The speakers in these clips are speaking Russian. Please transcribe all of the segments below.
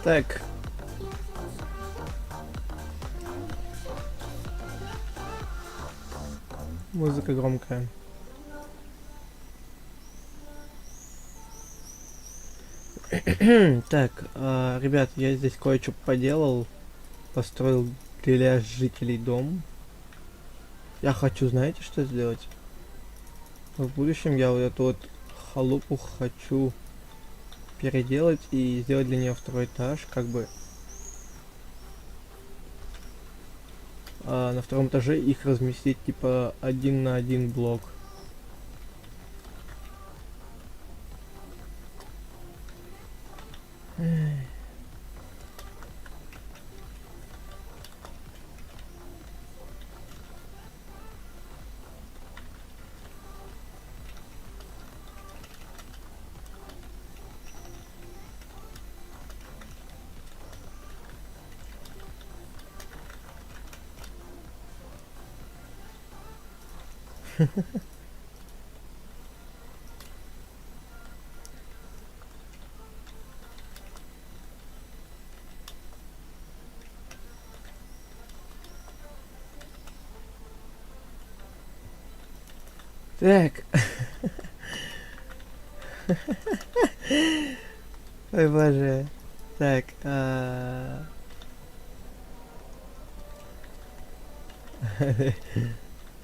Так. Музыка громкая. Так, ребят, я здесь кое-что поделал. Построил для жителей дом. Я хочу, знаете, что сделать? В будущем я вот эту вот халупу хочу переделать и сделать для нее второй этаж, как бы. На втором этаже их разместить типа 1 на 1 блок. Так. Ой, боже. Так,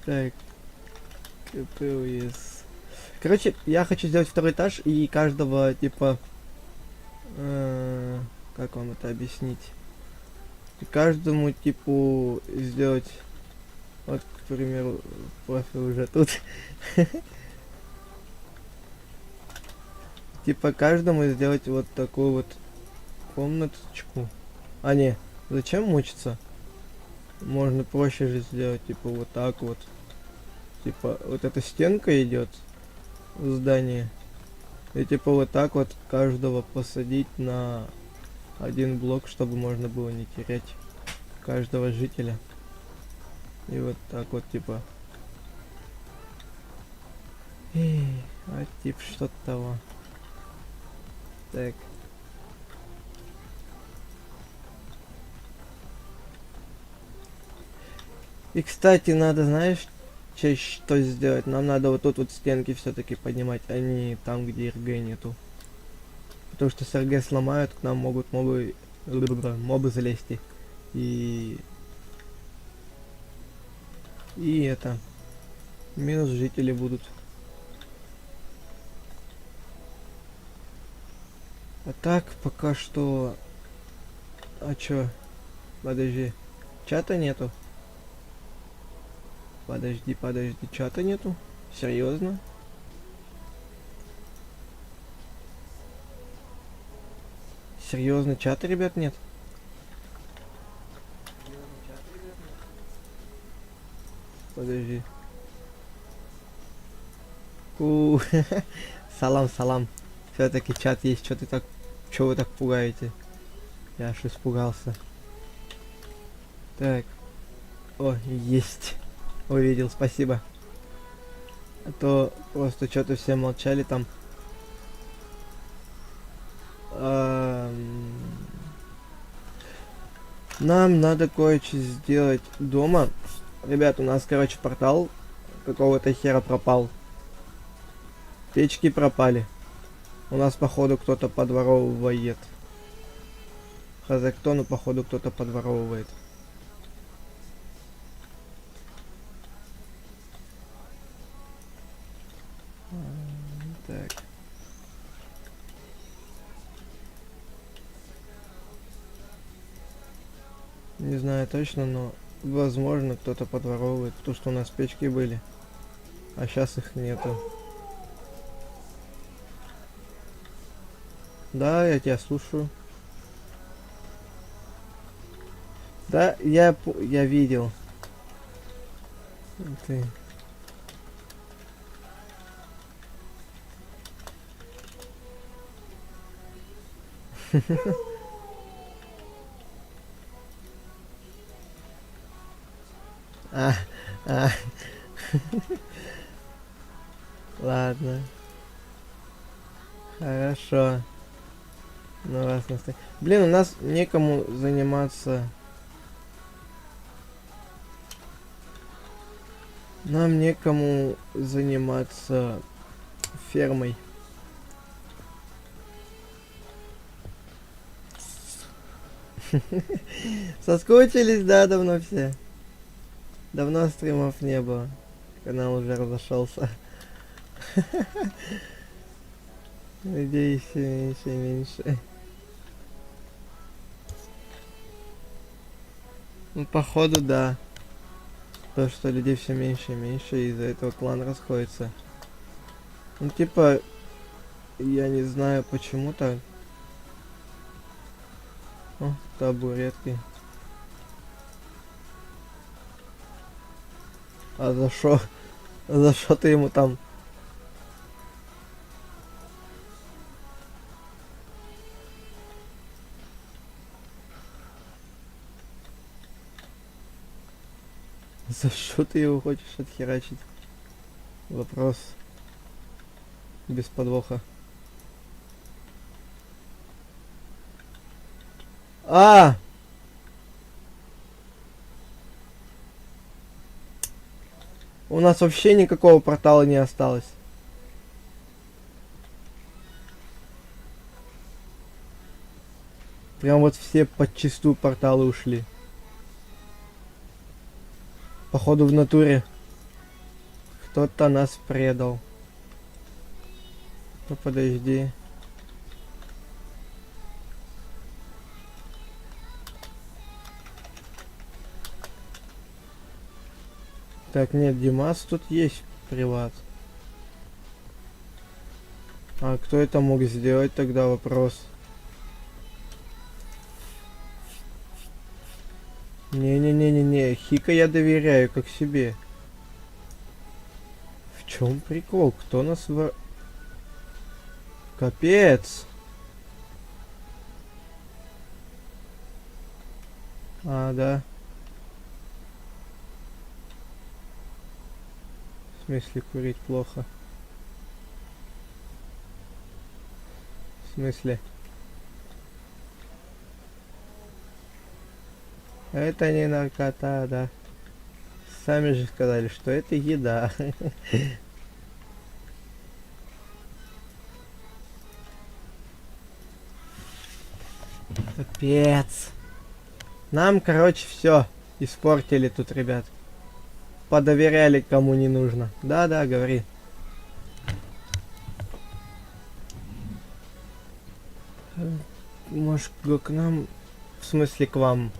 так, КПУС. Короче, я хочу сделать второй этаж и каждого, типа, как вам это объяснить? И каждому, типу, сделать, вот, к примеру, профиль уже тут. Типа, каждому сделать вот такую вот комнаточку. А, не, зачем мучиться? Можно проще же сделать, типа, вот так вот. Типа, вот эта стенка идет в здании. И типа вот так вот каждого посадить на 1 блок, чтобы можно было не терять каждого жителя. И вот так вот типа. Типа что-то того. Так. И кстати, надо, знаешь, что сделать? Нам надо вот тут вот стенки все-таки поднимать, а не там, где РГ нету. Потому что с РГ сломают, к нам могут мобы залезть. И это. Минус жители будут. А так, пока что... А чё? Подожди. Чата нету? Подожди, чата нету? Серьезно? Серьезно, чата, ребят, нет? Подожди. Салам, салам. Все-таки чат есть, что ты так... Чё вы так пугаете? Я аж испугался. Так. О, есть. Увидел, спасибо. А то просто что-то все молчали там. Нам надо кое-что сделать дома. Ребят, у нас, короче, портал какого-то хера пропал. Печки пропали. У нас, походу, кто-то подворовывает. Хз кто, но походу кто-то подворовывает. Так. Не знаю точно, но возможно кто-то подворовывает, потому что у нас печки были, а сейчас их нету. Да, я тебя слушаю. Да, я видел. Ты. А, а. Ладно. Хорошо. На вас настоит. Блин, у нас некому заниматься. Нам некому заниматься фермой. Соскучились, да, давно все. Давно стримов не было. Канал уже разошелся. Людей все меньше и меньше. Ну, походу, да. То, что людей все меньше и меньше, и из-за этого клан расходится. Ну, типа, я не знаю почему так. О, табуретки. А за шо? За шо ты ему там? За что ты его хочешь отхерачить? Вопрос без подвоха. А! У нас вообще никакого портала не осталось. Прям вот все подчистую порталы ушли. Походу в натуре кто-то нас предал. Ну подожди. Так, нет, Димас тут есть приват. А кто это мог сделать тогда, вопрос? Не-не-не-не-не, Хика я доверяю как себе. В чем прикол? Кто нас Капец! А, да. В смысле, курить плохо? В смысле? Это не наркота, да. Сами же сказали, что это еда. Капец. Нам, короче, все испортили тут, ребят. Подоверяли кому не нужно. Да-да, говори. Может, к нам... В смысле, к вам?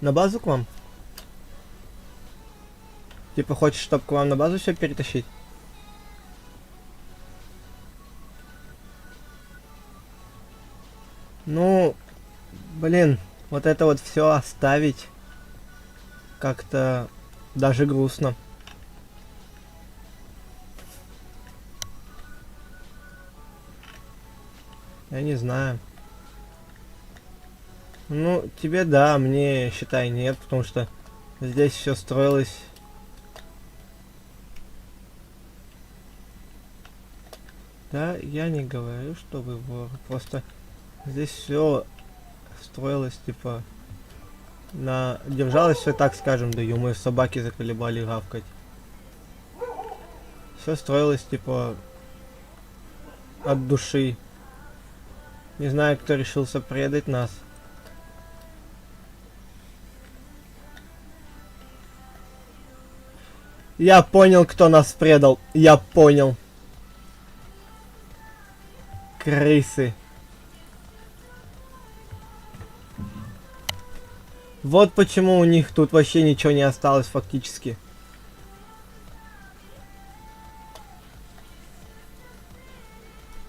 На базу к вам? Типа, хочешь, чтобы к вам на базу все перетащить? Ну, блин, вот это вот все оставить как-то даже грустно. Я не знаю. Ну, тебе да, мне, считай, нет, потому что здесь все строилось. Да, я не говорю, что вы вор. Просто здесь все строилось, типа, держалось все так, скажем, да ё-моё, собаки заколебали гавкать. Все строилось, типа, от души. Не знаю, кто решился предать нас. Я понял, кто нас предал. Я понял. Крысы. Вот почему у них тут вообще ничего не осталось фактически.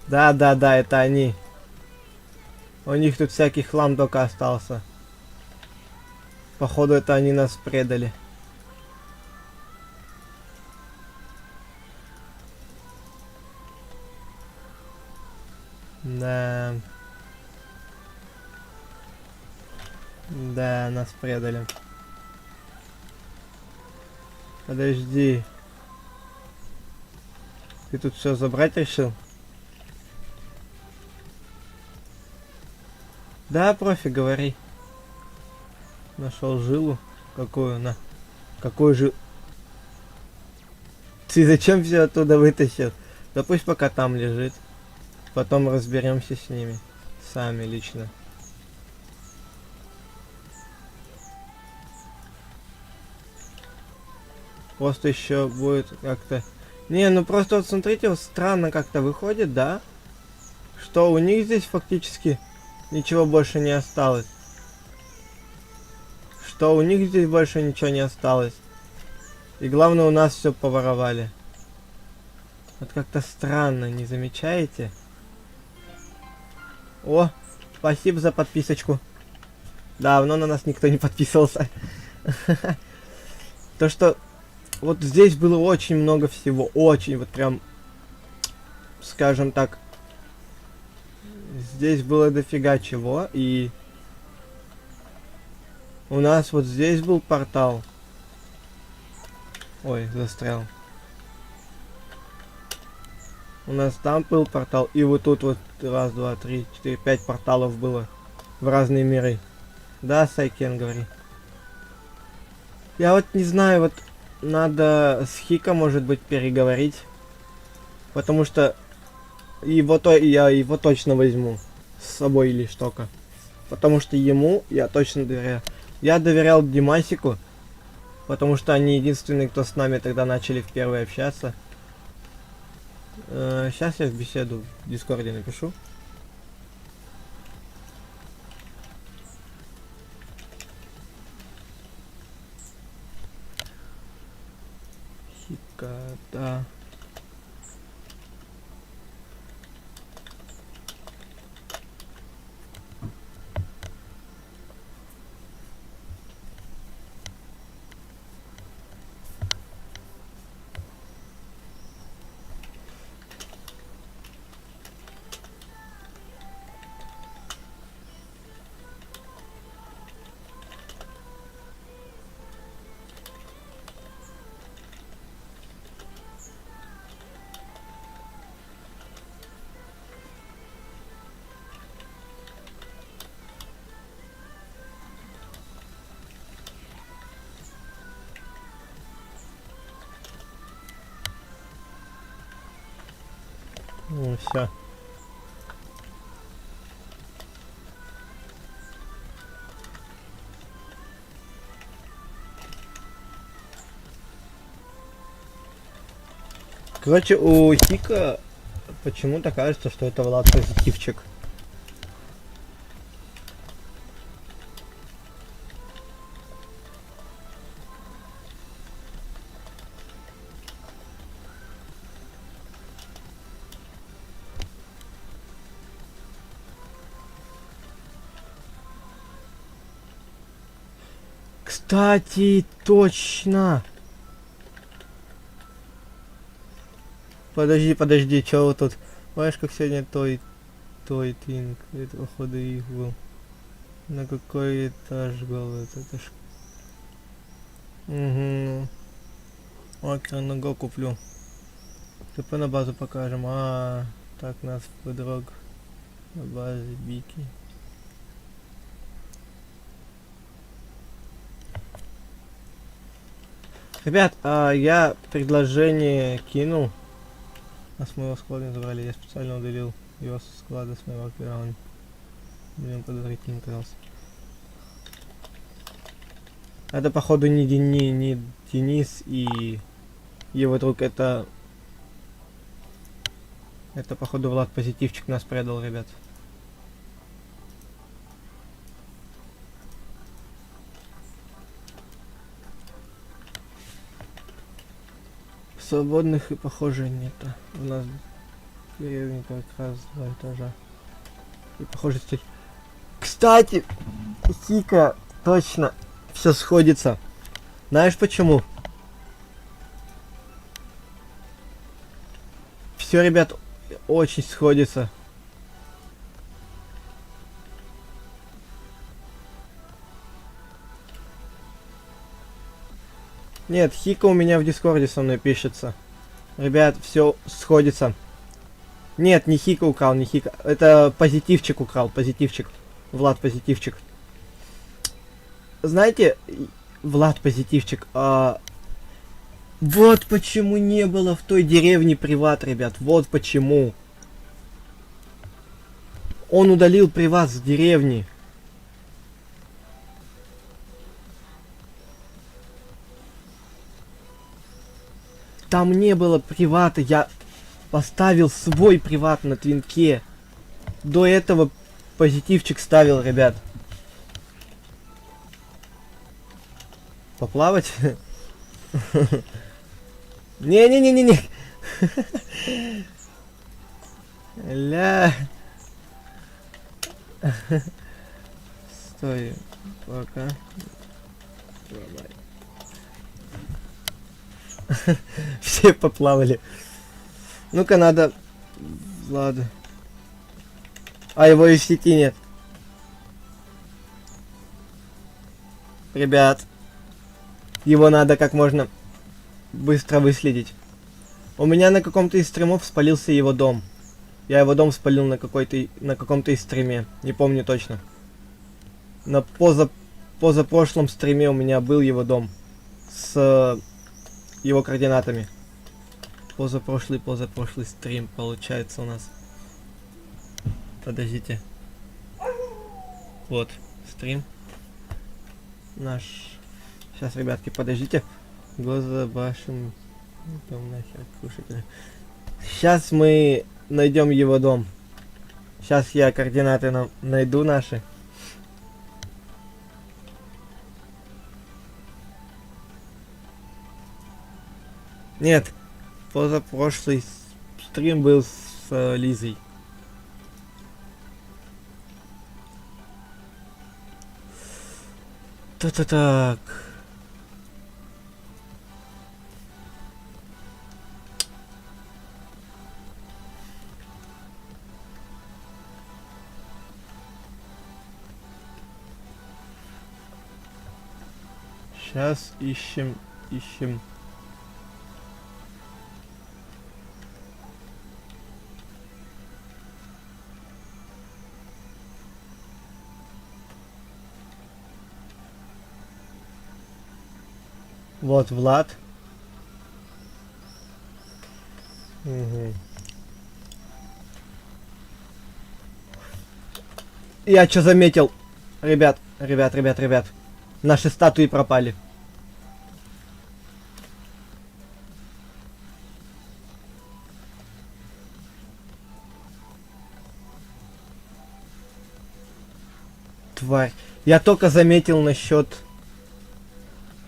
Да, это они. У них тут всякий хлам только остался. Походу, это они нас предали. Да. Да, нас предали. Подожди. Ты тут все забрать решил? Да, профи, говори. Нашел жилу. Какую? На. Какую жилу? Ты зачем все оттуда вытащил? Да пусть пока там лежит. Потом разберемся с ними. Сами лично. Просто еще будет как-то... Не, ну просто вот смотрите, вот странно как-то выходит, да? Что у них здесь фактически ничего больше не осталось. Что у них здесь больше ничего не осталось. И главное, у нас все поворовали. Вот как-то странно, не замечаете? О, спасибо за подписочку. Давно на нас никто не подписывался. То, что вот здесь было очень много всего. Очень, вот прям, скажем так, здесь было дофига чего. И у нас вот здесь был портал. Ой, застрял. У нас там был портал. И вот тут вот раз, два, три, четыре, пять порталов было в разные миры. Да, Сайкен, говори. Я вот не знаю, вот надо с Хика, может быть, переговорить. Потому что я его точно возьму с собой или что-то. Потому что ему я точно доверяю. Я доверял Димасику, потому что они единственные, кто с нами тогда начали в первый общаться. Сейчас я в беседу в Дискорде напишу. Хика, да. Ну, все. Короче, у Хика почему-то кажется, что это Влад позитивчик. Кстати, точно. Подожди, чё вы тут? Знаешь, как сегодня той тинг, это походу их был. На какой этаж был это ж. Угу. Окей, ногу куплю. ТП на базу покажем. Так нас подрог на базе Бики. Ребят, я предложение кинул. А с моего склада не забрали, я специально удалил его со склада с моего аккаунта. Блин, подозрительно казался. Это походу не Денис и его друг, это походу Влад позитивчик нас предал, ребят. Свободных и похоже нет. У нас в деревне как раз 2 этажа. И похоже здесь. Кстати, Хика, точно, все сходится. Знаешь почему? Все, ребят, очень сходится. Нет, Хика у меня в Дискорде со мной пишется. Ребят, все сходится. Нет, не Хика украл, не Хика. Это позитивчик украл, позитивчик. Влад позитивчик. Знаете, Влад позитивчик, вот почему не было в той деревне приват, ребят. Вот почему. Он удалил приват с деревни. Там не было привата, я поставил свой приват на твинке. До этого позитивчик ставил, ребят. Поплавать? Не-не-не-не-не. Ля. Стой, пока. Все поплавали. Ну-ка надо... Ладно. А его и в сети нет. Ребят. Его надо как можно быстро выследить. У меня на каком-то из стримов спалился его дом. Я его дом спалил на каком-то из стриме. Не помню точно. На позапрошлом стриме у меня был его дом. С его координатами. Позапрошлый стрим получается у нас. Подождите. Вот, стрим. Наш. Сейчас, ребятки, подождите. Гозабашим. Нахер кушать. Сейчас мы найдем его дом. Сейчас я координаты найду наши. Нет, позапрошлый стрим был с Лизой. Так. Сейчас ищем. Вот Влад. Угу. Я что заметил? Ребят. Наши статуи пропали. Тварь. Я только заметил насчет...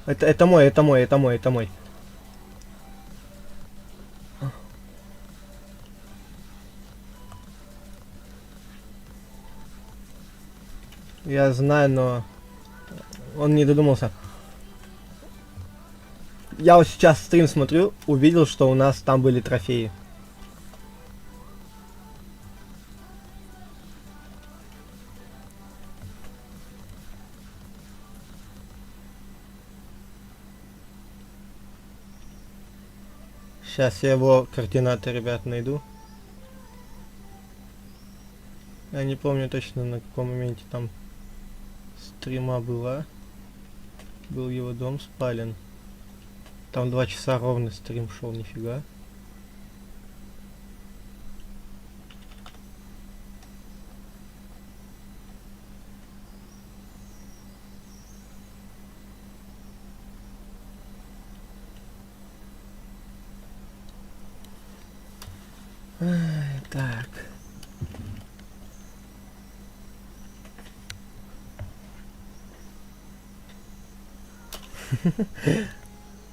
Это мой. Я знаю, но он не додумался. Я вот сейчас стрим смотрю, увидел, что у нас там были трофеи. Сейчас я его координаты, ребят, найду. Я не помню точно, на каком моменте там стрима была. Был его дом спален. Там 2 часа ровно стрим шел, нифига. Так.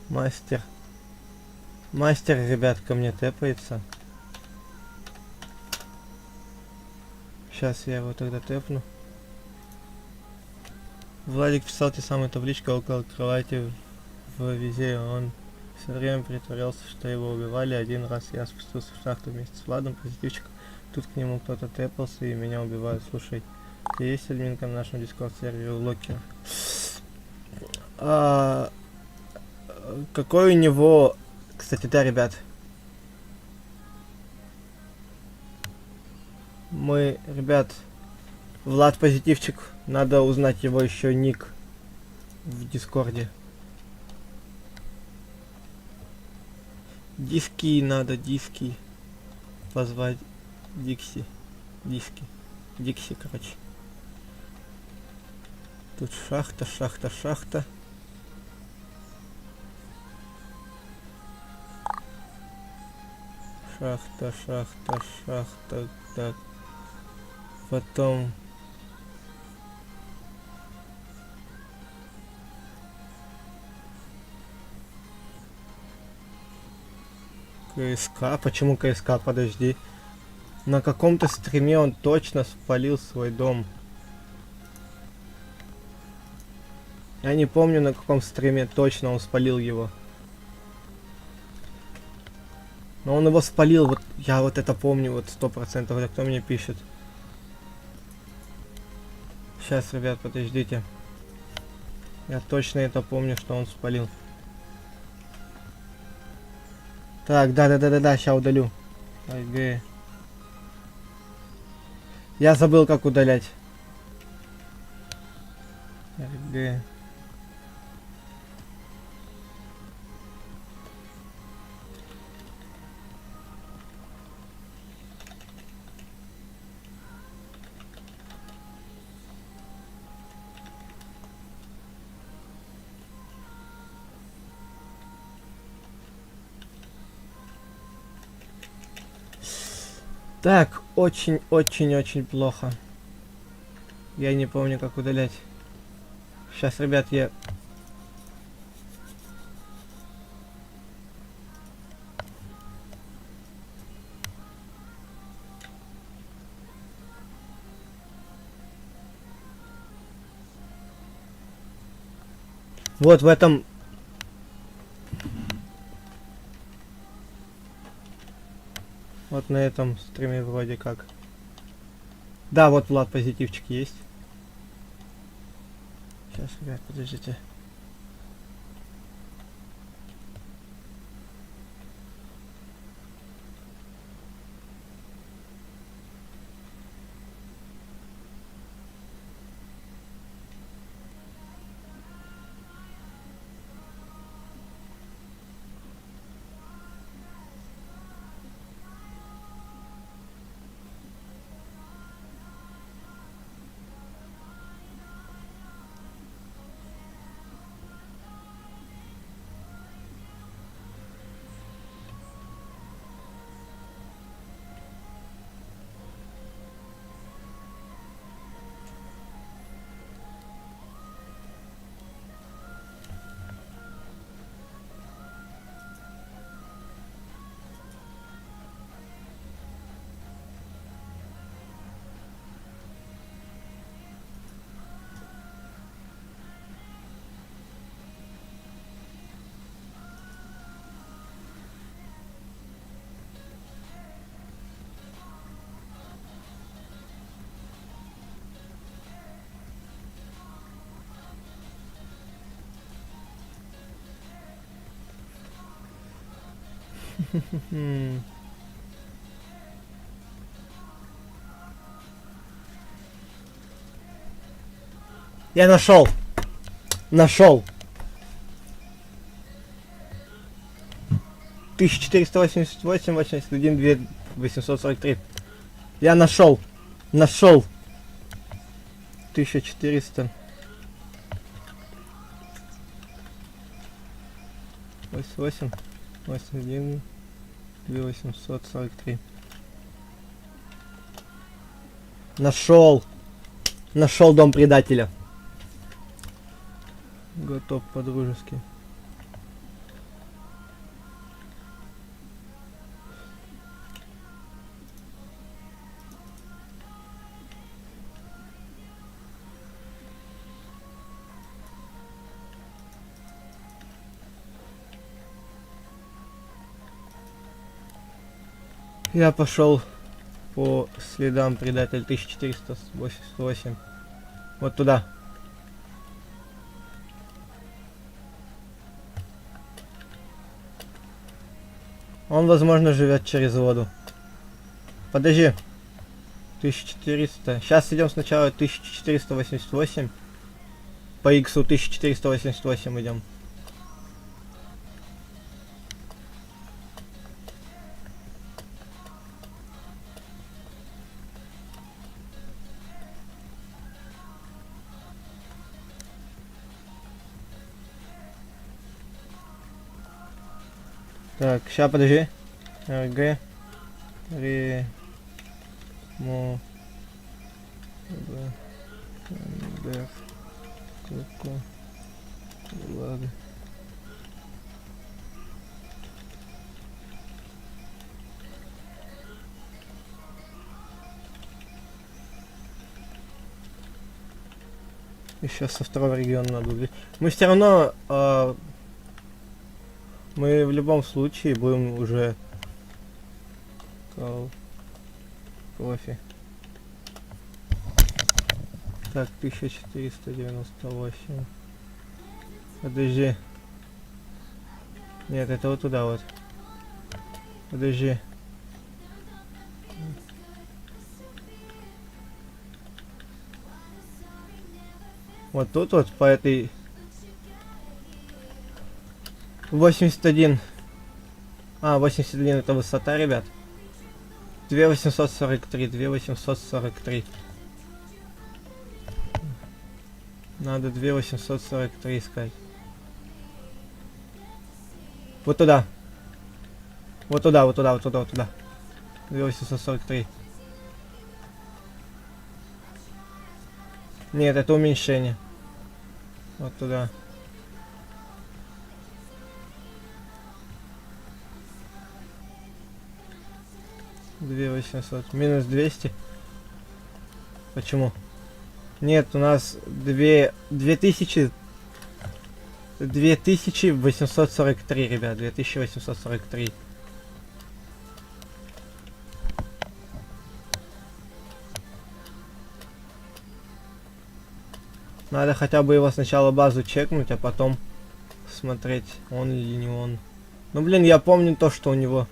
Мастер. Мастер, ребят, ко мне тэпается. Сейчас я его тогда тэпну. Владик писал те самые таблички около кровати в визе. Он все время притворялся, что его убивали. Один раз я спустился в шахту вместе с Владом, позитивчик. Тут к нему кто-то тэпался и меня убивают. Слушай, ты есть админка на нашем дискорд сервере Локер? Какой у него... Кстати, да, ребят. Ребят, Влад Позитивчик, надо узнать его еще ник в Дискорде. Диски позвать. Дикси. Дикси, короче. Тут шахта. Шахта. Так. Потом... КСК? Почему КСК? Подожди. На каком-то стриме он точно спалил свой дом. Я не помню, на каком стриме точно он спалил его. Но он его спалил, вот я вот это помню, вот 100%. Это кто мне пишет? Сейчас, ребят, подождите. Я точно это помню, что он спалил. Так, да, сейчас удалю. АГ. Я забыл, как удалять. РГ. Так, очень плохо. Я не помню, как удалять. Сейчас, ребят, я... Вот в этом... Вот на этом стриме вроде как. Да, вот Влад Позитивчик есть. Сейчас, ребят, подождите. Я нашел. 1488, 81, 2, 843. Я нашел. 1400. 88, 81, 2, 843. Нашел дом предателя. Готов по-дружески. Я пошел по следам предатель 1488. Вот туда. Он, возможно, живет через воду. Подожди. 1400. Сейчас идем сначала 1488. По иксу 1488 идем. Так, сейчас подожди. РГ. Ладно. Еще со второго региона надо убить. Мы все равно мы в любом случае будем уже профи. Так, 1498. Подожди. Нет, это вот туда вот. Подожди. Вот тут вот по этой 81. 81 это высота, ребят. 2843, 2843. Надо 2843 искать. Вот туда. Вот туда, вот туда, вот туда, вот туда. 2843. Нет, это уменьшение. Вот туда. Минус 200. Почему? Нет, у нас 2843, ребят, 2843. Надо хотя бы его сначала базу чекнуть, а потом смотреть, он или не он. Ну блин, я помню то, что у него,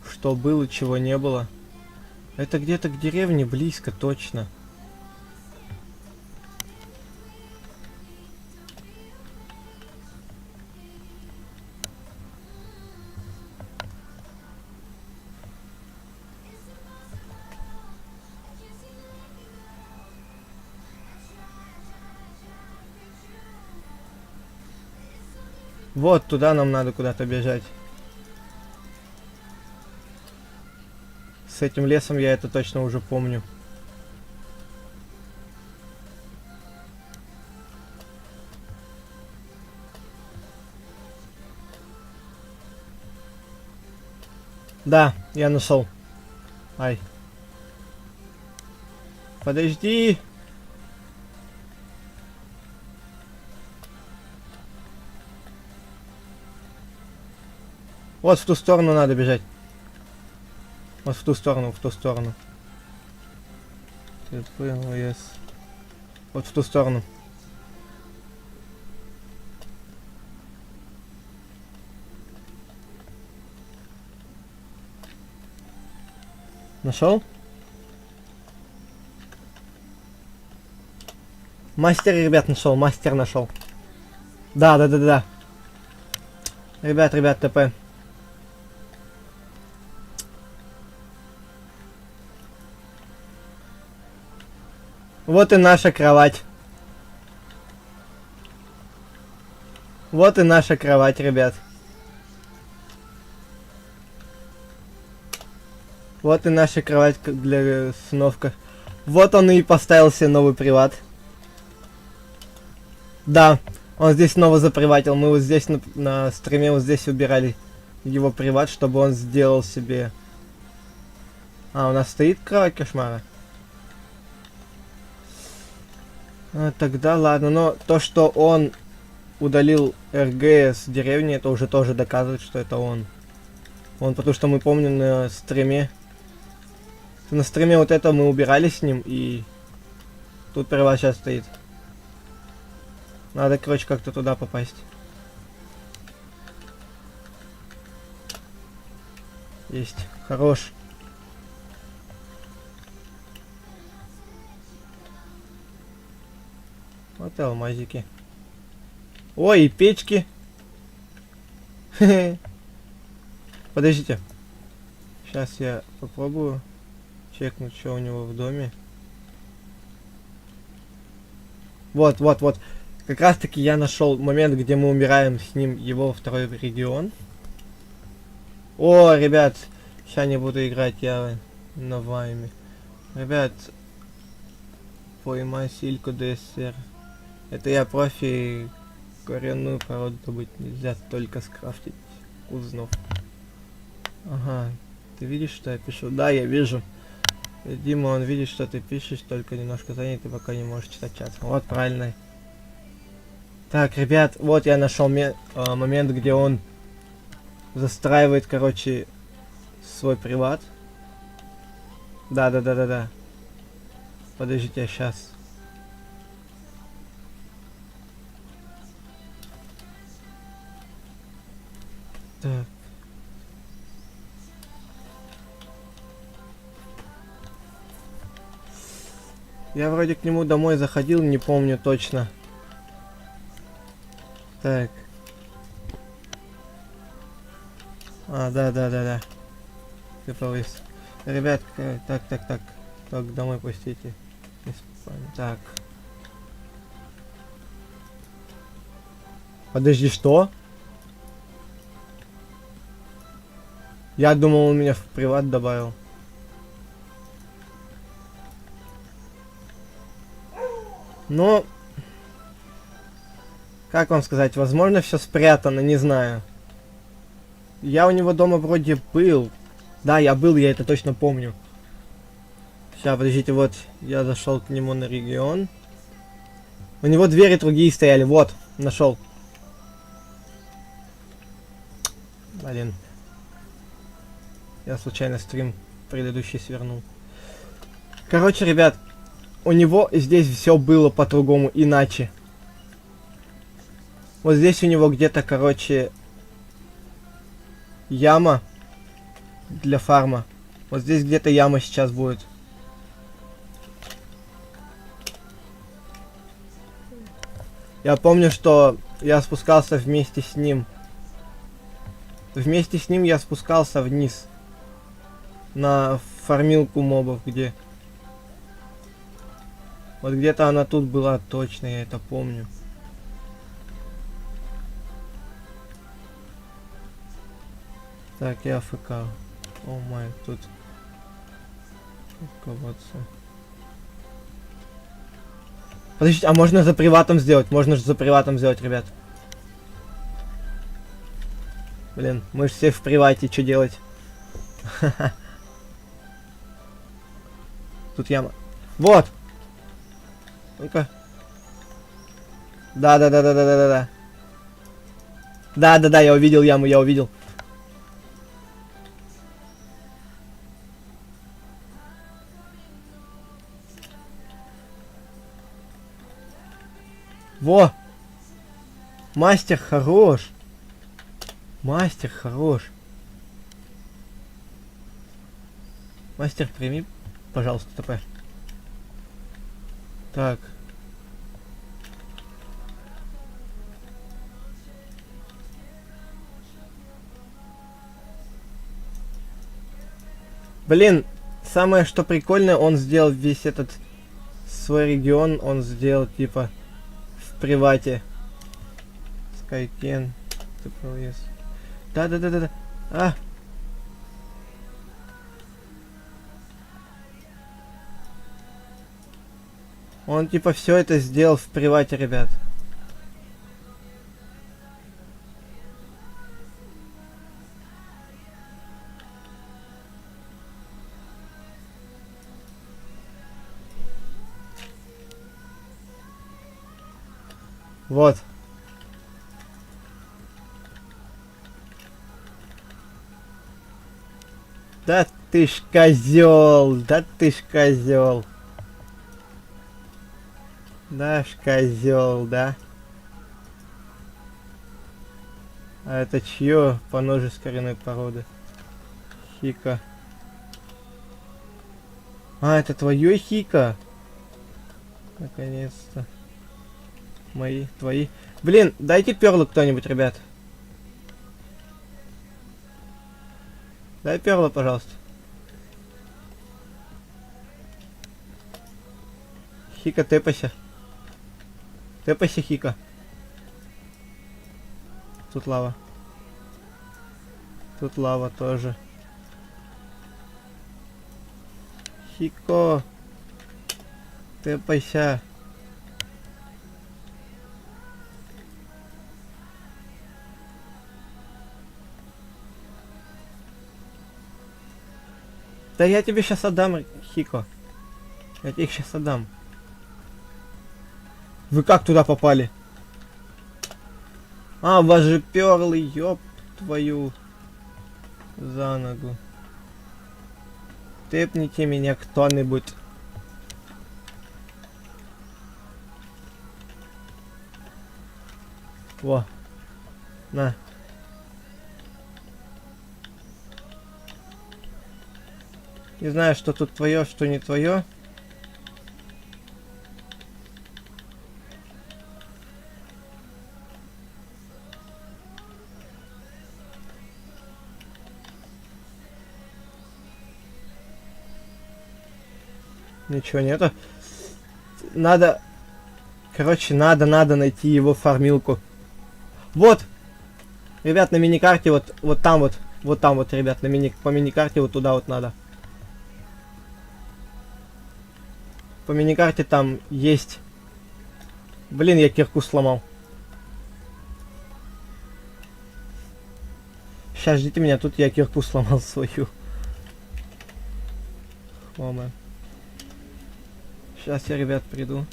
что было, чего не было. Это где-то к деревне близко, точно. Вот туда нам надо куда-то бежать. С этим лесом я это точно уже помню. Да, я нашел. Ай. Подожди. Вот в ту сторону надо бежать. Вот в ту сторону, в ту сторону. Вот в ту сторону. Нашел? Мастер, ребят, нашел. Мастер нашел. Да. Ребят, ТП. Вот и наша кровать. Вот и наша кровать, ребят. Вот и наша кровать для сновка. Вот он и поставил себе новый приват. Да, он здесь снова заприватил. Мы вот здесь на стриме вот здесь убирали его приват, чтобы он сделал себе... А, у нас стоит кровать кошмара. Тогда ладно, но то, что он удалил РГ с деревни, это уже тоже доказывает, что это он. Потому что мы помним на стриме. На стриме вот это мы убирали с ним, и тут приват сейчас стоит. Надо, короче, как-то туда попасть. Есть. Хорош. Вот алмазики. Ой, и печки. Подождите. Сейчас я попробую чекнуть, что у него в доме. Вот, вот, вот. Как раз таки я нашел момент, где мы умираем с ним, его второй регион. О, ребят, сейчас не буду играть я на вайме. Ребят, поймай сильку ДСР. Это я профи, коренную породу добыть нельзя, только скрафтить узнав. Ага, ты видишь, что я пишу? Да, я вижу. Дима, он видит, что ты пишешь, только немножко занят, и пока не можешь читать чат. Вот, правильно. Так, ребят, вот я нашел момент, где он застраивает, короче, свой приват. Да. Подождите, сейчас. Так. Я вроде к нему домой заходил, не помню точно. Так. А, да. Ты повис. Ребят, так. Так, домой пустите. Так. Подожди, что? Я думал, он меня в приват добавил. Но... Как вам сказать, возможно, все спрятано, не знаю. Я у него дома вроде был. Да, я был, я это точно помню. Сейчас, подождите, вот, я зашел к нему на регион. У него двери другие стояли, вот, нашел. Блин. Я случайно стрим предыдущий свернул. Короче, ребят, у него здесь все было по-другому, иначе. Вот здесь у него где-то, короче, яма для фарма. Вот здесь где-то яма сейчас будет. Я помню, что я спускался вместе с ним. Вместе с ним я спускался вниз. На фармилку мобов, где... Вот где-то она тут была точно, я это помню. Так, я АФК. О май, тут... Кого-то... Подождите, а можно за приватом сделать? Можно же за приватом сделать, ребят. Блин, мы же все в привате, что делать? Тут яма. Вот! Ну-ка. Да. Да, я увидел яму, я увидел. Во! Мастер хорош! Мастер хорош! Мастер, прими, пожалуйста, ТП. Так. Блин, самое что прикольное, он сделал весь этот свой регион, он сделал типа в привате. Скайкен. Да. А! Он типа все это сделал в привате, ребят. Вот. Да ты ж козел, да ты ж козел. Да ж козел, да. А это чье поножи с коренной породы? Хика. А, это твое Хика? Наконец-то. Мои, твои. Блин, дайте перлу кто-нибудь, ребят. Дай перлу, пожалуйста. Хика, тэпайся. Тэпайся, Хика. Тут лава. Тут лава тоже. Хико. Тэпайся. Да я тебе сейчас отдам, Хико. Я тебе их сейчас отдам. Вы как туда попали? А, у вас же перлы, ёб твою за ногу. Тэпните меня кто-нибудь. Во. На. Не знаю, что тут твое, что не твое. Ничего нету. Надо... Короче, надо найти его фармилку. Вот! Ребят, на миникарте вот там вот, ребят, по миникарте вот туда вот надо. По миникарте там есть. Блин, я кирку сломал. Сейчас ждите меня, тут я кирку сломал свою. Хлома. Сейчас я, ребят, приду.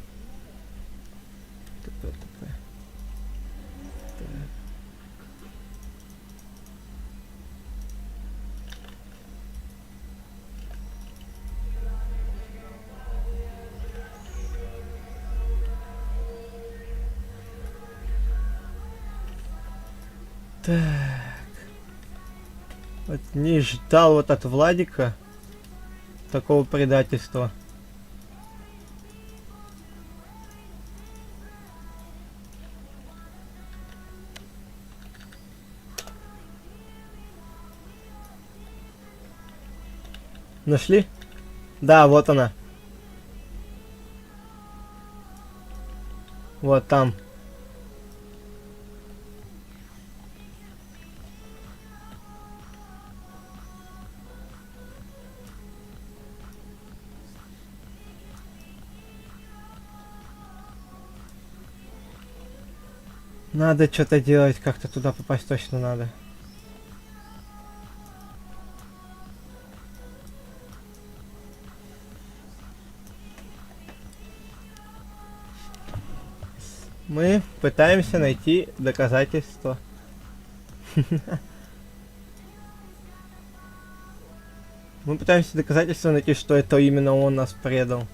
Так. Вот не ждал вот от Владика такого предательства. Нашли? Да, вот она. Вот там. Надо что-то делать, как-то туда попасть точно надо. Мы пытаемся найти доказательства. Мы пытаемся доказательства найти, что это именно он нас предал.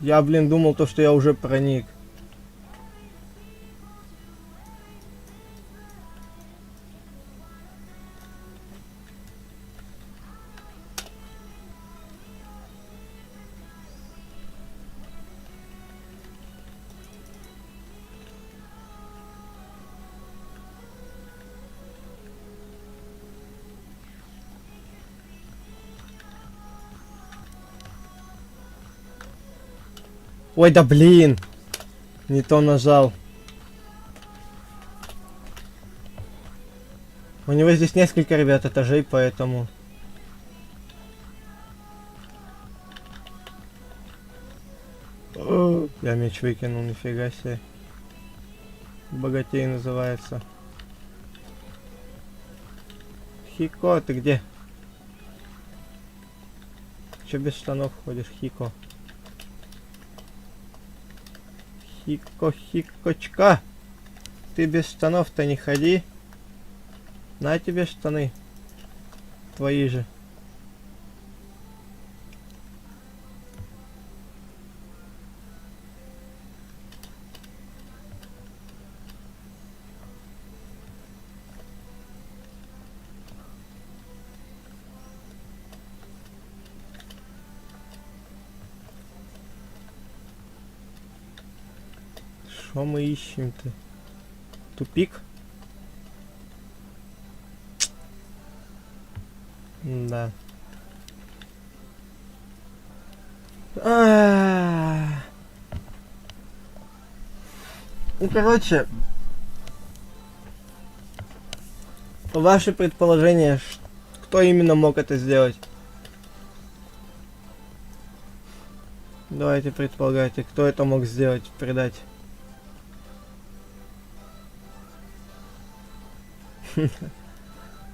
Я, блин, думал то, что я уже проник. Ой, да блин! Не то нажал. У него здесь несколько, ребят, этажей, поэтому... Я меч выкинул, нифига себе. Богатей называется. Хико, ты где? Че без штанов ходишь, Хико? Хико, Хикочка! Ты без штанов-то не ходи. На тебе штаны. Твои же. Что мы ищем-то? Тупик? Да. Ну, короче, ваши предположения, кто именно мог это сделать? Давайте предполагайте, кто это мог сделать, предать.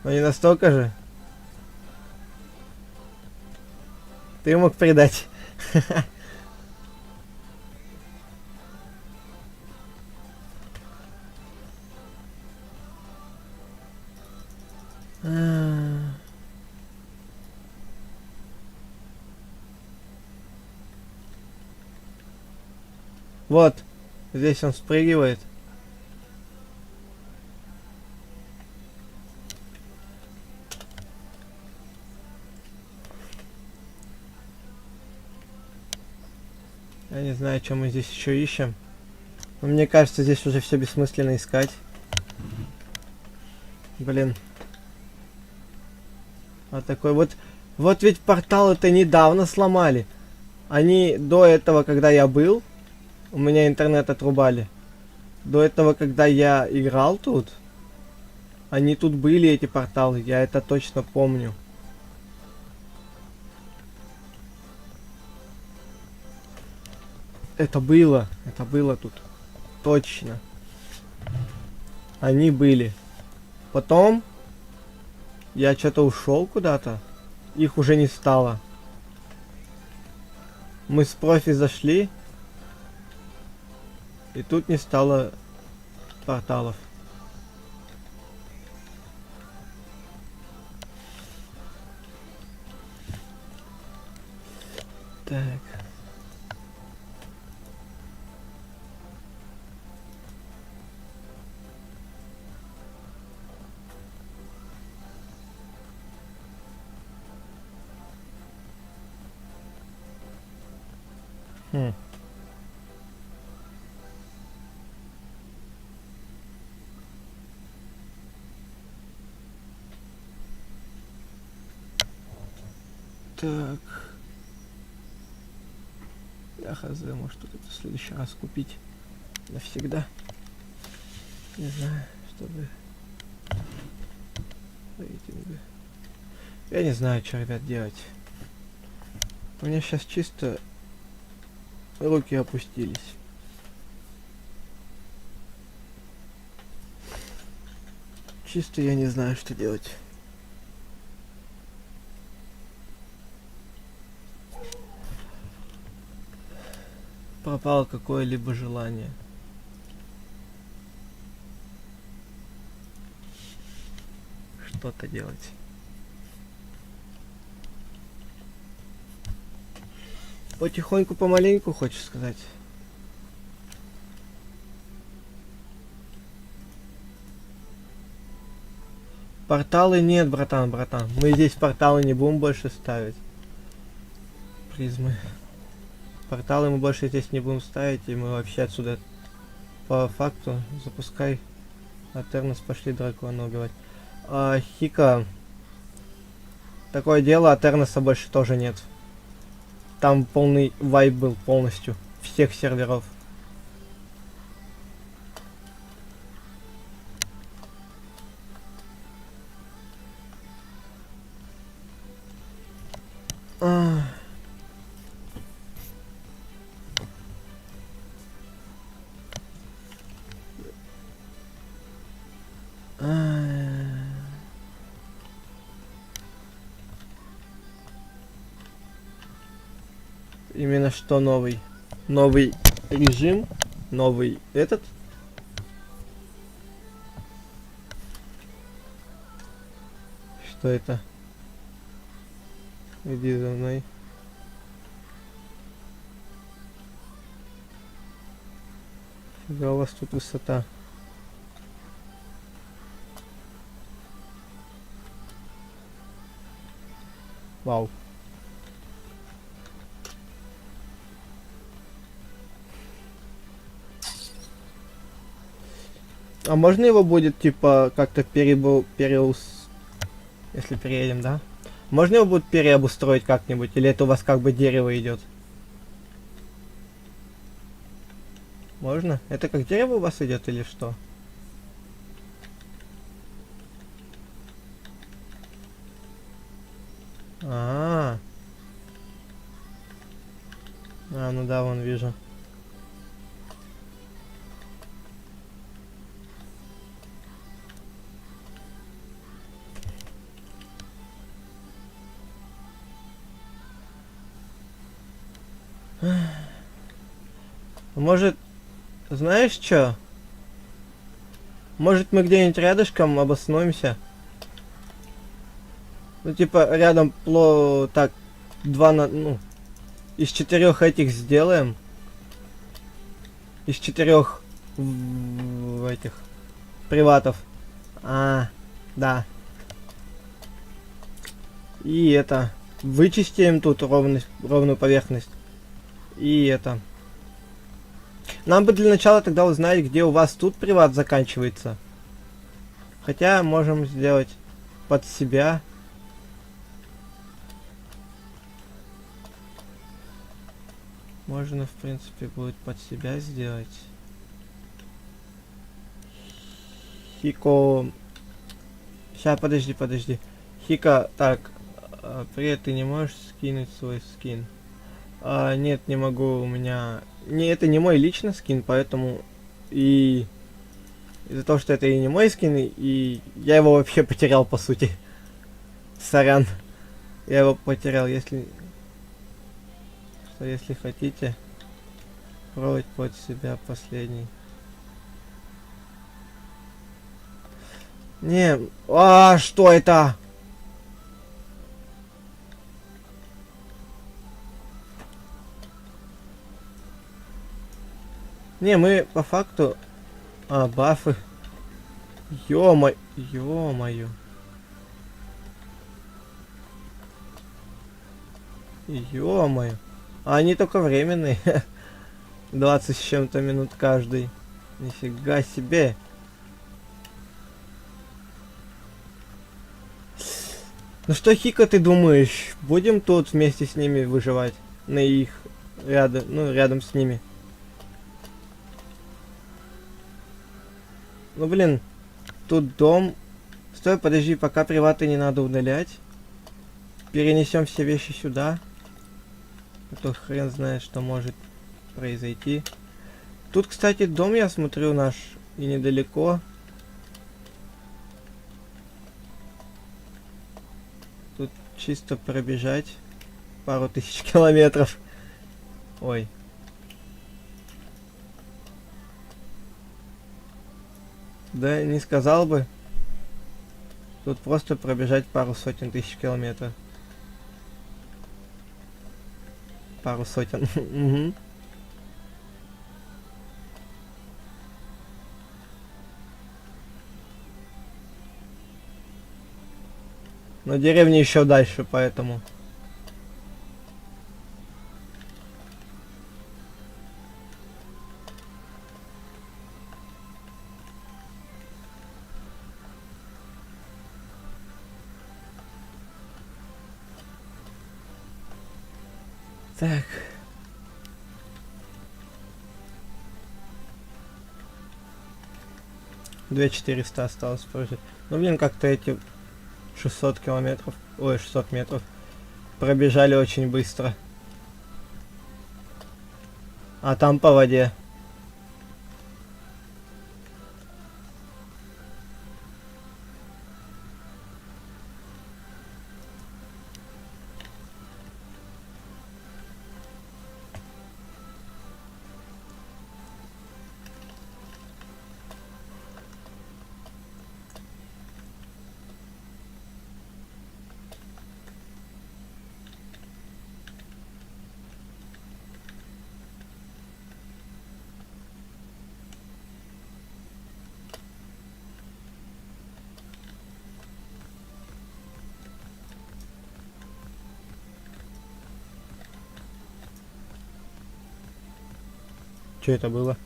Но не настолько же. Ты мог предать. Вот, здесь он спрыгивает. Я не знаю, что мы здесь еще ищем. Но мне кажется, здесь уже все бессмысленно искать. Блин. Вот такой вот. Вот ведь портал это недавно сломали. Они до этого, когда я был, у меня интернет отрубали. До этого, когда я играл тут, они тут были, эти порталы. Я это точно помню. Это было тут. Точно. Они были. Потом я что-то ушел куда-то. Их уже не стало. Мы с профи зашли. И тут не стало порталов. Так. Так. Я хз, может тут это в следующий раз купить навсегда. Не знаю, чтобы рейтинги. Я не знаю, что, ребят, делать. У меня сейчас чисто руки опустились. Чисто я не знаю, что делать. Пропало какое-либо желание. Что-то делать. Потихоньку, помаленьку, хочешь сказать? Порталы нет, братан. Мы здесь порталы не будем больше ставить. Призмы. Порталы мы больше здесь не будем ставить, и мы вообще отсюда по факту запускай. Атернус, пошли дракона убивать. Хика. Такое дело, Атерноса больше тоже нет. Там полный вайп был полностью. Всех серверов. Именно что новый? Новый режим? Новый этот? Что это? Иди за мной. Фига у вас тут высота. Вау. А можно его будет, типа, как-то если переедем, да? Можно его будет переобустроить как-нибудь? Или это у вас как бы дерево идет? Можно? Это как дерево у вас идет или что? А, ну да, вон вижу. Может, знаешь что? Может мы где-нибудь рядышком обоснуемся? Ну типа рядом так, ну, из 4 этих сделаем. Из 4 этих приватов. А, да. И это. Вычистим тут ровную поверхность. И это. Нам бы для начала тогда узнать, где у вас тут приват заканчивается. Хотя можем сделать под себя. Можно, в принципе, будет под себя сделать. Хико... Сейчас, подожди. Хика, так. Привет, ты не можешь скинуть свой скин? Нет, не могу, у меня... это не мой личный скин, поэтому... И... Из-за того, что это и не мой скин, и я его вообще потерял, по сути. Сорян. Я его потерял, если хотите, пробовать под себя последний. Не, что это? Не, мы по факту... бафы. Ё-моё. Ё-моё. Они только временные. 20 с чем-то минут каждый. Нифига себе. Ну что, Хика, ты думаешь? Будем тут вместе с ними выживать? На их рядом с ними. Ну блин, тут дом. Стой, подожди, пока приваты не надо удалять. Перенесем все вещи сюда. А то хрен знает, что может произойти. Тут, кстати, дом, я смотрю, наш и недалеко. Тут чисто пробежать пару тысяч километров. Ой. Да, не сказал бы. Тут просто пробежать пару сотен тысяч километров. Пару сотен. Угу. Но деревня еще дальше, поэтому. Так. Две 400 осталось прожить. Ну блин, как-то эти 600 километров, ой, 600 метров пробежали очень быстро. А там по воде. Что это было?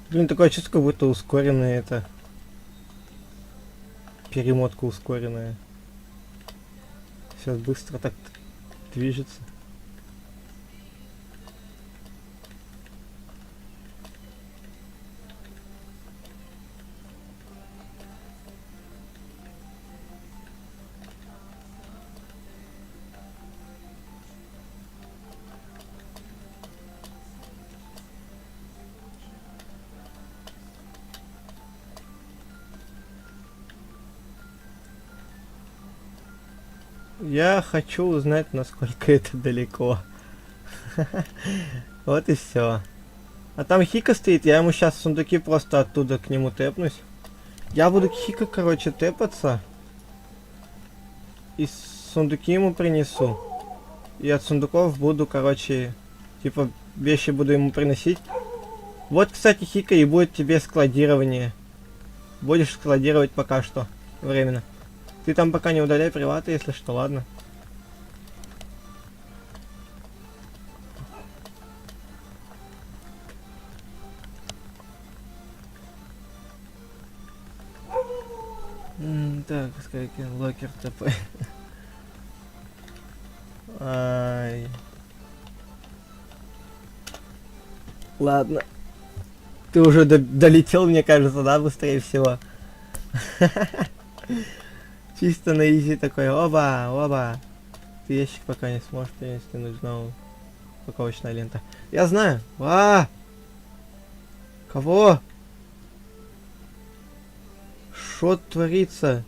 Блин, такое чувство, как будто ускоренная это. Перемотка ускоренная. Сейчас быстро так движется. Я хочу узнать, насколько это далеко. Вот и все. А там Хика стоит, я ему сейчас сундуки просто оттуда к нему тэпнусь. Я буду к Хика, короче, тэпаться. И сундуки ему принесу. И от сундуков буду, короче, типа, вещи буду ему приносить. Вот, кстати, Хика, и будет тебе складирование. Будешь складировать пока что. Временно. Ты там пока не удаляй приваты, если что, ладно. Так, скайкен, локер ТП. Ай. Ладно. Ты уже долетел, мне кажется, да, быстрее всего. Чисто на изи такой, оба, оба. Ты ящик пока не сможешь принести, нужна упаковочная лента. Я знаю. Кого? Что творится?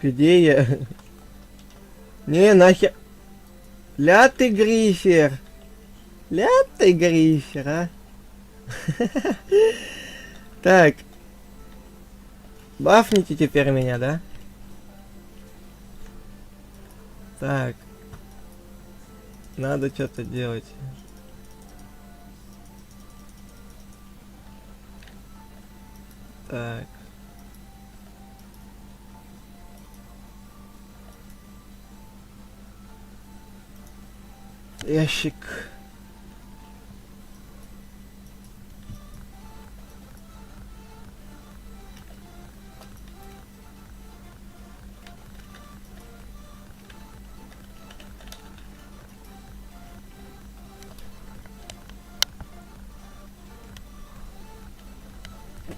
Где я? Не, нахер. Ля ты грифер. Ля ты грифер, а? Так. Бафните теперь меня, да? Так. Надо что-то делать. Так. Ящик.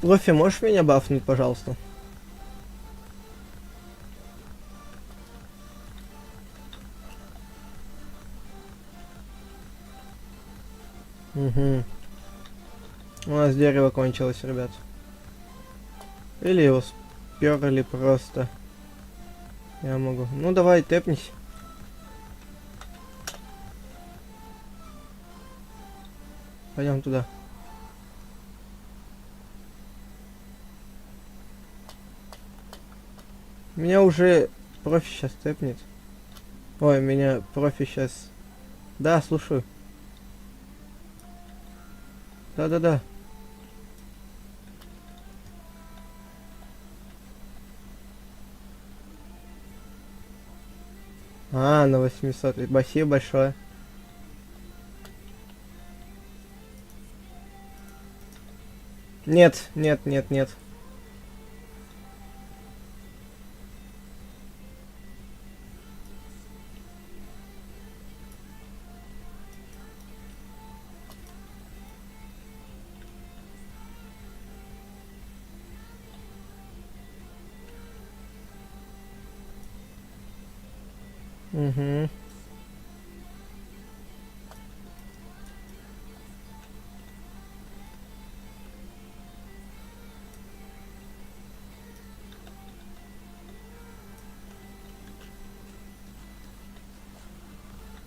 Профи, можешь меня бафнуть, пожалуйста? Угу. У нас дерево кончилось, ребят. Или его сперли просто. Я могу. Ну давай, тэпнись. Пойдем туда. Меня уже профи сейчас тэпнет. Ой, меня профи сейчас... Да, слушаю. Да-да-да. На 800. Спасибо большое. Нет, нет, нет, нет. Угу.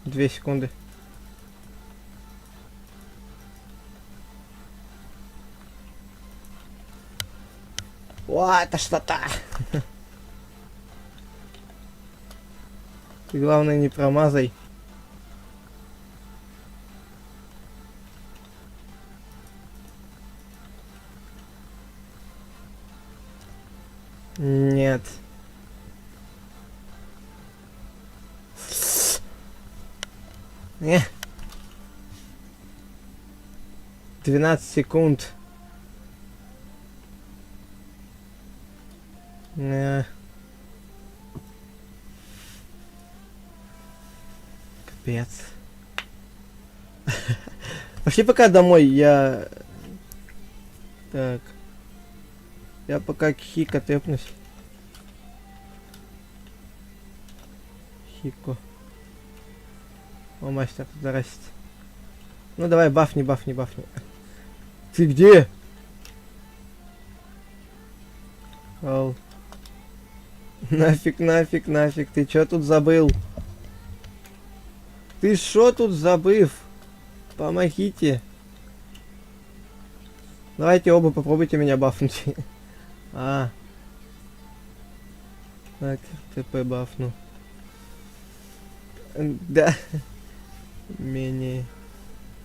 Две секунды. О, это что-то. Ты главное не промазай. Нет. Не. 12 секунд. Капец. Пошли пока домой, я... Так. Я пока к Хико тэпнусь. Хико. О, мастер, здрасте. Ну давай, бафни. Ты где? Ау. Нафиг, ты чё тут забыл? Ты шо тут забыв? Помогите. Давайте оба попробуйте меня бафнуть. А. Так, ТП бафну. Да. Менее.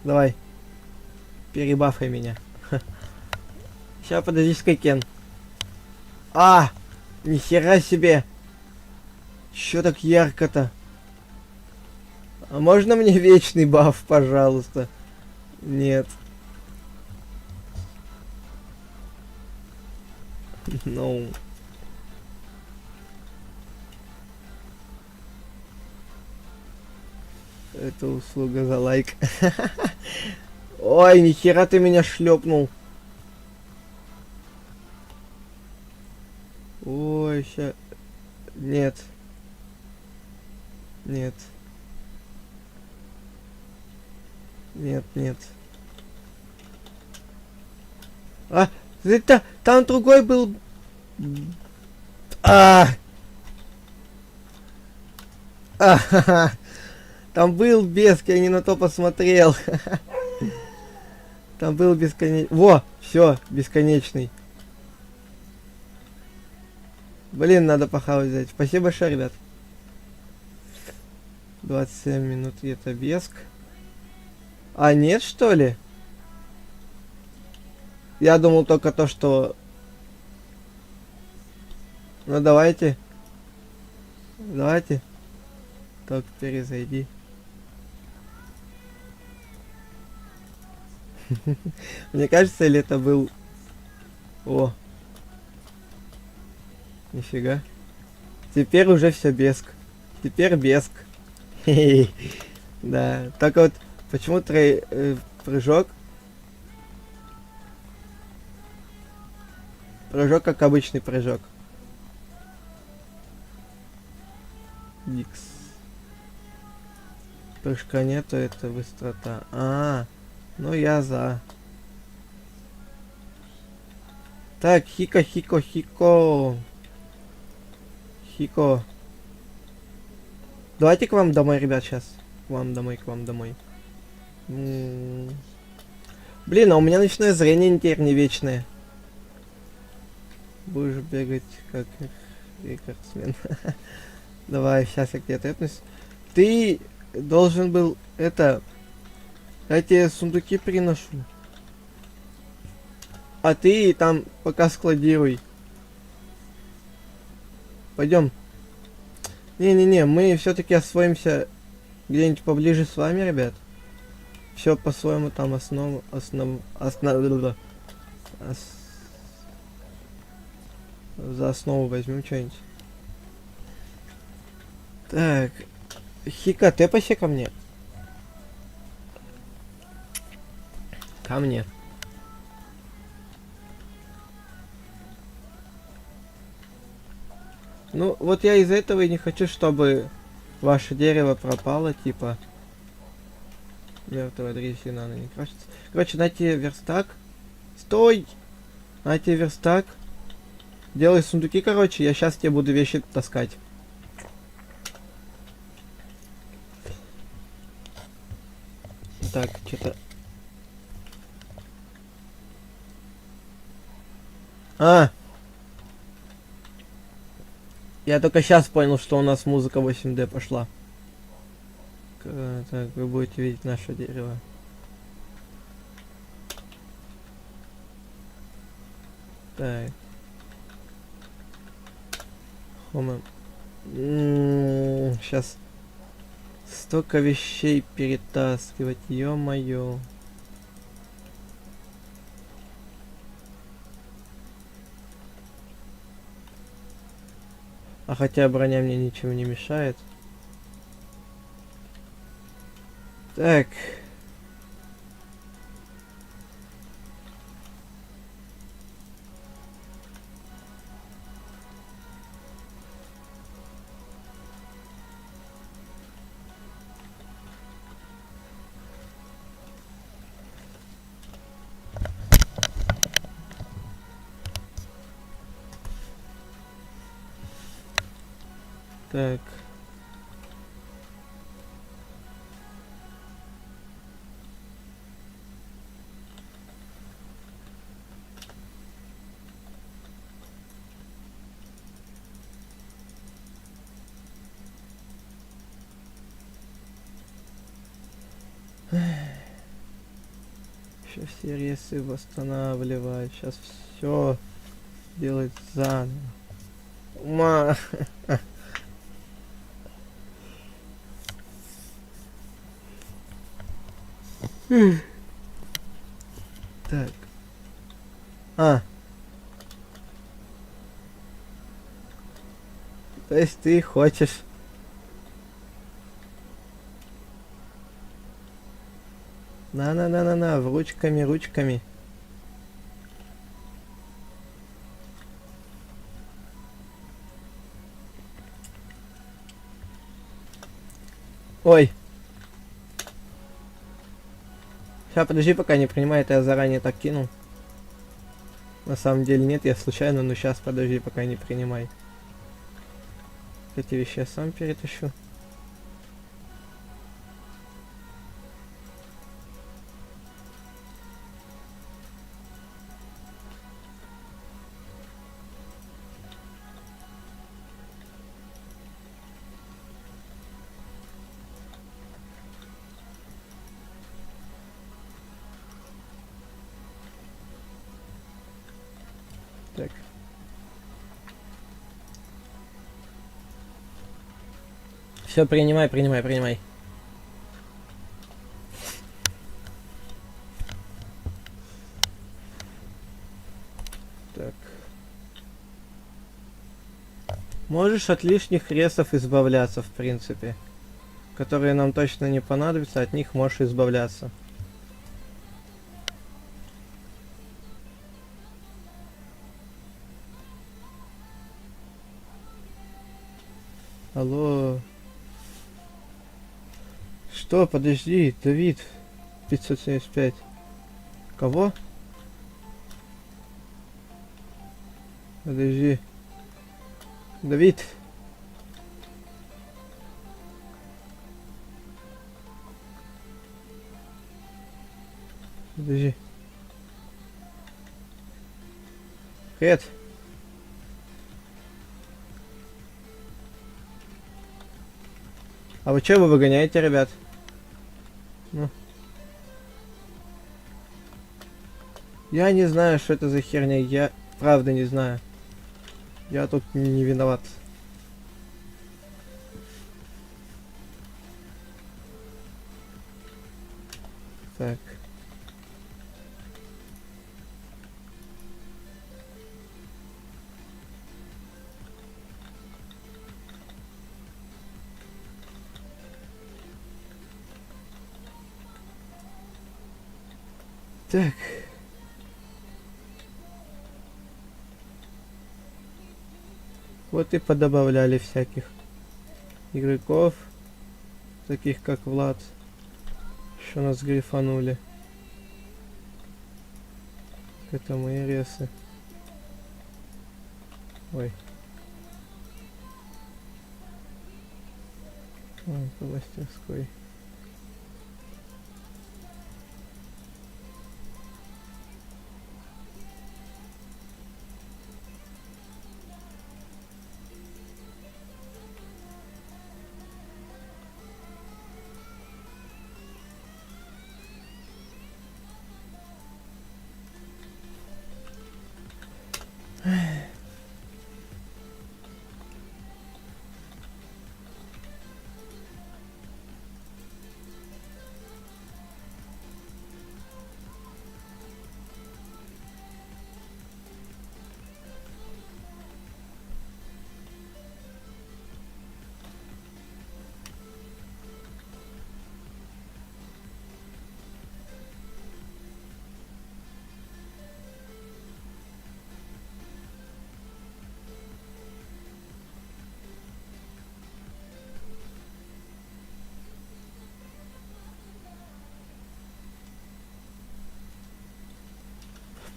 Давай. Перебафай меня. Сейчас, подожди, Скайкен. А! Нихера себе! Чё так ярко-то? А можно мне вечный баф, пожалуйста? Нет. Ну. Это услуга за лайк. Ой, нихера ты меня шлепнул. Ой, ща... Нет. Нет. Нет. А, это... Там другой был... Там был беск, я не на то посмотрел. Там был бесконечный... Во, все, бесконечный. Блин, надо похавать взять. Спасибо большое, ребят. 27 минут где-то беск. А, нет, что ли? Я думал только то, что... Ну, давайте. Так, перезайди. Мне кажется, или это был... О. Нифига. Теперь уже все беск. Теперь беск. Да. Только вот почему прыжок? Прыжок как обычный прыжок. Икс. Прыжка нету, это быстрота. Ну я за. Так, Хико. Давайте к вам домой, ребят, сейчас. К вам домой. Блин, а у меня ночное зрение теперь не вечное. Будешь бегать как рекордсмен. Давай, сейчас я к тебе тэпнусь. Ты должен был это... Я тебе сундуки приношу. А ты там пока складируй. Пойдем. Не, мы все-таки освоимся где-нибудь поближе с вами, ребят. Все по-своему там за основу возьмем что-нибудь. Так. Хика, тэпайся ко мне. Ко мне. Ну, вот я из-за этого и не хочу, чтобы ваше дерево пропало, типа. Мертвая древесина, она не крашится. Короче, дайте верстак. Стой! Дайте верстак. Делай сундуки, короче, я сейчас тебе буду вещи таскать. Так, что-то... Я только сейчас понял, что у нас музыка 8D пошла. Так, вы будете видеть наше дерево. Так. Сейчас. Столько вещей перетаскивать, ё-моё. А хотя броня мне ничего не мешает. Так. Так. Сейчас все ресы восстанавливать. Сейчас все делать заново. Ума. Так. А. То есть ты хочешь... На-на-на-на-на, ручками, ручками. Ой. Сейчас, подожди, пока не принимает, я заранее так кинул. На самом деле нет, я случайно, но сейчас, подожди, пока не принимай. Эти вещи я сам перетащу. Так. Все, принимай, принимай, принимай. Так. Можешь от лишних ресов избавляться, в принципе. Которые нам точно не понадобятся, от них можешь избавляться. Алло. Что? Подожди, Давид. 575. Кого? Подожди. Давид. Подожди. Привет. А вы что, вы выгоняете, ребят? Ну. Я не знаю, что это за херня. Я правда не знаю. Я тут не виноват. Так. Так. Вот и подобавляли всяких игроков, таких как Влад, что нас грифанули. Это мои ресы. Ой. Ой, по мастерской.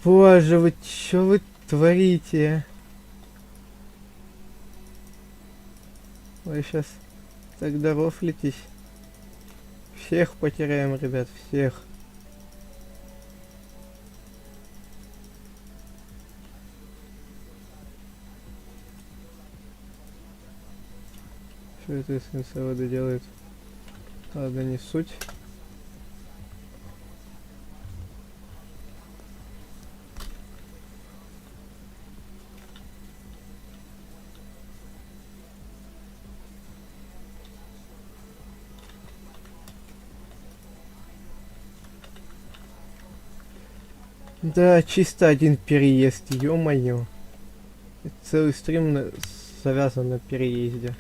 Боже, вы чё вы творите? Вы сейчас так дорофлитесь. Всех потеряем, ребят, всех. Что это СНСВД делает? Ладно, не суть. Да, чисто один переезд, ё-моё. Целый стрим завязан на переезде.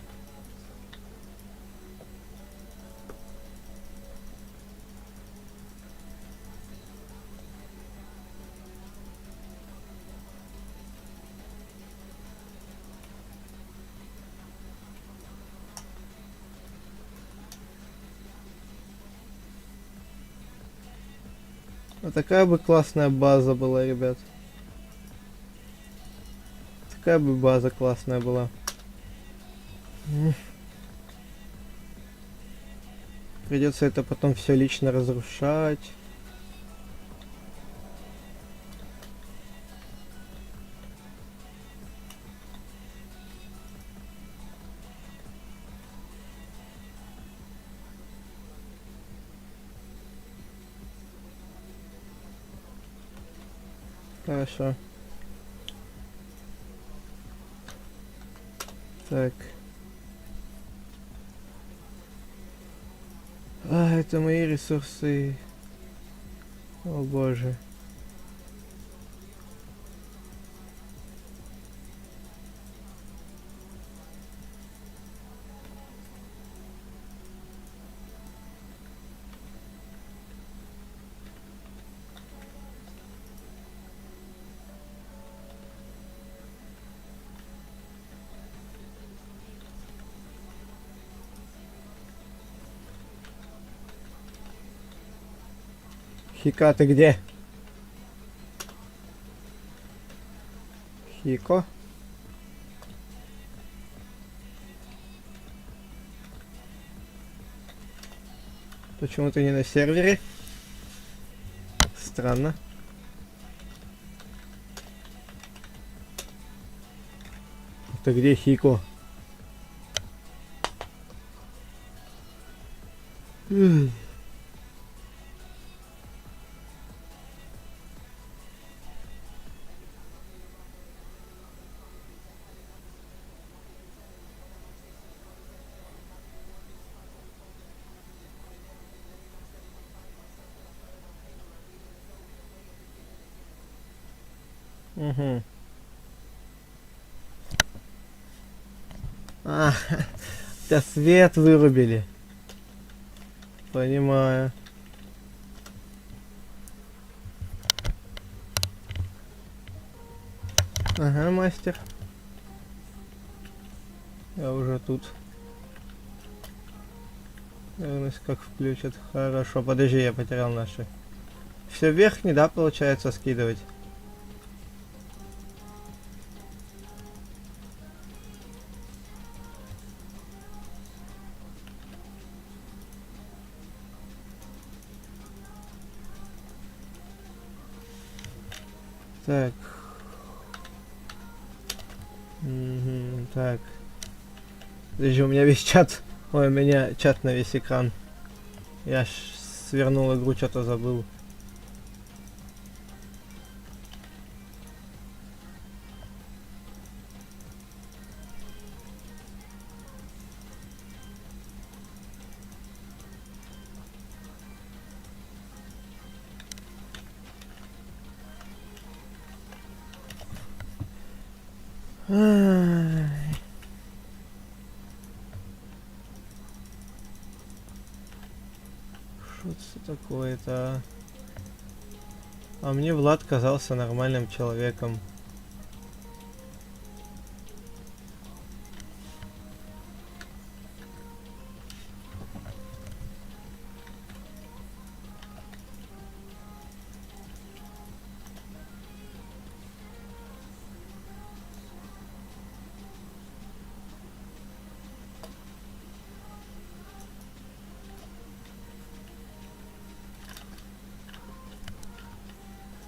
А такая бы классная база была, ребят. Такая бы база классная была. Придется это потом все лично разрушать. Хорошо. Так. А, это мои ресурсы. О боже. Хика, ты где? Хико? Почему ты не на сервере? Странно. Ты где, Хико? Угу. А, тебя свет вырубили. Понимаю. Ага, мастер. Я уже тут. Вернусь, как включат. Хорошо, подожди, я потерял наши. Все верхний, да, получается скидывать? Так. Угу, так. Подожди, у меня весь чат. Ой, у меня чат на весь экран. Я свернул игру, что-то забыл. Ай. Что это такое-то? А мне Влад казался нормальным человеком.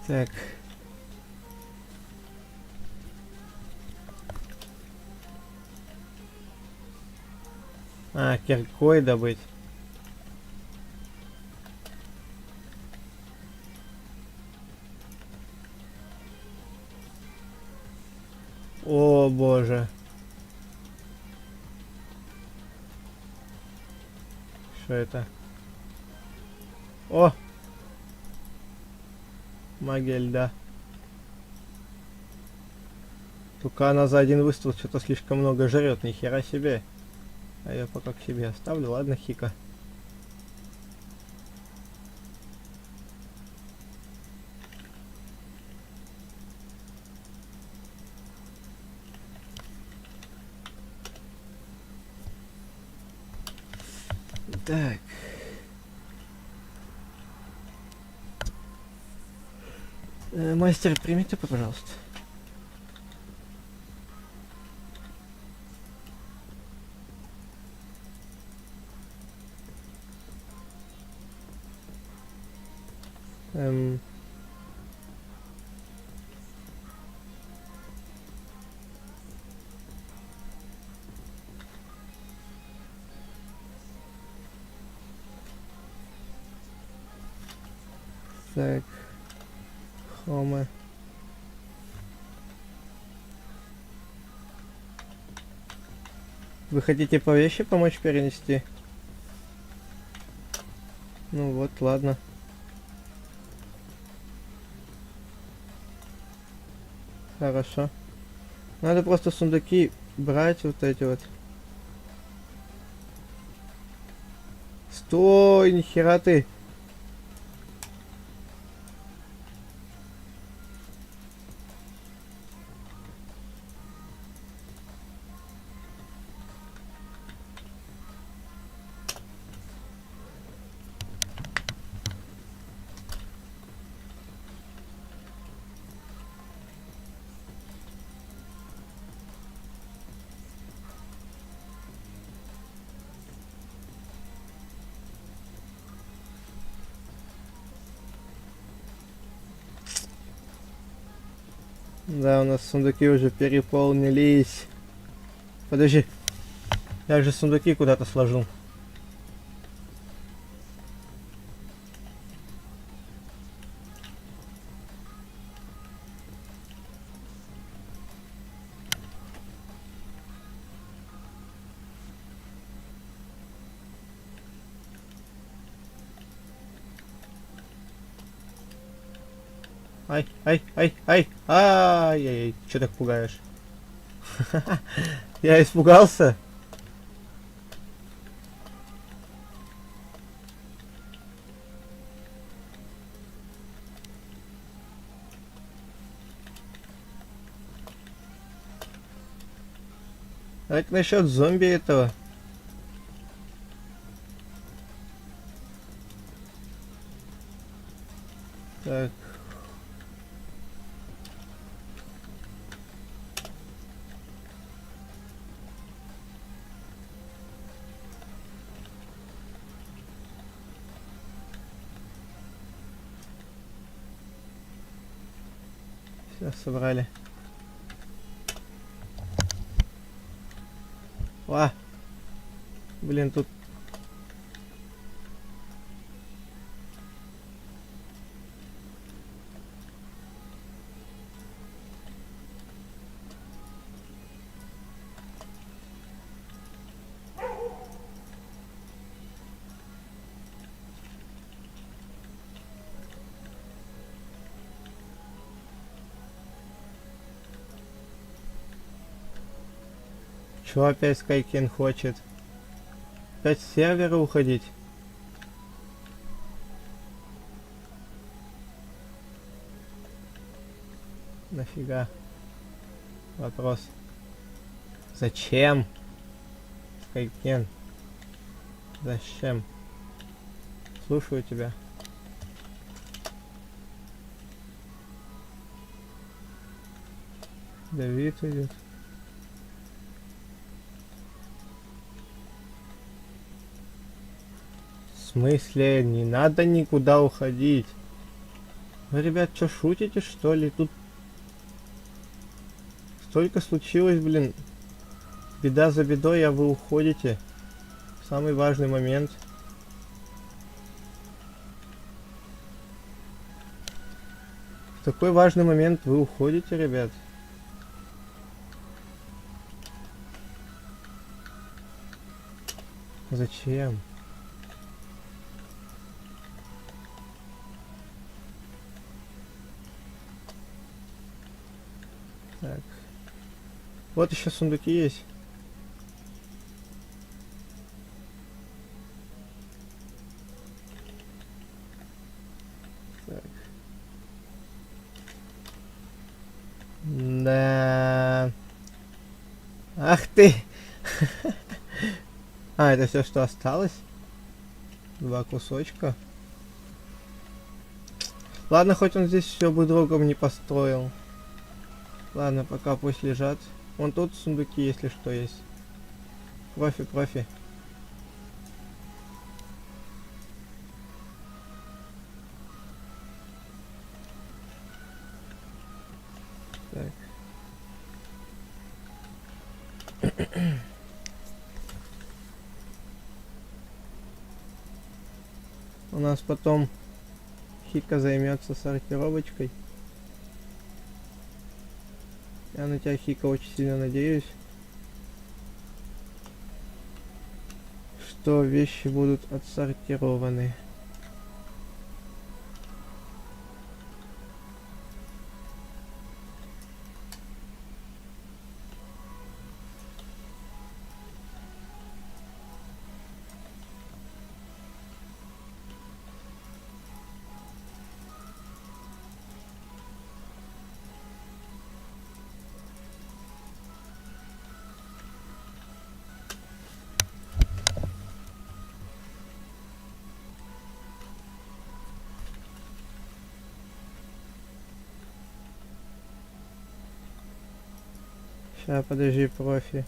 Так. А, киркой добыть. О боже. Что это? О! Магия льда. Только она за один выстрел что-то слишком много жрет, ни хера себе. А я пока к себе оставлю, ладно, Хика. Так. Мастер, примите, пожалуйста. Эм... Так. Хома. Вы хотите по вещи помочь перенести? Ну вот, ладно. Хорошо. Надо просто сундуки брать вот эти вот. Стой, нихера ты. Да, у нас сундуки уже переполнились. Подожди. Я же сундуки куда-то сложил. Ай, ай, ай, ай, ай, че так пугаешь? Я испугался. Давайте насчет зомби этого. Так. Все, собрали. Ва! Блин, тут... Чё опять Скайкен хочет? Опять с сервера уходить? Нафига? Вопрос. Зачем? Скайкен. Зачем? Слушаю тебя. Давид идет. В смысле? Не надо никуда уходить. Вы, ребят, что, шутите, что ли? Тут столько случилось, блин. Беда за бедой, а вы уходите. Самый важный момент. В такой важный момент вы уходите, ребят. Зачем? Так. Вот еще сундуки есть. Так. Да. Ах ты! А, это все, что осталось? Два кусочка. Ладно, хоть он здесь все бы другом не построил. Ладно, пока пусть лежат. Вон тут сундуки, если что, есть. Профи, профи. Так. У нас потом Хика займется сортировочкой. Я на тебя, Хика, очень сильно надеюсь, что вещи будут отсортированы. Ща, подожди, профи.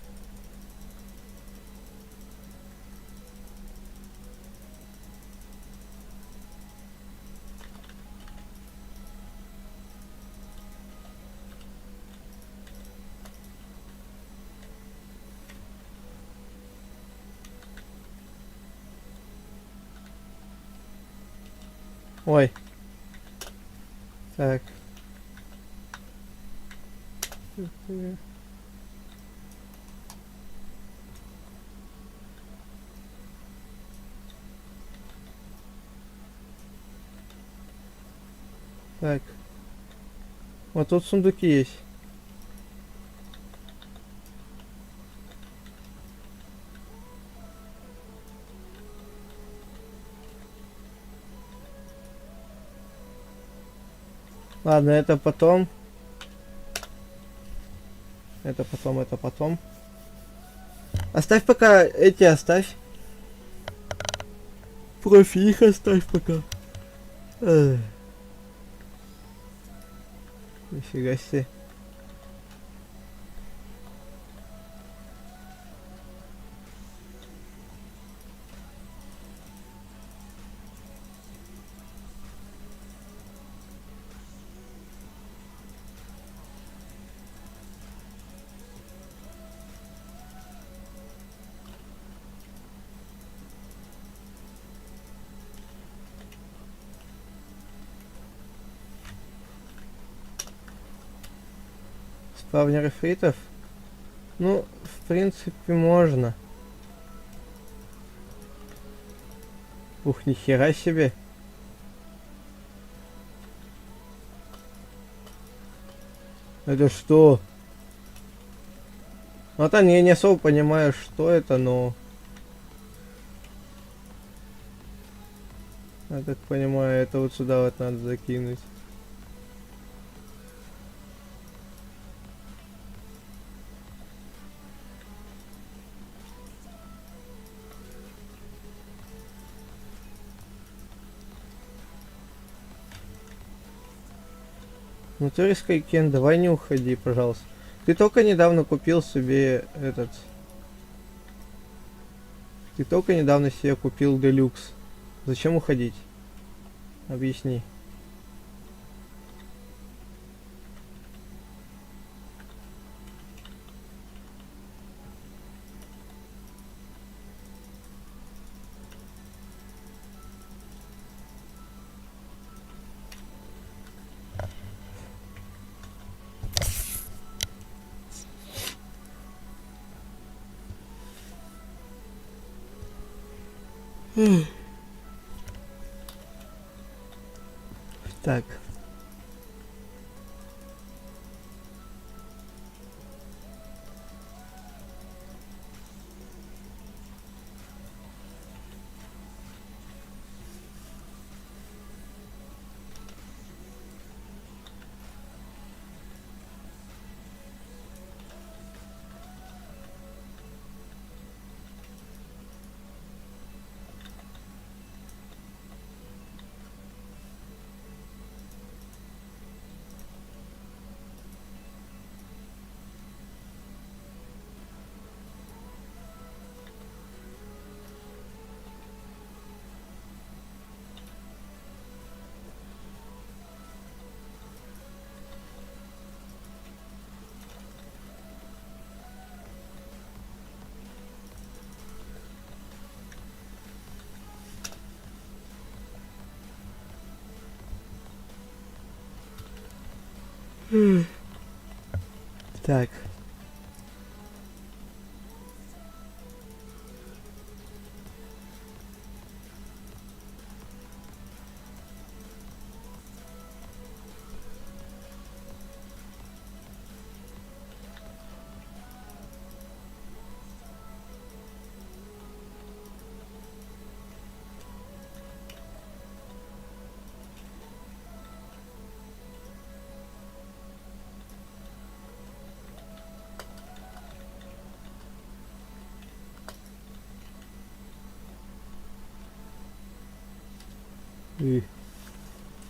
Ой. Так. Так. Вот тут сундуки есть. Ладно, это потом. Это потом, это потом. Оставь пока эти, оставь. Профи их оставь пока. Эх. Нифига себе. Спавнер эфритов? Ну, в принципе, можно. Ух, нихера себе. Это что? Ну, там я не особо понимаю, что это, но... Я так понимаю, это вот сюда вот надо закинуть. Ну ты, Скайкен, давай не уходи, пожалуйста. Ты только недавно купил себе этот... Ты только недавно себе купил делюкс. Зачем уходить? Объясни. Так. Так. И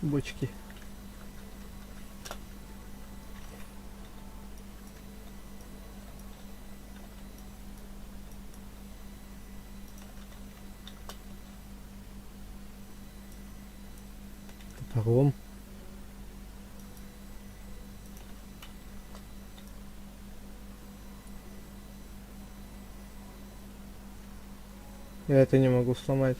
бочки. Топором. Я это не могу сломать.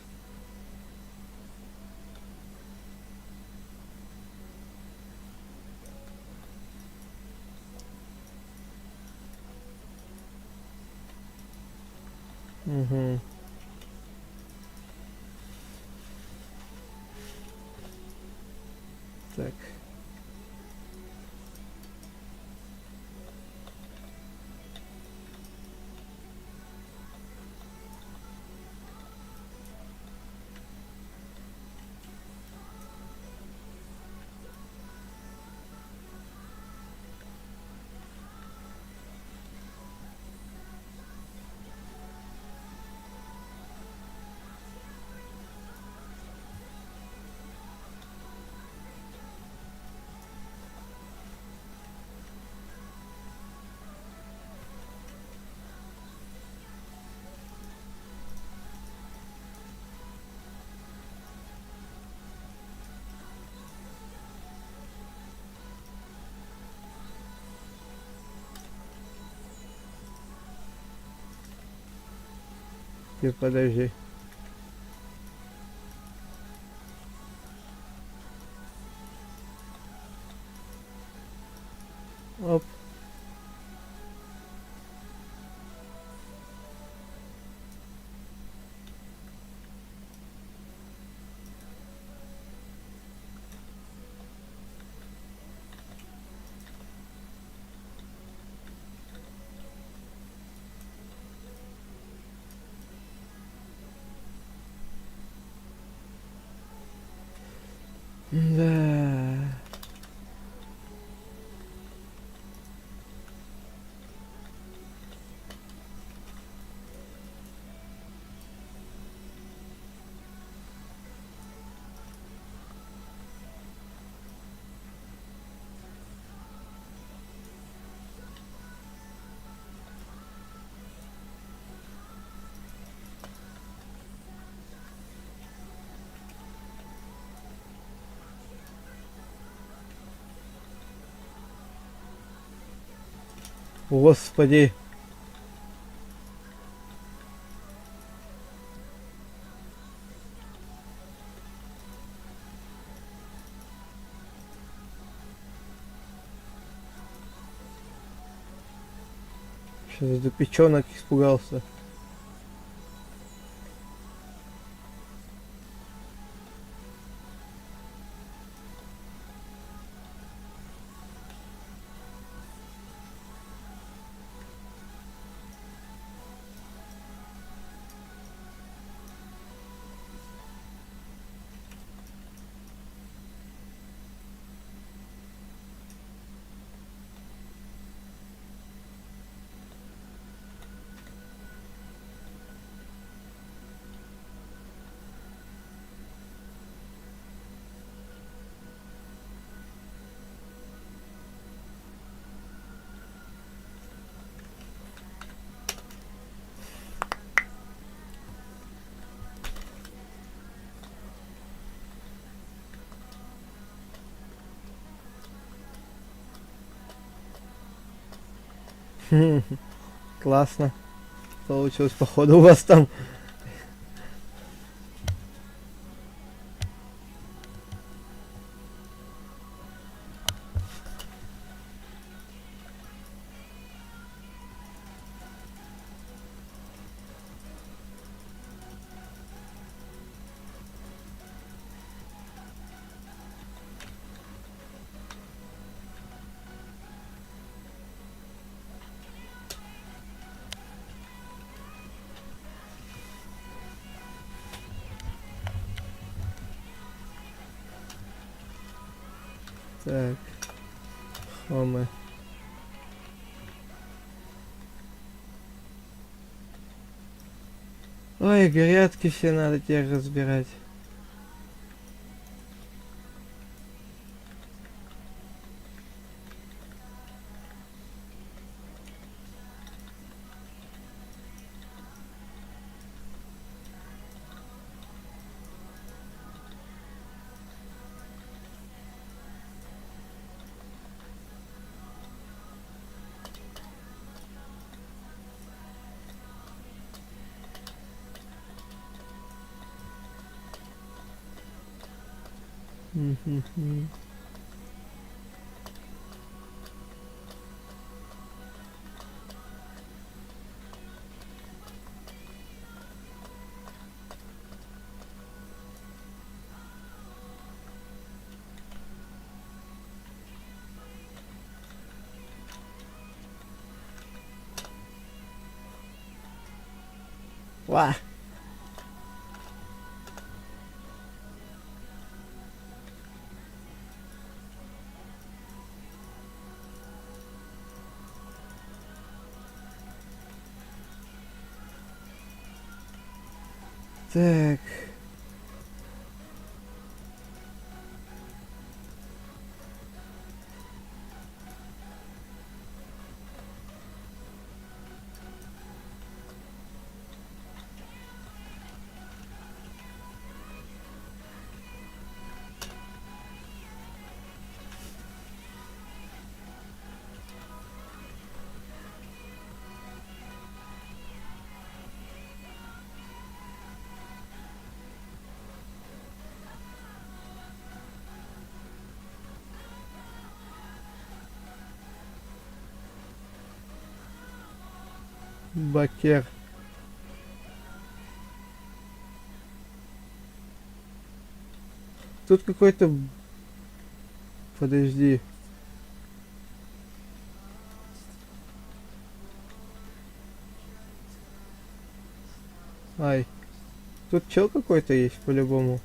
Угу. Так. Ты подожди. Оп. Да. Господи. Сейчас это печенок испугался. Классно. Получилось, походу, у вас там. Так. Хомы. Ой, грядки все надо теперь разбирать. Мгм. Ва! Так. Бакер. Тут какой-то... Подожди. Ай. Тут чел какой-то есть, по-любому.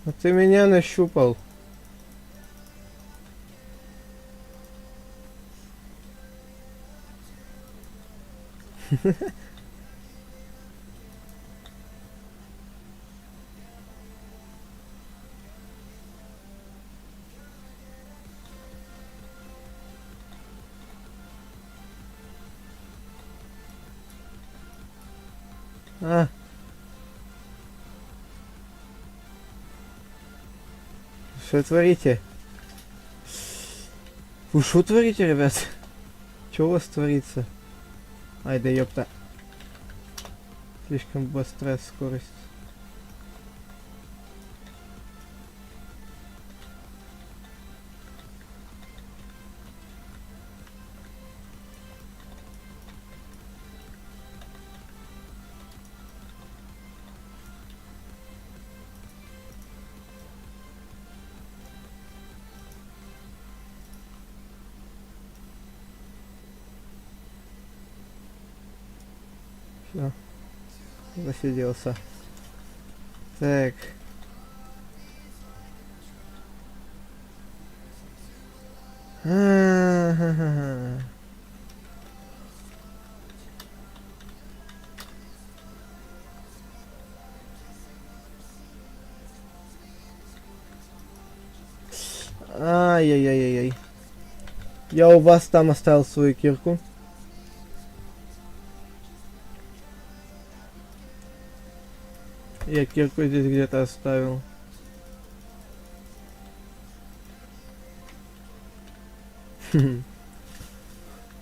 А ты меня нащупал. А. Что творите? Вы что творите, ребят? Что у вас творится? Ай, да ёпта. Слишком быстрая скорость. Все. Засиделся. Так. А-ха-ха. Ай-яй-яй-яй. Я у вас там оставил свою кирку. Я кирку здесь где-то оставил.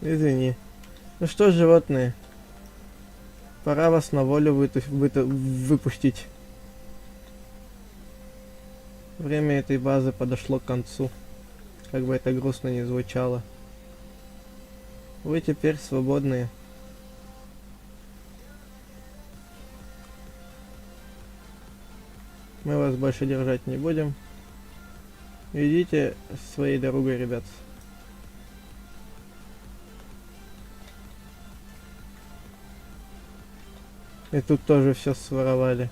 Извини. Ну что, животные, пора вас на волю выпустить. Время этой базы подошло к концу, как бы это грустно ни звучало. Вы теперь свободные. Мы вас больше держать не будем. Идите своей дорогой, ребят. И тут тоже все своровали.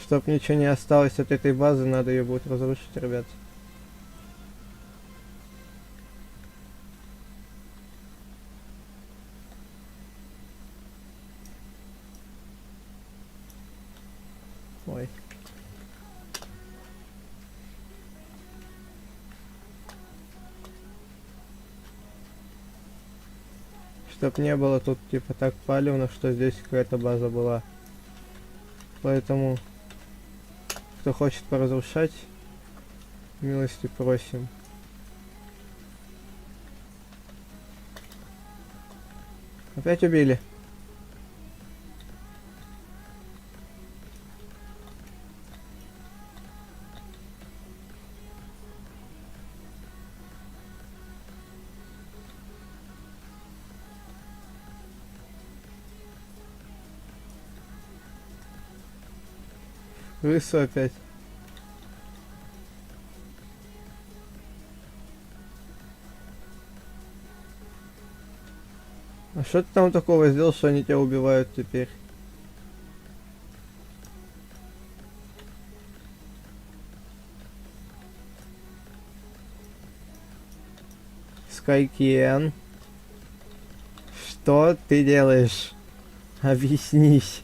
Чтоб ничего не осталось от этой базы, надо ее будет разрушить, ребят. Ой. Чтоб не было тут типа так палевно, что здесь какая-то база была. Поэтому, кто хочет поразрушать, милости просим. Опять убили? Крысу опять. А что ты там такого сделал, что они тебя убивают теперь? Скайкен. Что ты делаешь? Объяснись.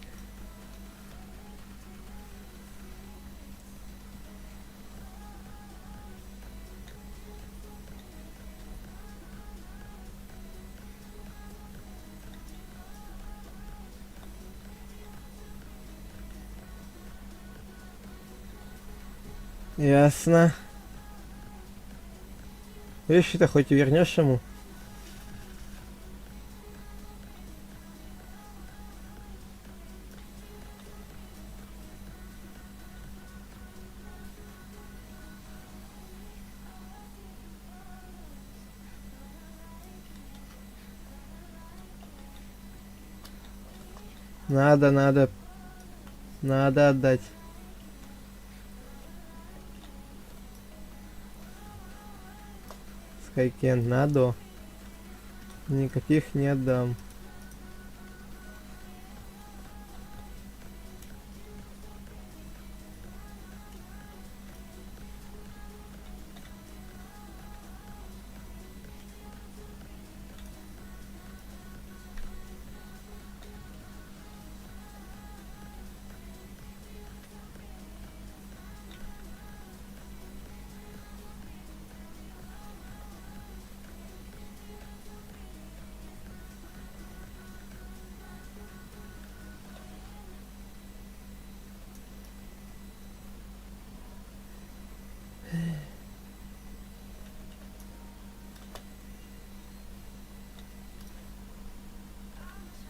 Ясно. Вещи-то хоть и вернешь ему. Надо отдать. Скайкен, надо. Никаких не отдам.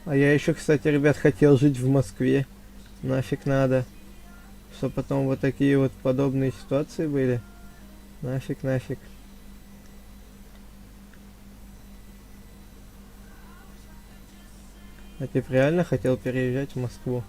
А я еще, кстати, ребят, хотел жить в Москве. Нафиг надо. Что потом вот такие вот подобные ситуации были. Нафиг. А ты реально хотел переезжать в Москву?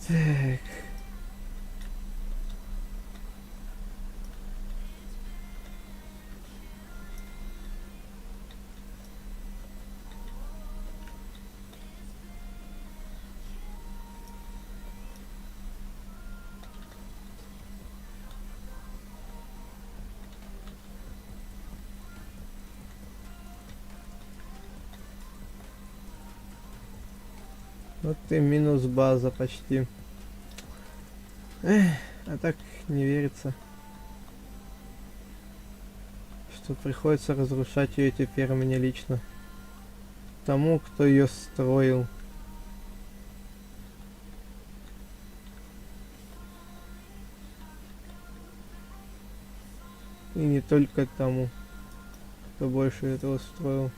Так. Вот и минус база почти. Эх, а так не верится, что приходится разрушать ее теперь мне лично. Тому, кто ее строил. И не только тому, кто больше этого строил.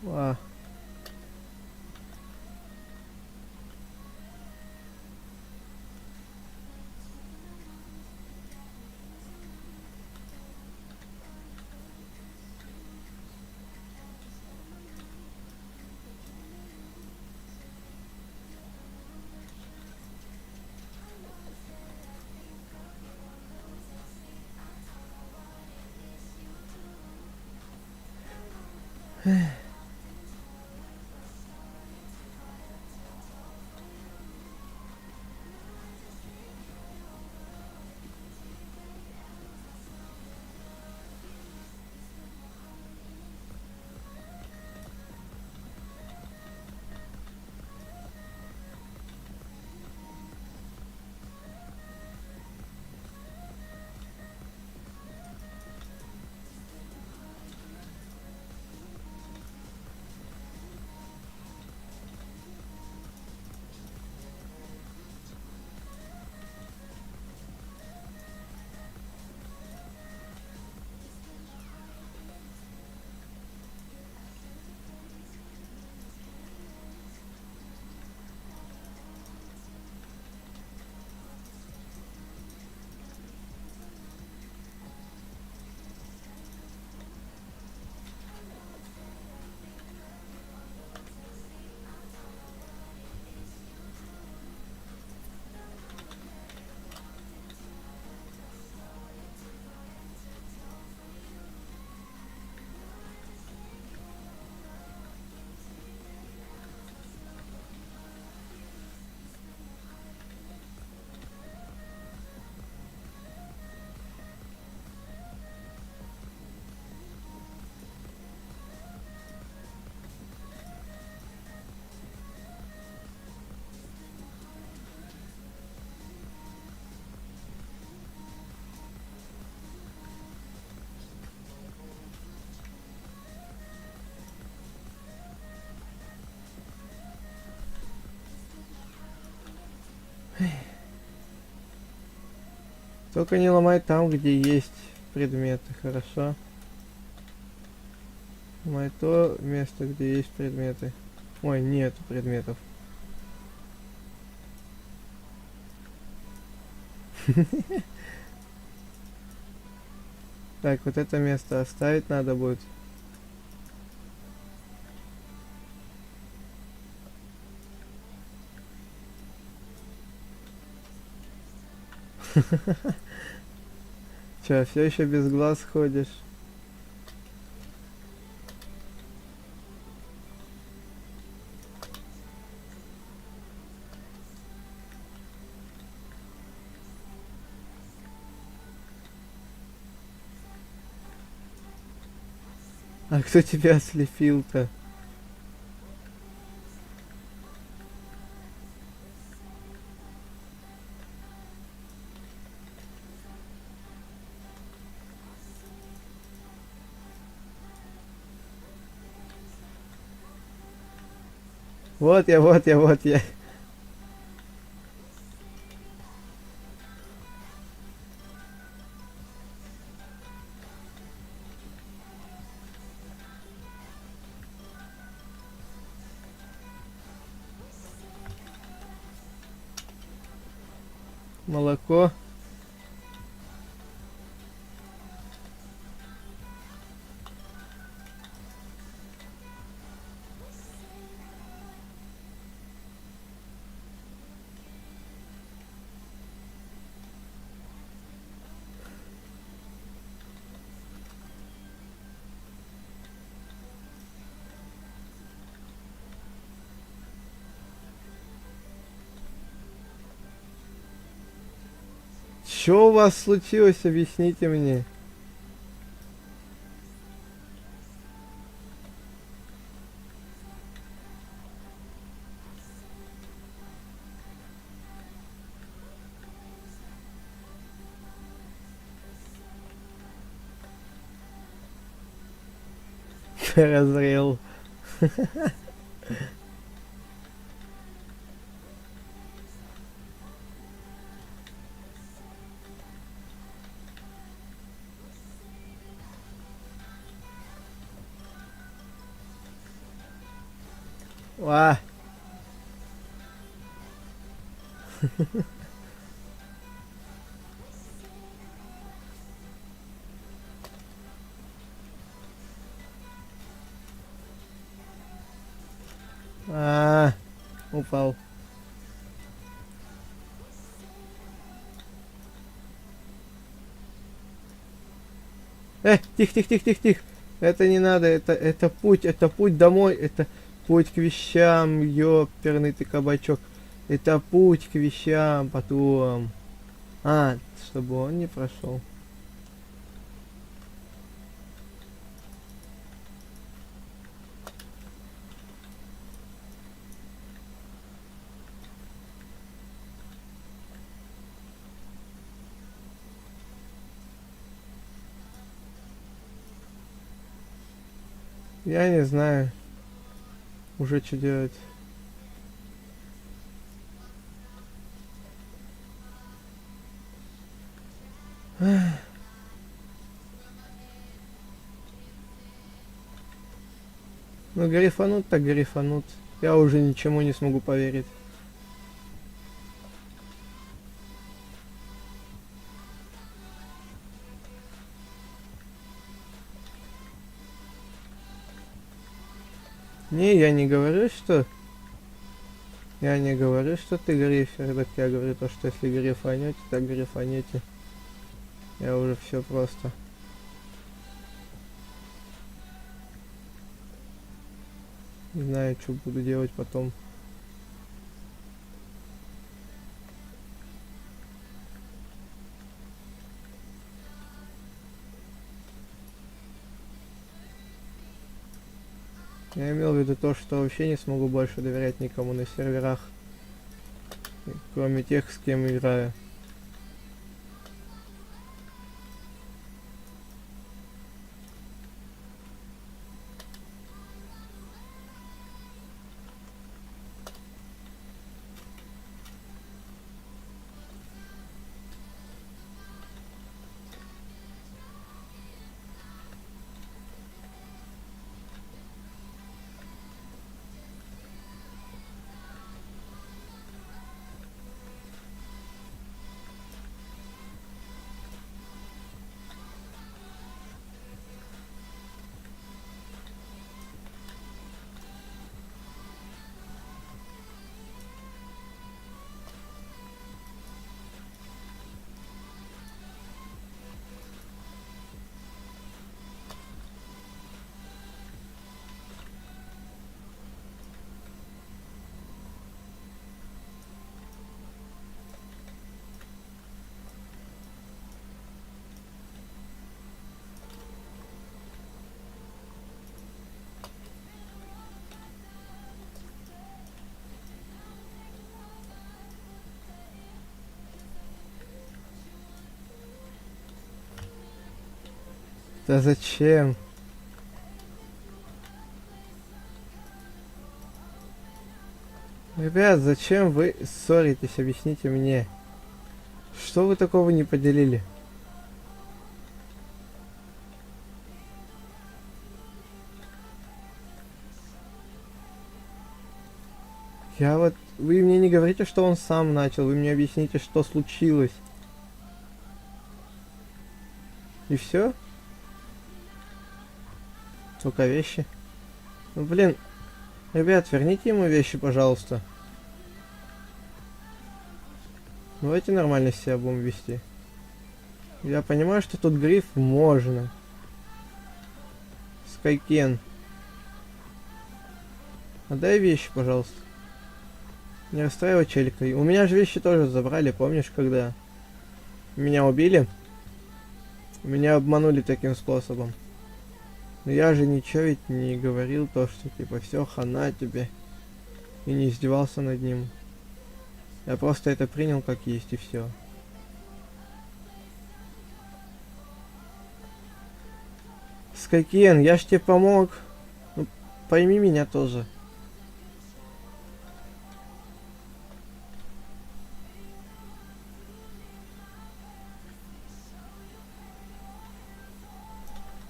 А. Только не ломай там, где есть предметы, хорошо? Ломай то место, где есть предметы. Ой, нету предметов. Так, вот это место оставить надо будет. Че, все еще без глаз ходишь? А кто тебя ослепил-то? Вот я, вот я, вот я. Молоко. Что у вас случилось? Объясните мне. Разрел. А, а, упал. Тихо, тихо, тихо, тихо, тихо. Это не надо, это путь домой, это путь к вещам, ёперный ты кабачок. Это путь к вещам потом. А, чтобы он не прошел. Я не знаю уже что делать. Ну, гарифанут так гарифанут. Я уже ничему не смогу поверить. Не, я не говорю, что... Я не говорю, что ты грифер. Так я говорю то, что если грифанете, так грифанете. Я уже все просто. Не знаю, что буду делать потом. Я имел в виду то, что вообще не смогу больше доверять никому на серверах, кроме тех, с кем играю. Да зачем? Ребят, зачем вы ссоритесь? Объясните мне. Что вы такого не поделили? Я вот... Вы мне не говорите, что он сам начал. Вы мне объясните, что случилось. И все? Только вещи. Ну, блин. Ребят, верните ему вещи, пожалуйста. Давайте нормально себя будем вести. Я понимаю, что тут гриф можно. Скайкен. Отдай вещи, пожалуйста. Не расстраивай челика. У меня же вещи тоже забрали, помнишь, когда меня убили? Меня обманули таким способом. Но я же ничего ведь не говорил, то что типа все, хана тебе. И не издевался над ним. Я просто это принял как есть и все. Скайкен, я ж тебе помог. Ну, пойми меня тоже.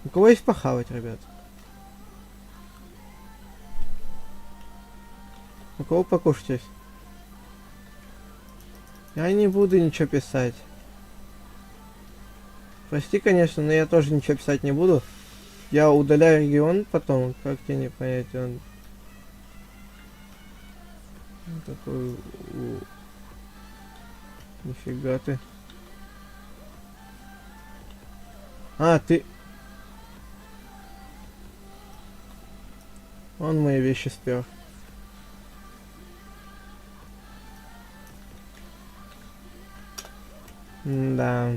У кого есть похавать, ребят? У кого покушать есть? Я не буду ничего писать. Прости, конечно, но я тоже ничего писать не буду. Я удаляю регион потом, как тебе не понять, он такой... Нифига ты. А, ты... Он мои вещи спер. Да.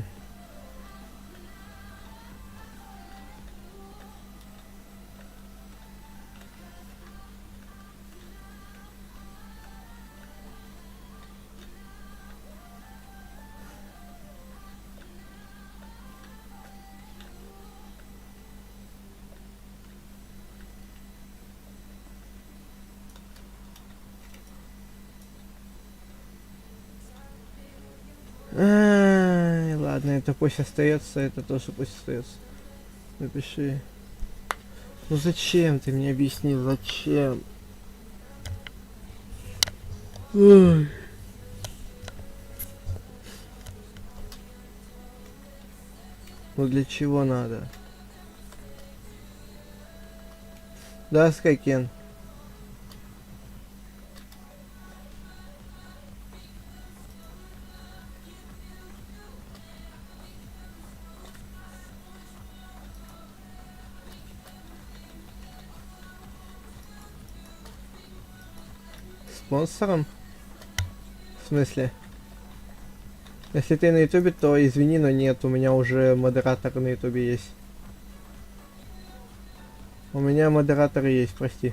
Ай, ладно, это пусть остается, это тоже пусть остается. Напиши. Ну зачем ты мне объяснил, зачем? Ой. Ну для чего надо? Да, Скайкен. Спонсором? В смысле? Если ты на ютубе, то извини, но нет, у меня уже модератор на ютубе есть. У меня модераторы есть, прости.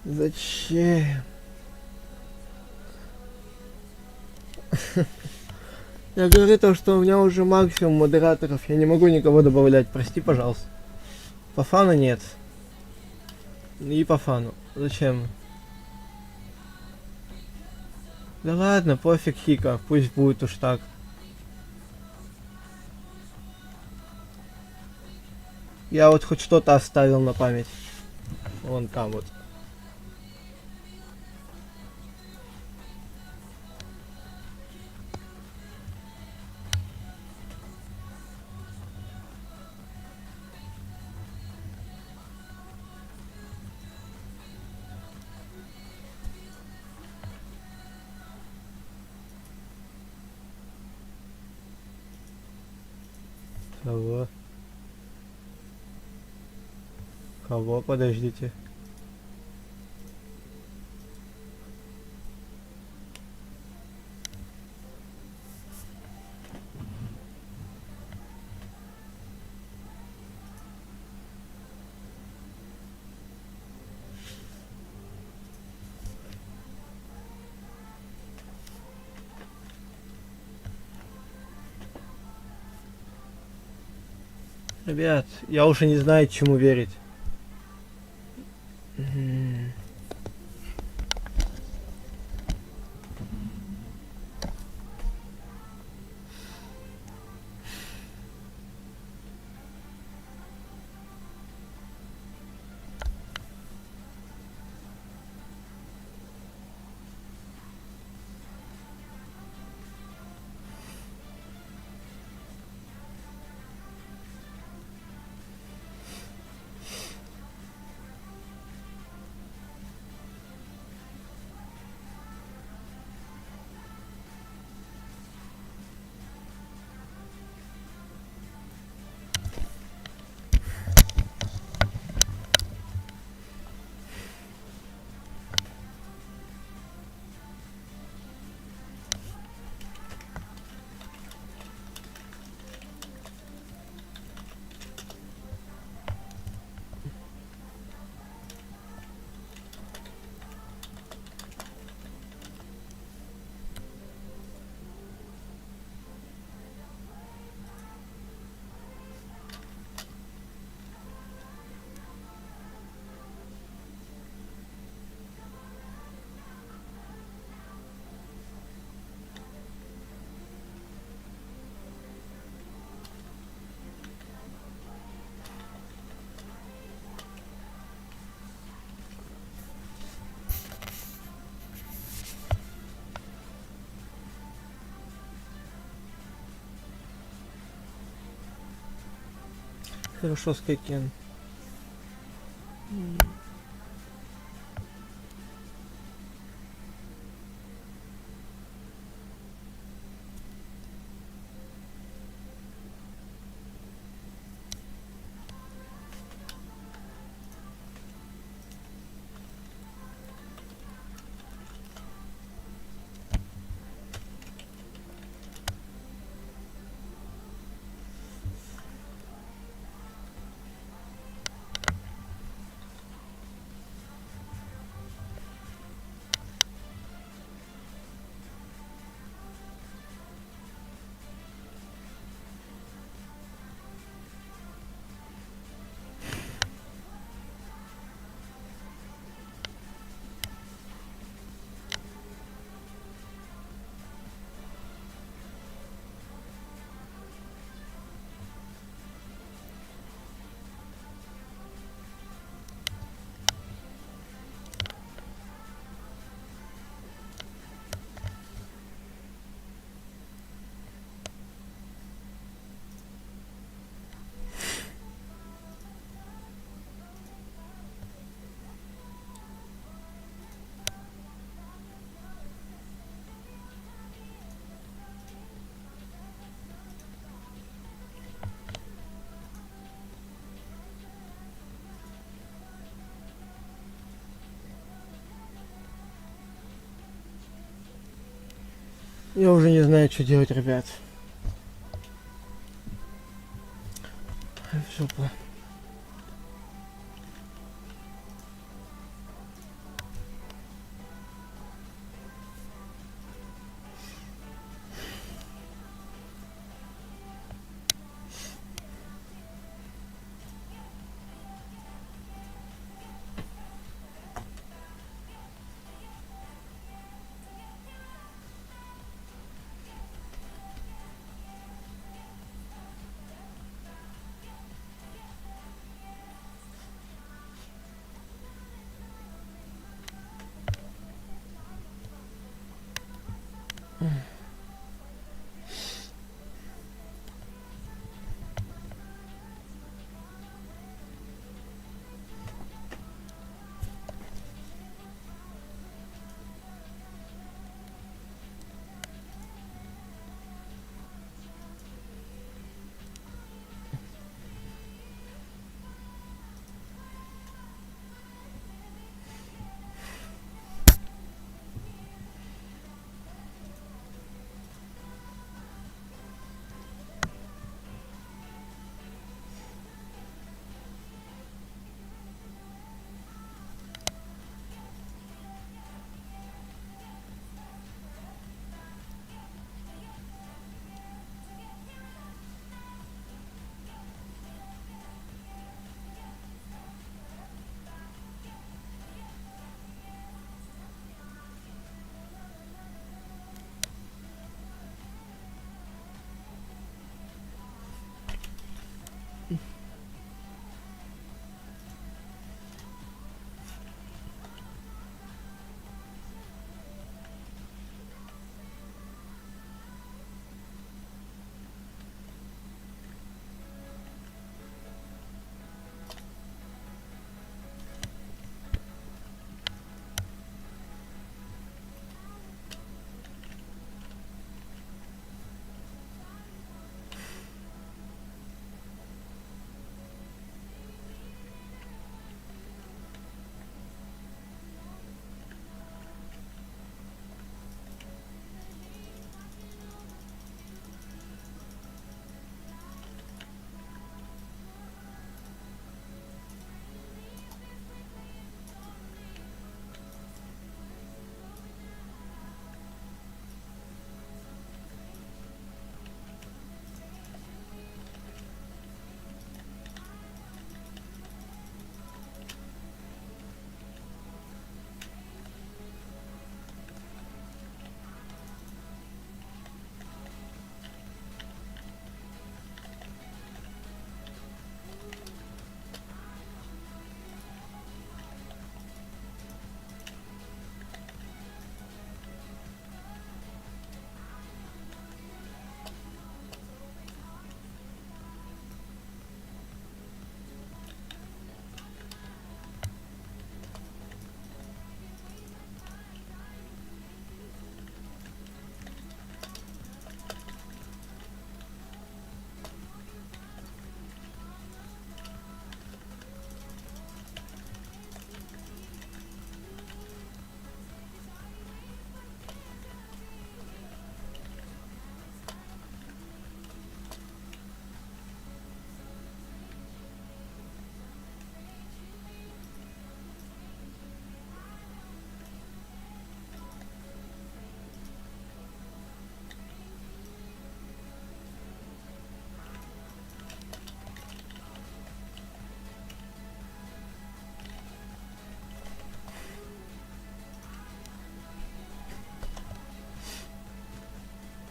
Зачем? Я говорю то, что у меня уже максимум модераторов, я не могу никого добавлять, прости, пожалуйста. По фану нет. И по фану. Зачем? Да ладно, пофиг, Хика, пусть будет уж так. Я вот хоть что-то оставил на память. Вон там вот. Кого? Кого? Подождите. Ребят, я уже не знаю, чему верить. Хорошо, Скайкен. Я уже не знаю, что делать, ребят. Все.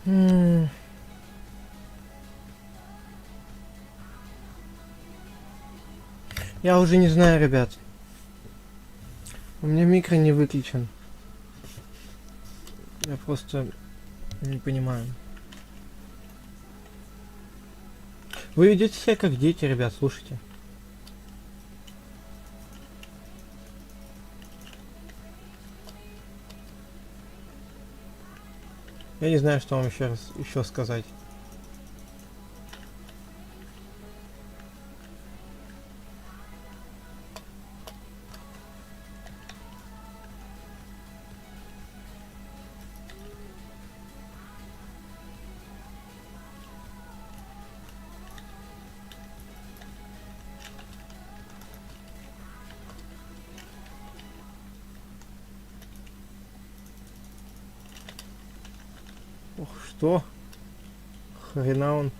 М. Я уже не знаю, ребят. У меня микро не выключен. Я просто не понимаю. Вы ведете себя как дети, ребят, слушайте. Я не знаю, что вам еще сказать. Ох, что? Хрена он.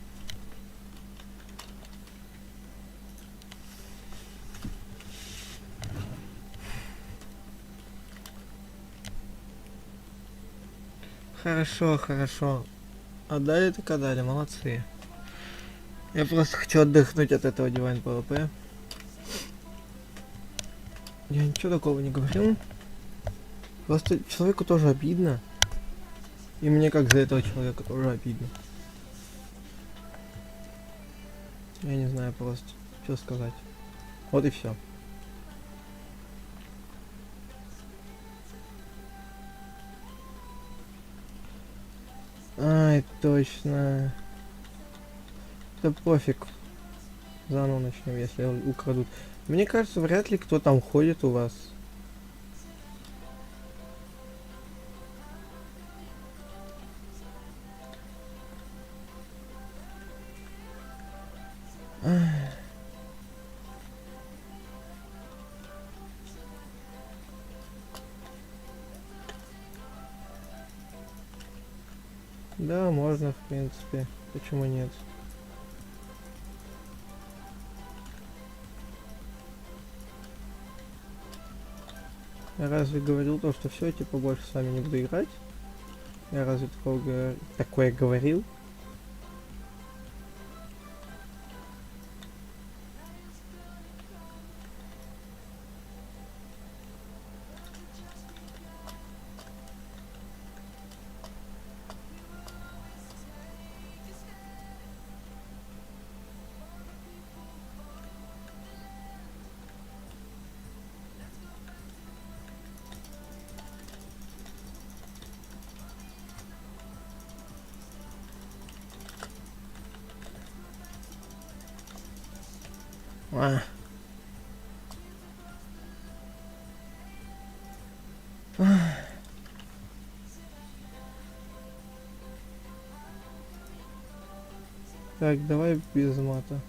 Хорошо, хорошо. Отдали так отдали, молодцы. Я просто хочу отдохнуть от этого Divine PvP. Я ничего такого не говорил. Просто человеку тоже обидно. И мне как за этого человека тоже обидно. Я не знаю просто, что сказать. Вот и все. Ай, точно. Да пофиг. Заново начнем, если украдут. Мне кажется, вряд ли кто там ходит у вас. Да, можно, в принципе. Почему нет? Я разве говорил то, что все, типа, больше с вами не буду играть? Я разве такое говорил? А. Так, давай без мата.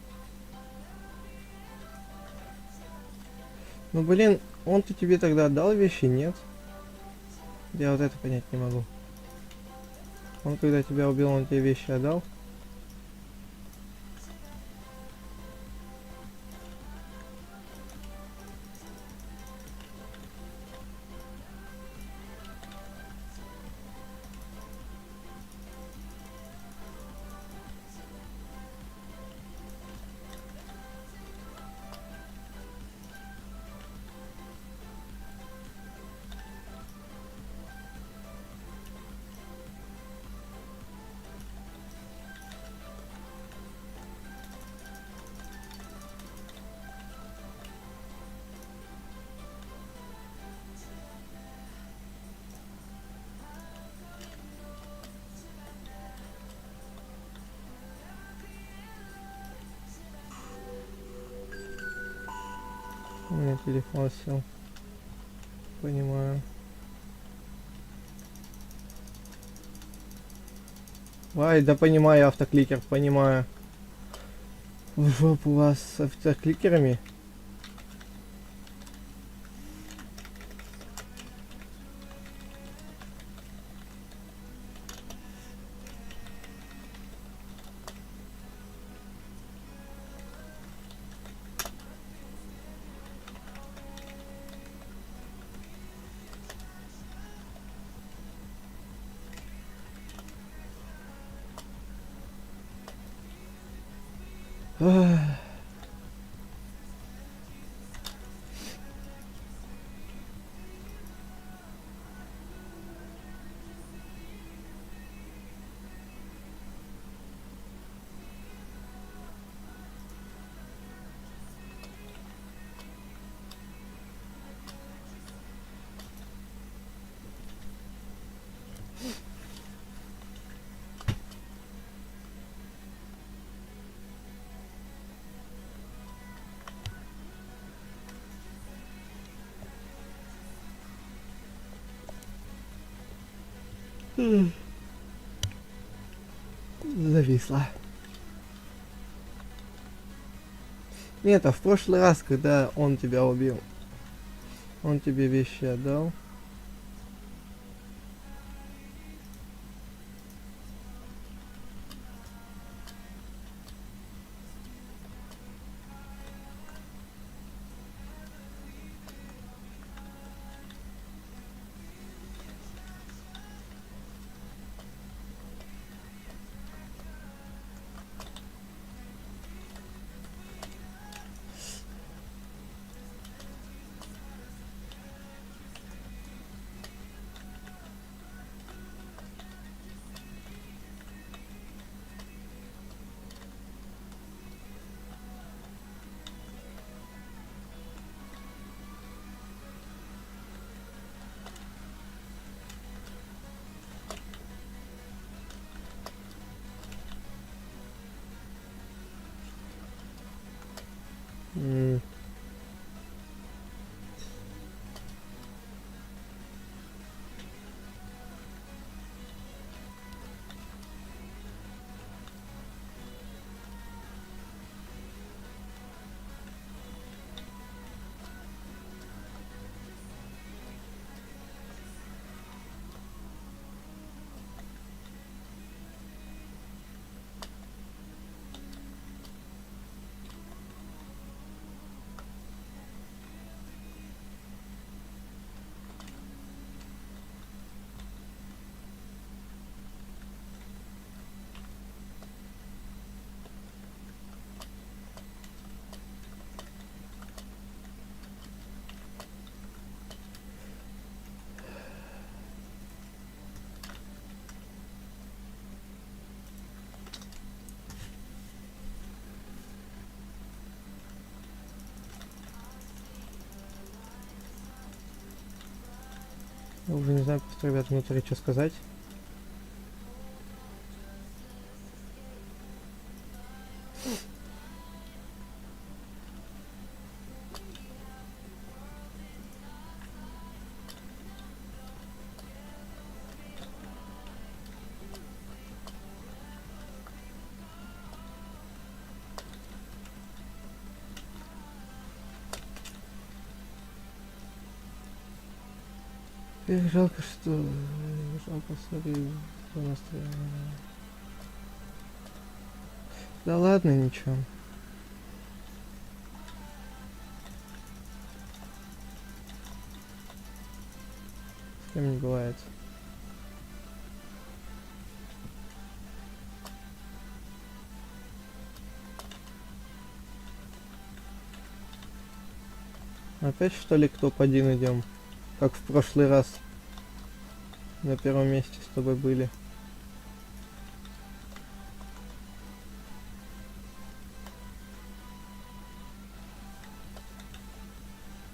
Ну блин, он-то тебе тогда отдал вещи, нет? Я вот это понять не могу. Он когда тебя убил, он тебе вещи отдал? У меня телефон сел. Понимаю. Ай, да понимаю, автокликер, понимаю. В жопу вас с автокликерами. Ах. Зависла. Нет, а в прошлый раз, когда он тебя убил, он тебе вещи отдал? М. Я уже не знаю, просто, ребят, внутри что сказать. Эх, жалко, что... Жалко, сори, за настроение. Да ладно, ничего. С кем не бывает. Опять что ли к топ-1 идем? Как в прошлый раз. На первом месте с тобой были.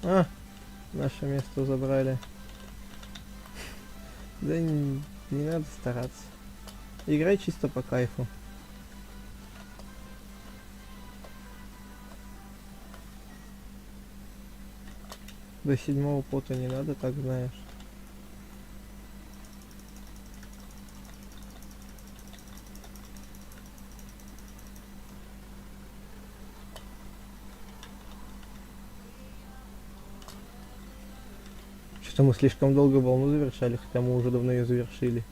А, наше место забрали. Да не надо стараться. Играй чисто по кайфу. До 7-го пота не надо, так знаешь. Что-то мы слишком долго волну завершали, хотя мы уже давно ее завершили.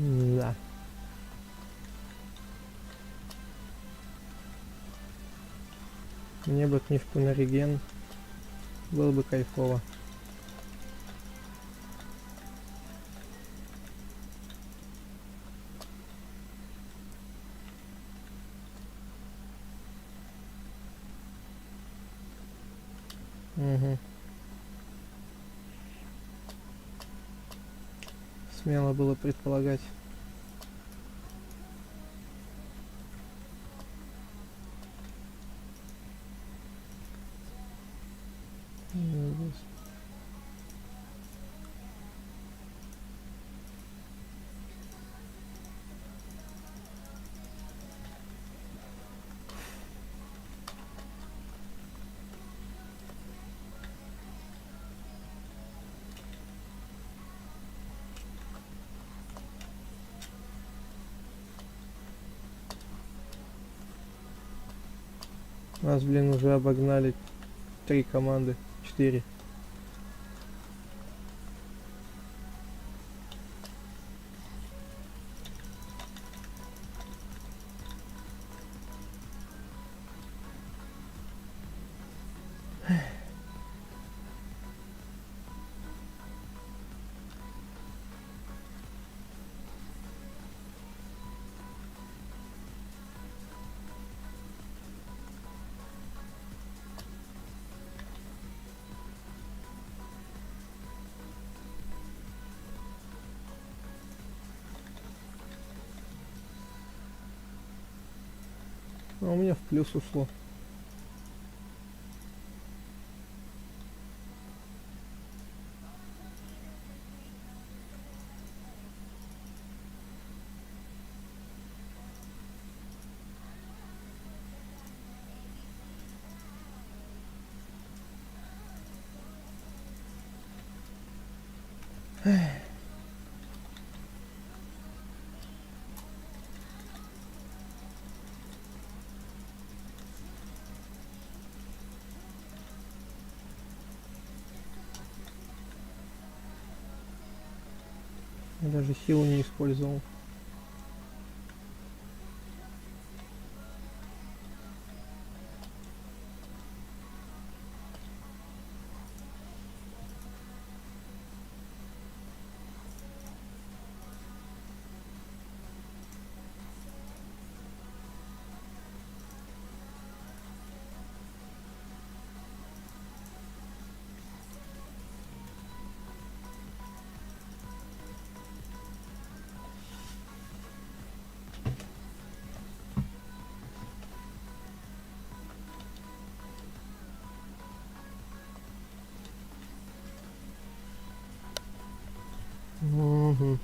Да. Мне бы книжку на реген. Было бы кайфово. Угу. Смело было предполагать. Нас, блин, уже обогнали 3 команды. 4. А у меня в плюс ушло. Я даже силу не использовал. Угу.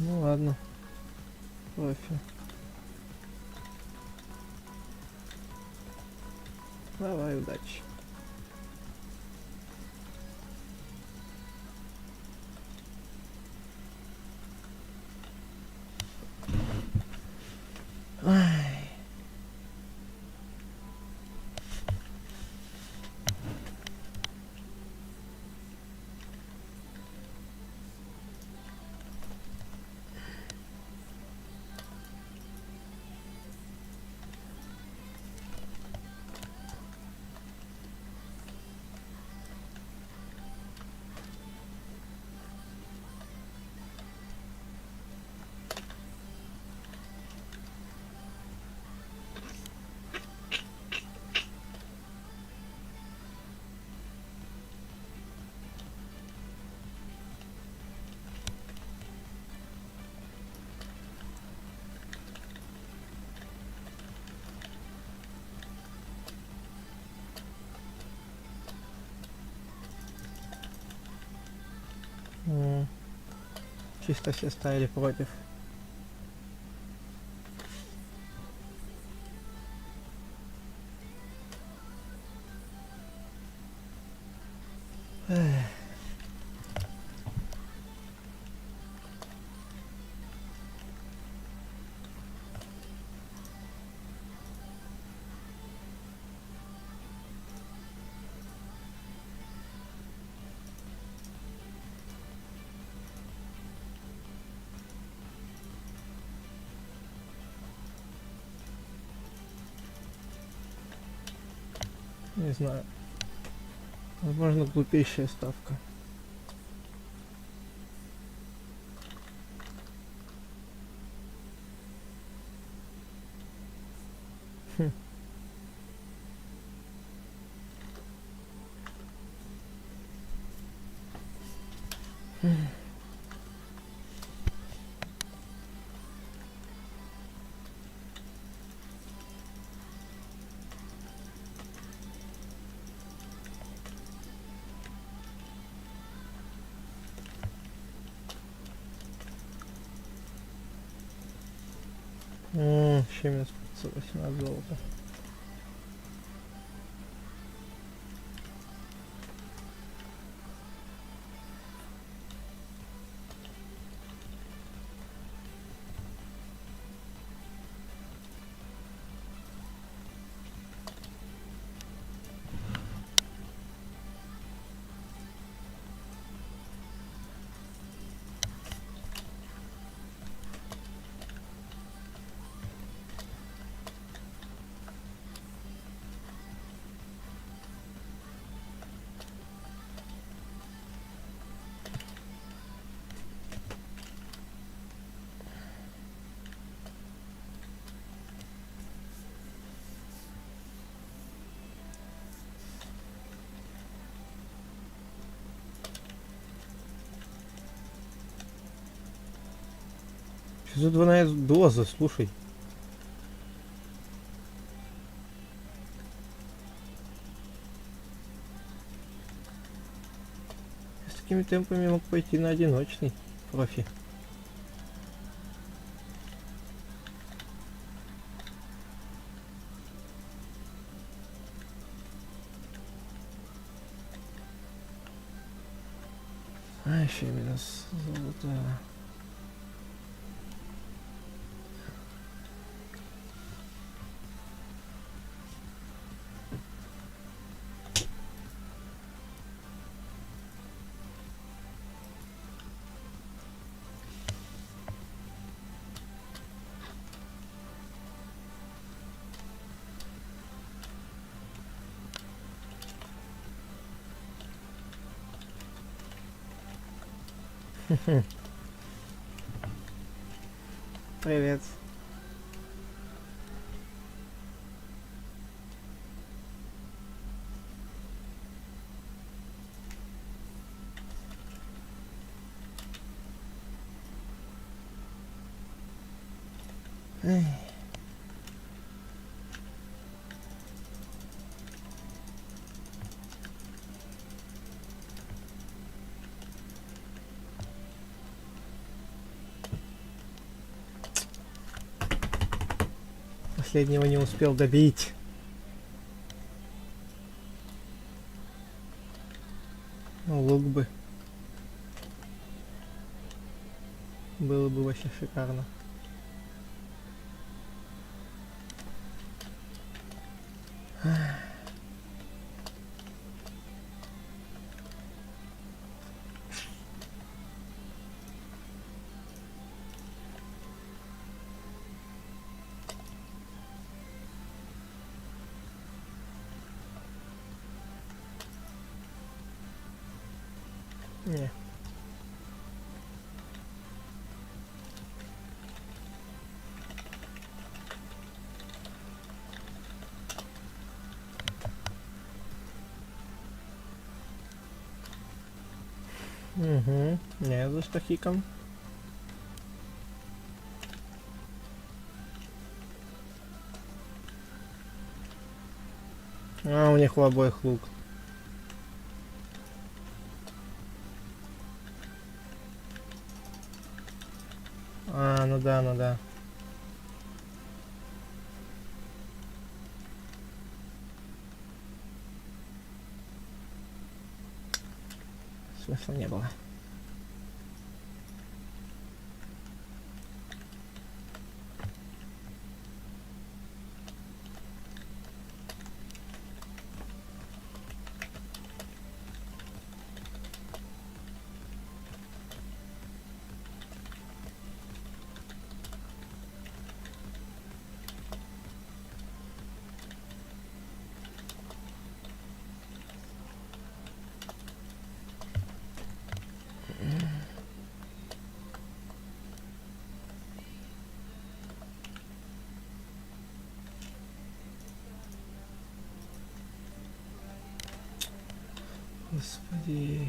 Ну ладно. Профи. Давай, удачи. Чисто все стояли против. Эх. Не знаю. Возможно, глупейшая ставка. Хм. Еще минус 518 золота. Что за двойная доза, слушай. С такими темпами мог пойти на одиночный профи. А, еще минус золото. Привет. Эй. Последнего не успел добить. Ну, лук бы. Было бы вообще шикарно. Не. Угу. Не за что хиком. А, у них в обоих лук. А, ну да, ну да. Смысла не было. Господи.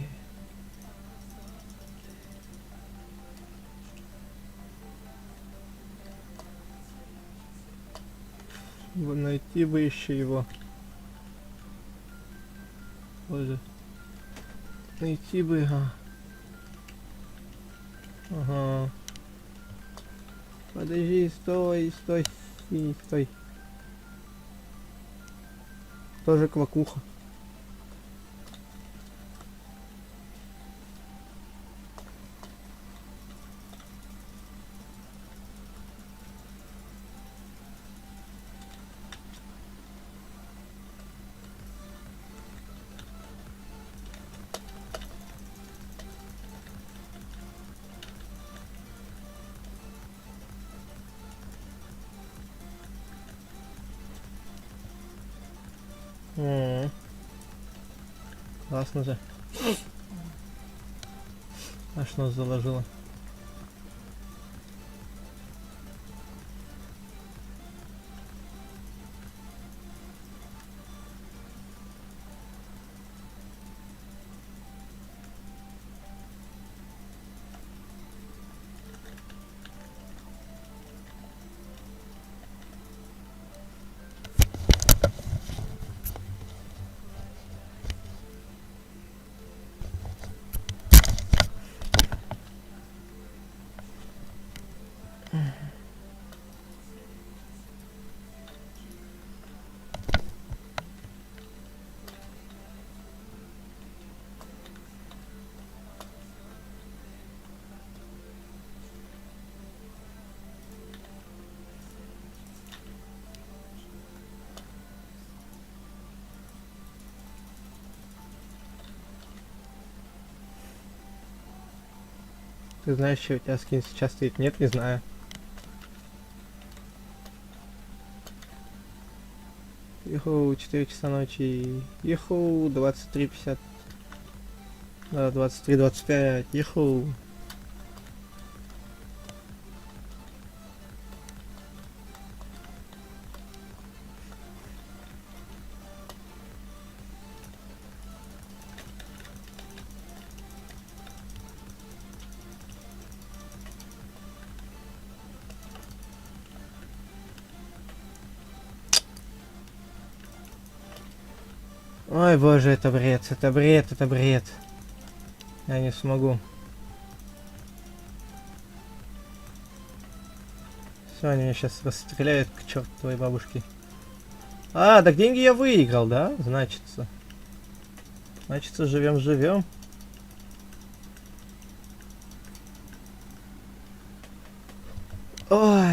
Найти бы еще его. Боже. Найти бы, ага. Подожди, стой, стой, стой. Тоже квакуха. Классно же. Аж нас заложило. Ты знаешь, что у тебя скин сейчас стоит? Нет, не знаю. Иху, 4 часа ночи. Иху, 23:50. Да, 23:25. Иху. Ой, боже, это бред, это бред, это бред. Я не смогу. Все, они меня сейчас расстреляют к чертовой бабушке. А, так деньги я выиграл, да? Значится. Значится, живем. Ой.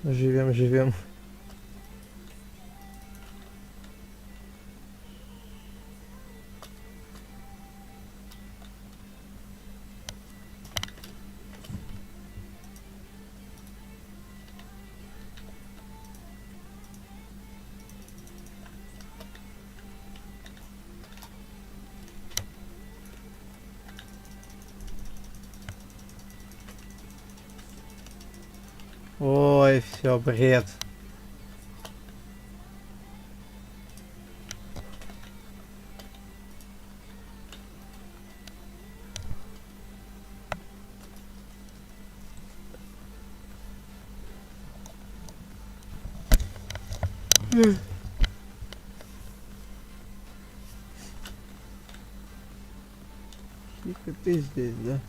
Живем. Ой, все, бред. Тихо ты здесь, да?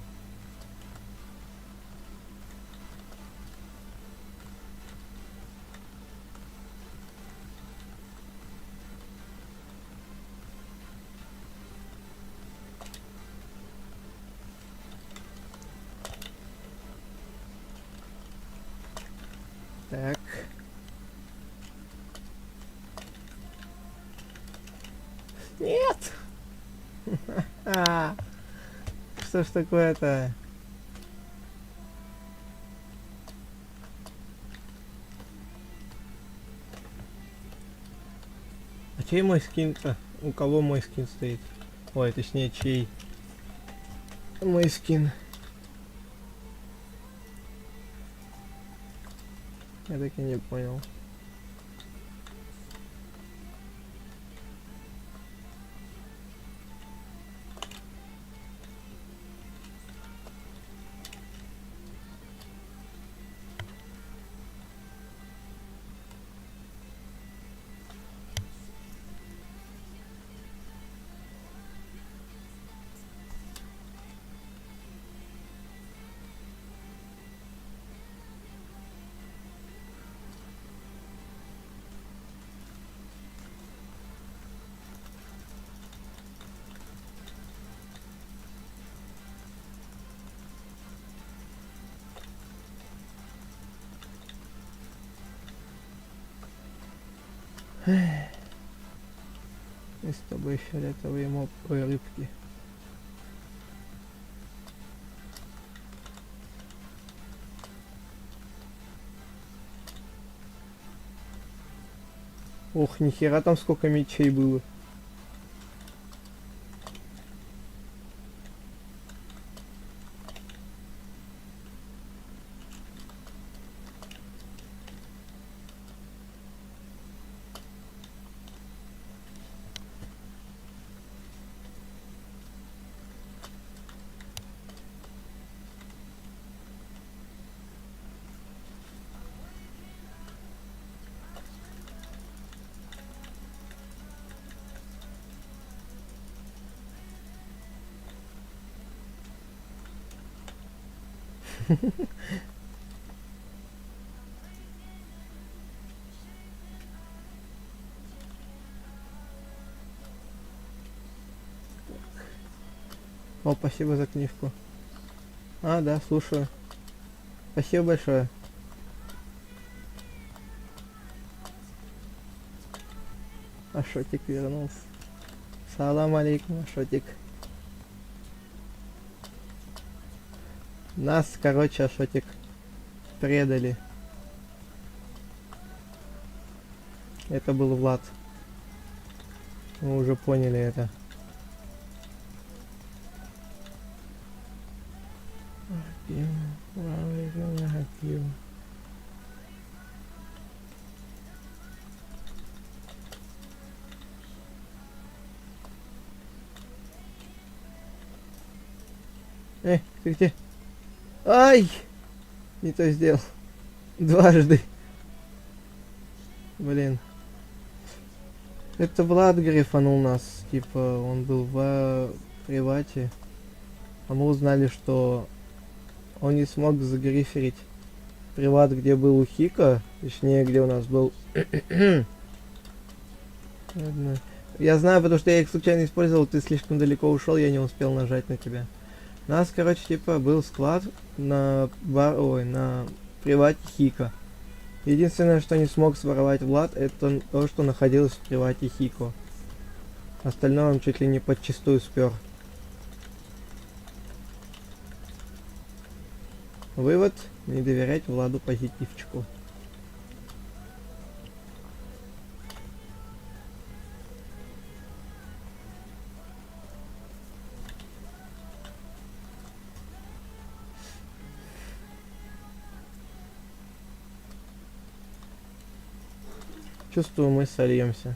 Так. Нет! Что ж такое-то? А чей мой скин-то? У кого мой скин стоит? Ой, точнее, чей? Мой скин. Я так и не понял. И с тобой фиолетовые ой, рыбки. Ох, нихера там сколько мечей было. О, спасибо за книжку. А, да, слушаю. Спасибо большое. Ашотик вернулся. Салам алейкум, Ашотик. Нас, короче, Ашотик, предали. Это был Влад. Мы уже поняли это. Ты где? Ай! Не то сделал. Дважды. Блин. Это Влад грифанул нас. Типа, он был в привате. А мы узнали, что он не смог загриферить приват, где был у Хика. Точнее, где у нас был... Я знаю, потому что я их случайно использовал, ты слишком далеко ушел, я не успел нажать на тебя. У нас, короче, типа, был склад на на привате Хика. Единственное, что не смог своровать Влад, это то, что находилось в привате Хико. Остальное он чуть ли не подчистую спер. Вывод: не доверять Владу позитивчику. Чувствую, мы сольемся.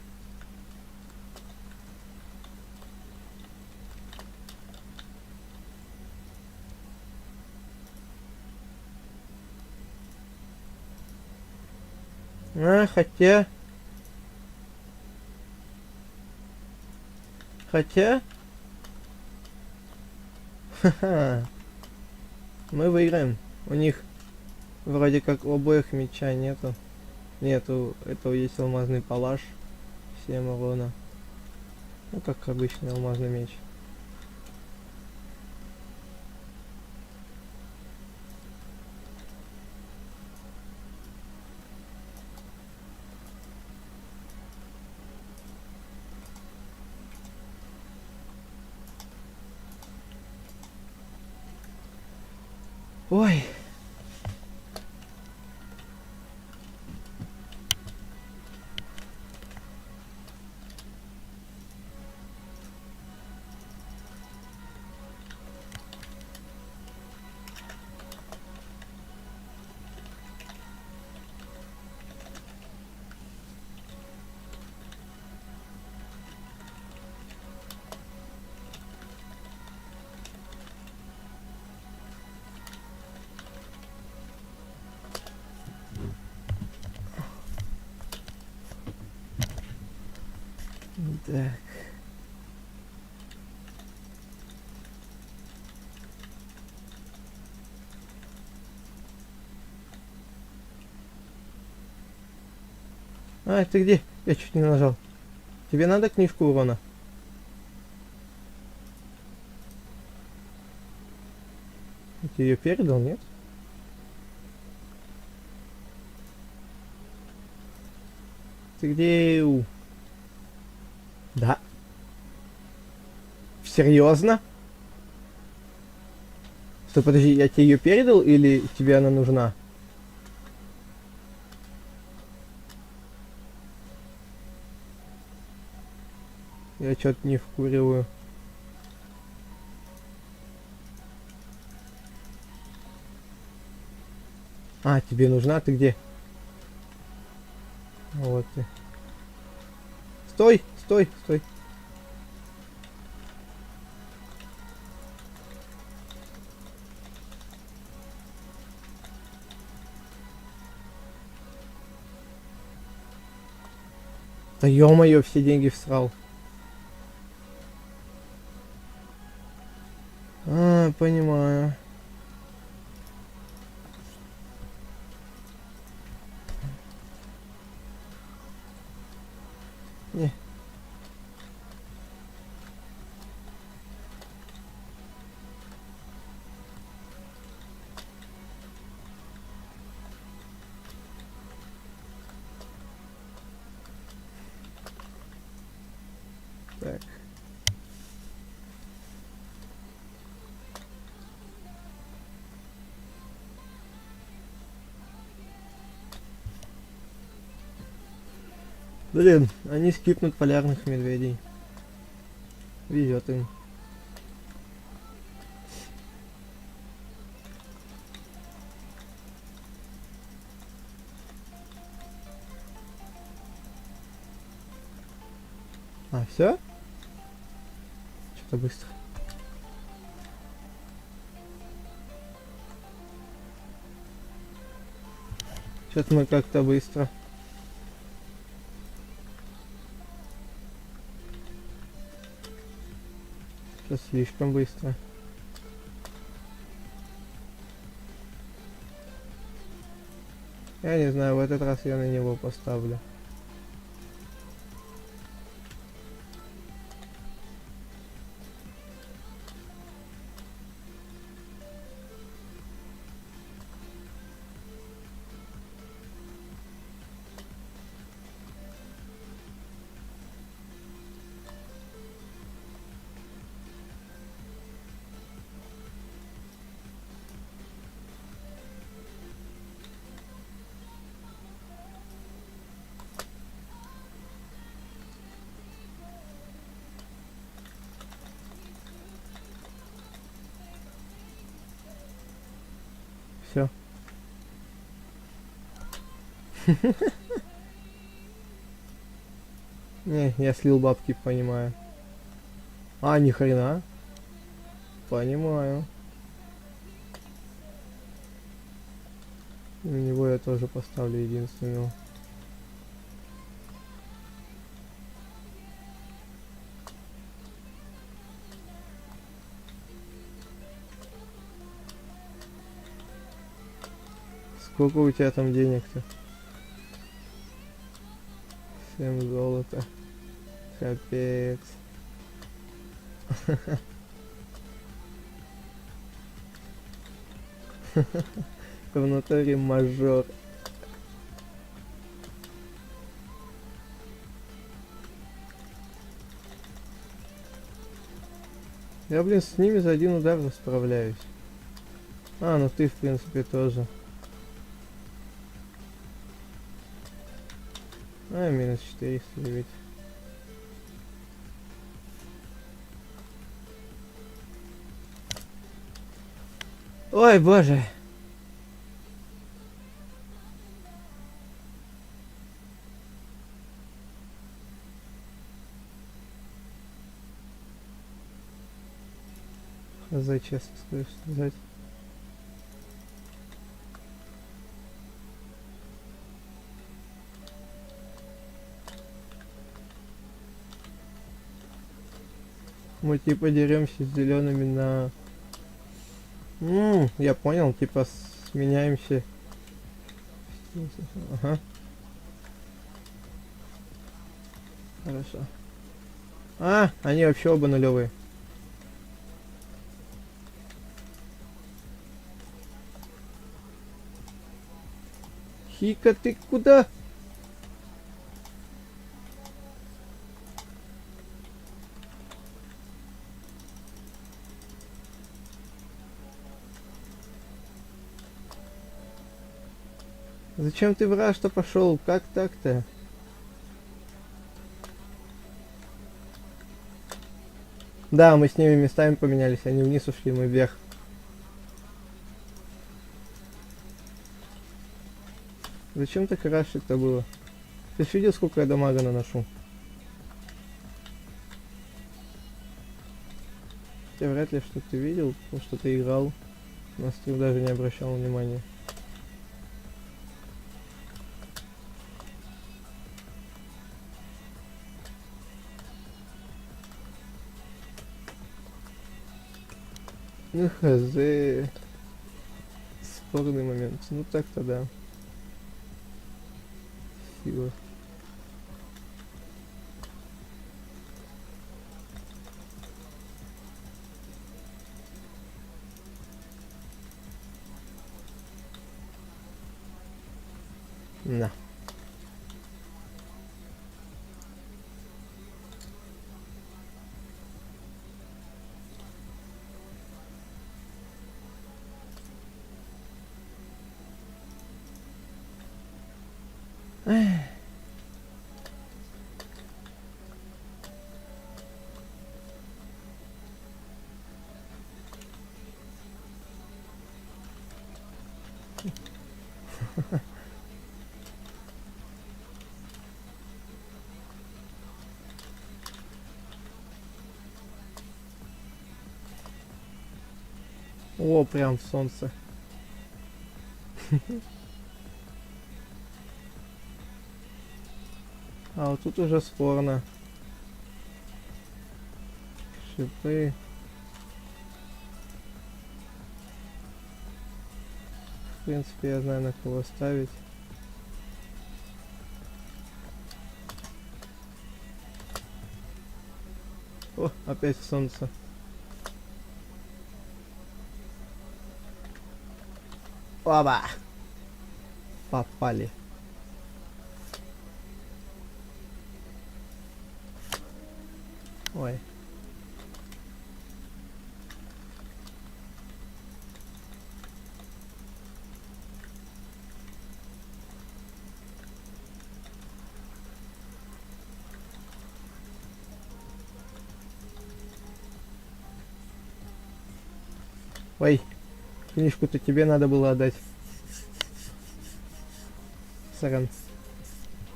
Хотя... Ха-ха. Мы выиграем. У них вроде как у обоих меча нету. Нету, этого есть алмазный палаш. 7 урона. Ну, как обычный алмазный меч. Ой. Так. А, ты где? Я чуть не нажал. Тебе надо книжку урона? Ты ее передал, нет? Ты где? Да. Серьезно? Стой, подожди, я тебе ее передал или тебе она нужна? Я что-то не вкуриваю. А, тебе нужна? Ты где? Вот ты. Стой, стой, стой. Да ё-моё, все деньги всрал. А, понимаю. Не. Так. Блин, они скипнут полярных медведей. Везет им. А, все? Что-то быстро. Что-то мы как-то быстро. Сейчас слишком быстро. Я не знаю, в этот раз я на него поставлю. Все. Не, я слил бабки, понимаю. А, ни хрена. Понимаю. На него я тоже поставлю единственного. Сколько у тебя там денег-то? 7 золота. Капец. В натуре мажор. Я, блин, с ними за один удар справляюсь. А, ну ты, в принципе, тоже. А, минус 409. Ой, боже. За честно сказать. Мы типа деремся с зелеными на... Я понял, типа сменяемся. Ага, хорошо. Они вообще оба нулевые. Хика, ты куда? Зачем ты в раш-то пошел? Как так-то? Да, мы с ними местами поменялись. Они вниз ушли, мы вверх. Зачем так рашить-то было? Ты ж видел, сколько я дамага наношу? Я вряд ли что ты видел, потому что ты играл. На стрим даже не обращал внимания. Ну хз. Спорный момент. Ну так-то да. Сила. На. О, прям в солнце. А вот тут уже спорно. Шипы. В принципе, я знаю, на кого ставить. О, опять солнце. Оба! Попали. Ой. Ой, книжку-то тебе надо было отдать. Сорян.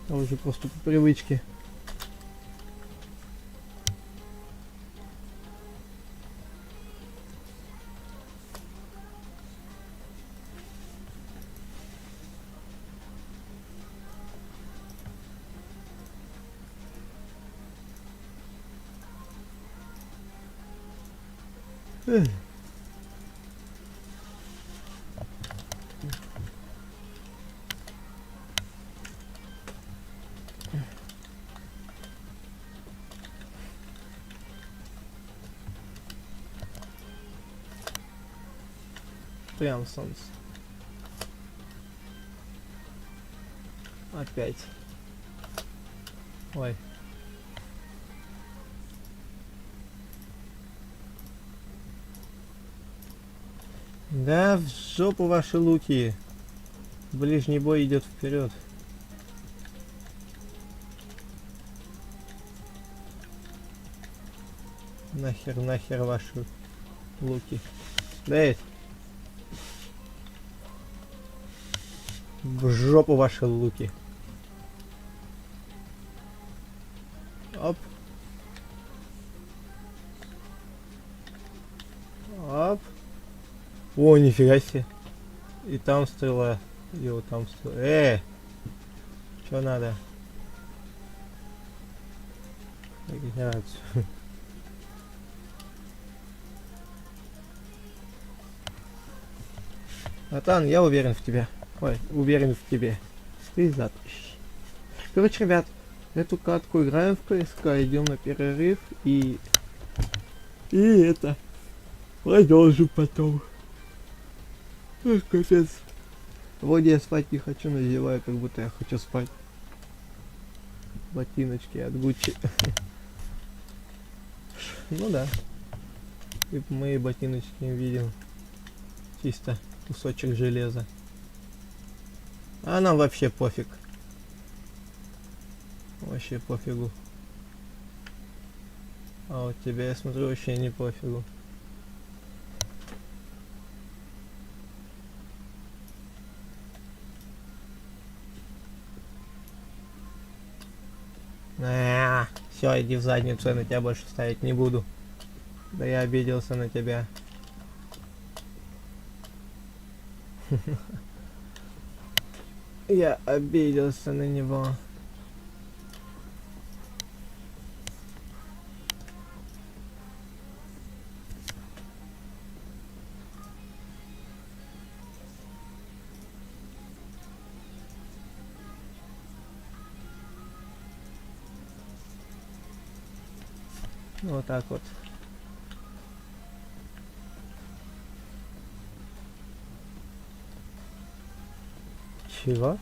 А уже просто по привычке. Эх. Прям солнце. Опять. Ой. Да, в жопу ваши луки. Ближний бой идет вперед. Нахер ваши луки. Да, в жопу ваши луки. Оп. Оп. О, нифига себе. И там стрела. И вот там стрела. Чё надо? Регенерацию. Натан, я уверен в тебя. Ой, уверен в тебе. Ты затащишь. Короче, ребят, эту катку играем в КСК, идем на перерыв и это продолжим потом. Эх, капец. Вроде я спать не хочу, но зеваю, как будто я хочу спать. Ботиночки от Гуччи. Ну да. И мои ботиночки видим. Чисто кусочек железа. А нам вообще пофиг. Вообще пофигу. А вот тебя, я смотрю, вообще не пофигу. Все, иди в задницу, я на тебя больше ставить не буду. Да я обиделся на тебя. Я обиделся на него. Вот так вот. Чего?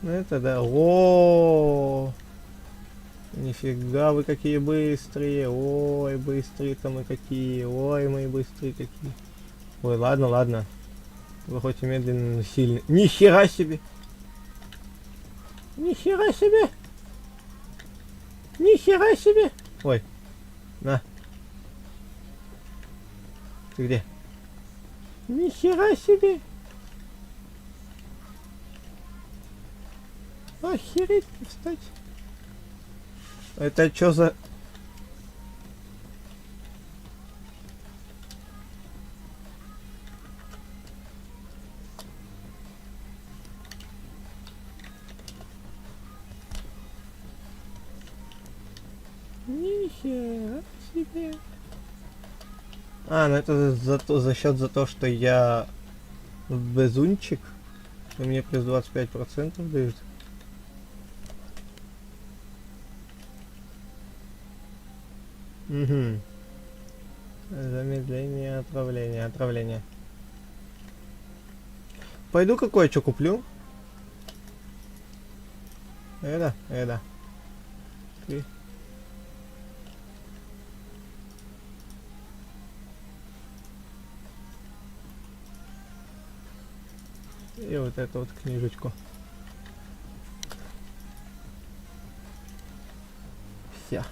Ну это да. О, нифига вы какие быстрые. Ой, быстрые-то мы какие. Ой, мы быстрые какие. Ой, ладно, ладно. Вы хоть и медленные, но сильные. Нихера себе! Нихера себе! Нихера себе! Ой, на. Ты где? Нихера себе! Охереть, встать. Это что за... Нихера себе. А, ну это за счет за то, что я безунчик. И мне плюс 25% дают. Угу. Замедление, отравление. Пойду какое что куплю. Это. И... И вот эту вот книжечку. Все.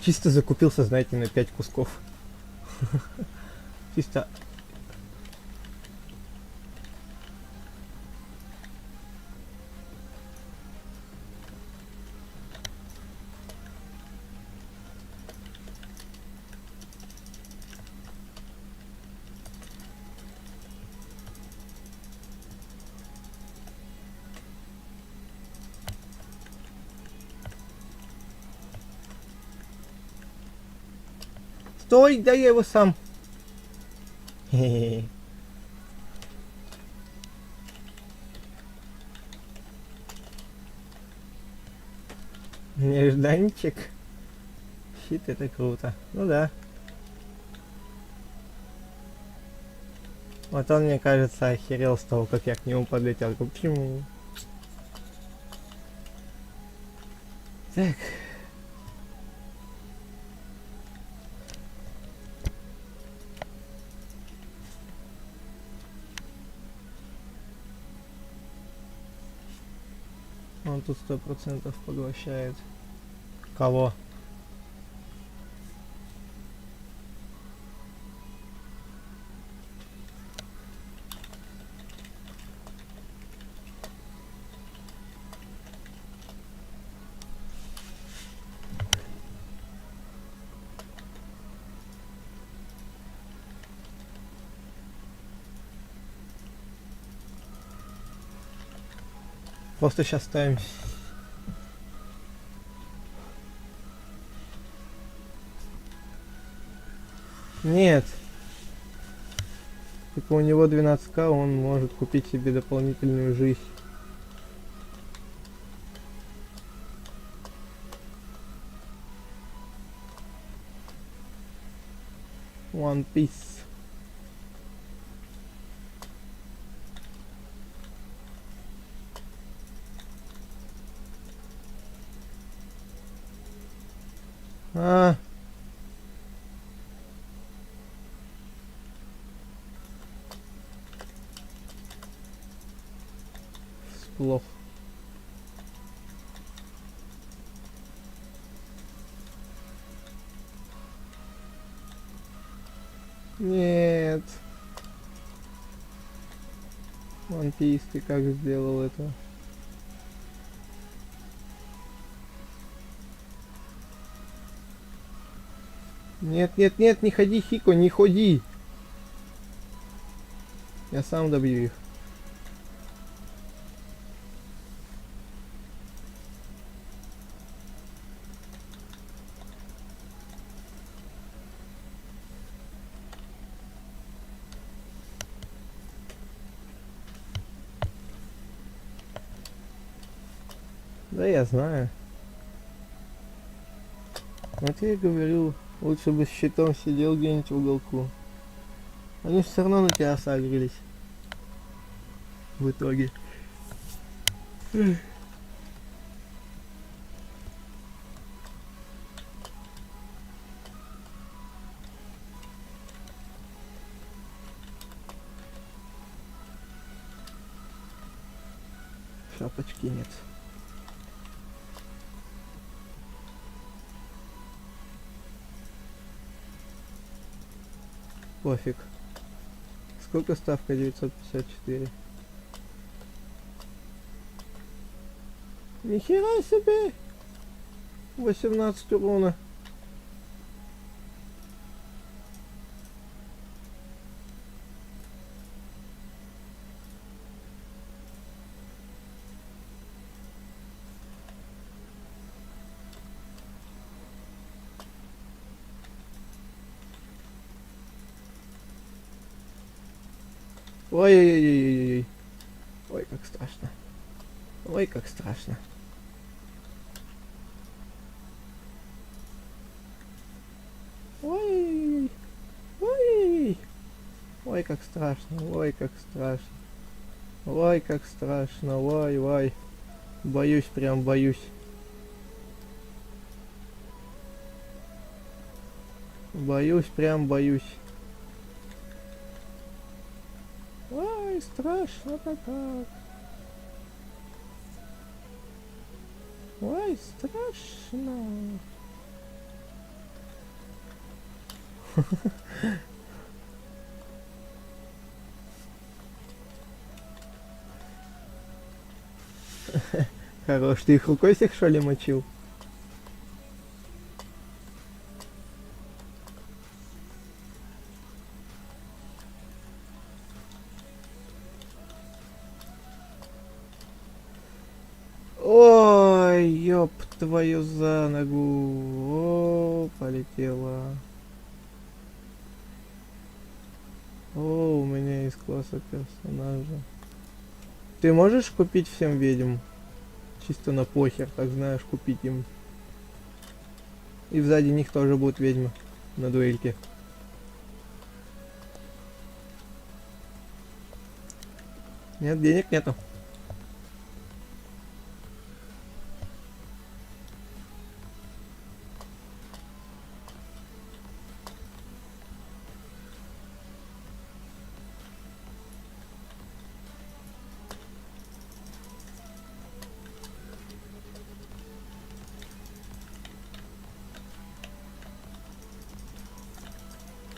Чисто закупился, знаете, на 5 кусков. Чисто. Стой, да я его сам. Хе-хе. Нежданчик. Щит, это круто. Ну да. Вот он, мне кажется, охерел с того, как я к нему подлетел. Почему? Так. Он тут 100% поглощает. Кого? Просто сейчас ставим Нет. Типа у него 12К, он может купить себе дополнительную жизнь. One Piece. А. Плохо. Нет. One Piece, ты как сделал это? Нет, нет, нет, не ходи, Хико, не ходи. Я сам добью их. Да я знаю. Вот я и говорю, лучше бы с щитом сидел где-нибудь в уголку. Они все равно на тебя сагрились. В итоге. Шапочки нет. Пофиг. Сколько ставка? 954. Нихера себе! 18 урона. Ой-ой-ой-ой-ой. Ой, как страшно. Ой, как страшно. Ой, ой, ой, как страшно, ой, как страшно. Ой, как страшно, ой, ой. Боюсь, прям боюсь. Боюсь, прям боюсь. Ой, страшно-то как. Ой, страшно. Хорош, ты их рукой всех что ли мочил? Ой, ёб твою за ногу. О, полетела. О, у меня из класса персонажа. Ты можешь купить всем ведьм? Чисто на похер, так знаешь, купить им. И сзади них тоже будут ведьмы на дуэльке. Нет, денег нету.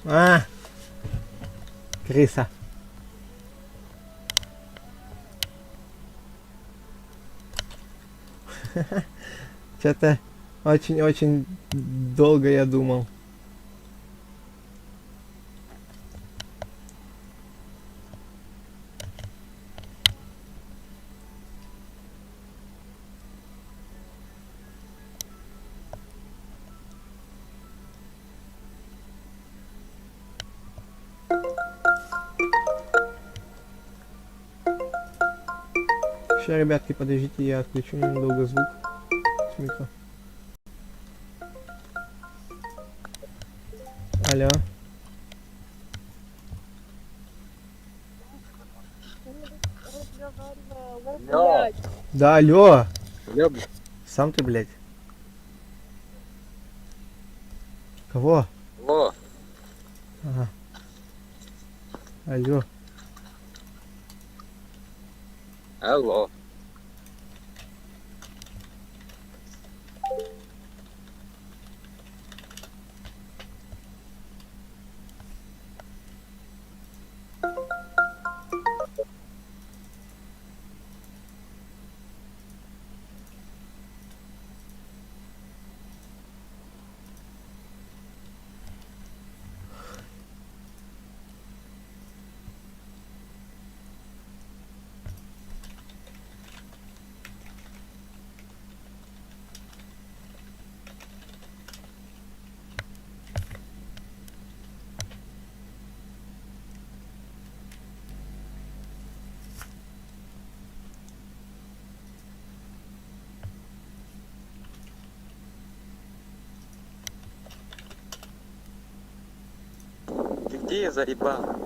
А, крыса. Что-то очень-очень долго я думал. Сейчас, ребятки, подождите, я отключу немного звук с микро. Алло. Алло. Да, алло. Алло, блядь. Сам ты, блядь. Кого? Алло. Ага. Алло. Алло. Ты где я заебал?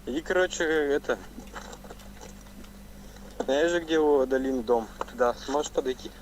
И, короче, это... Знаешь же, где у Адалин дом? Туда сможешь подойти?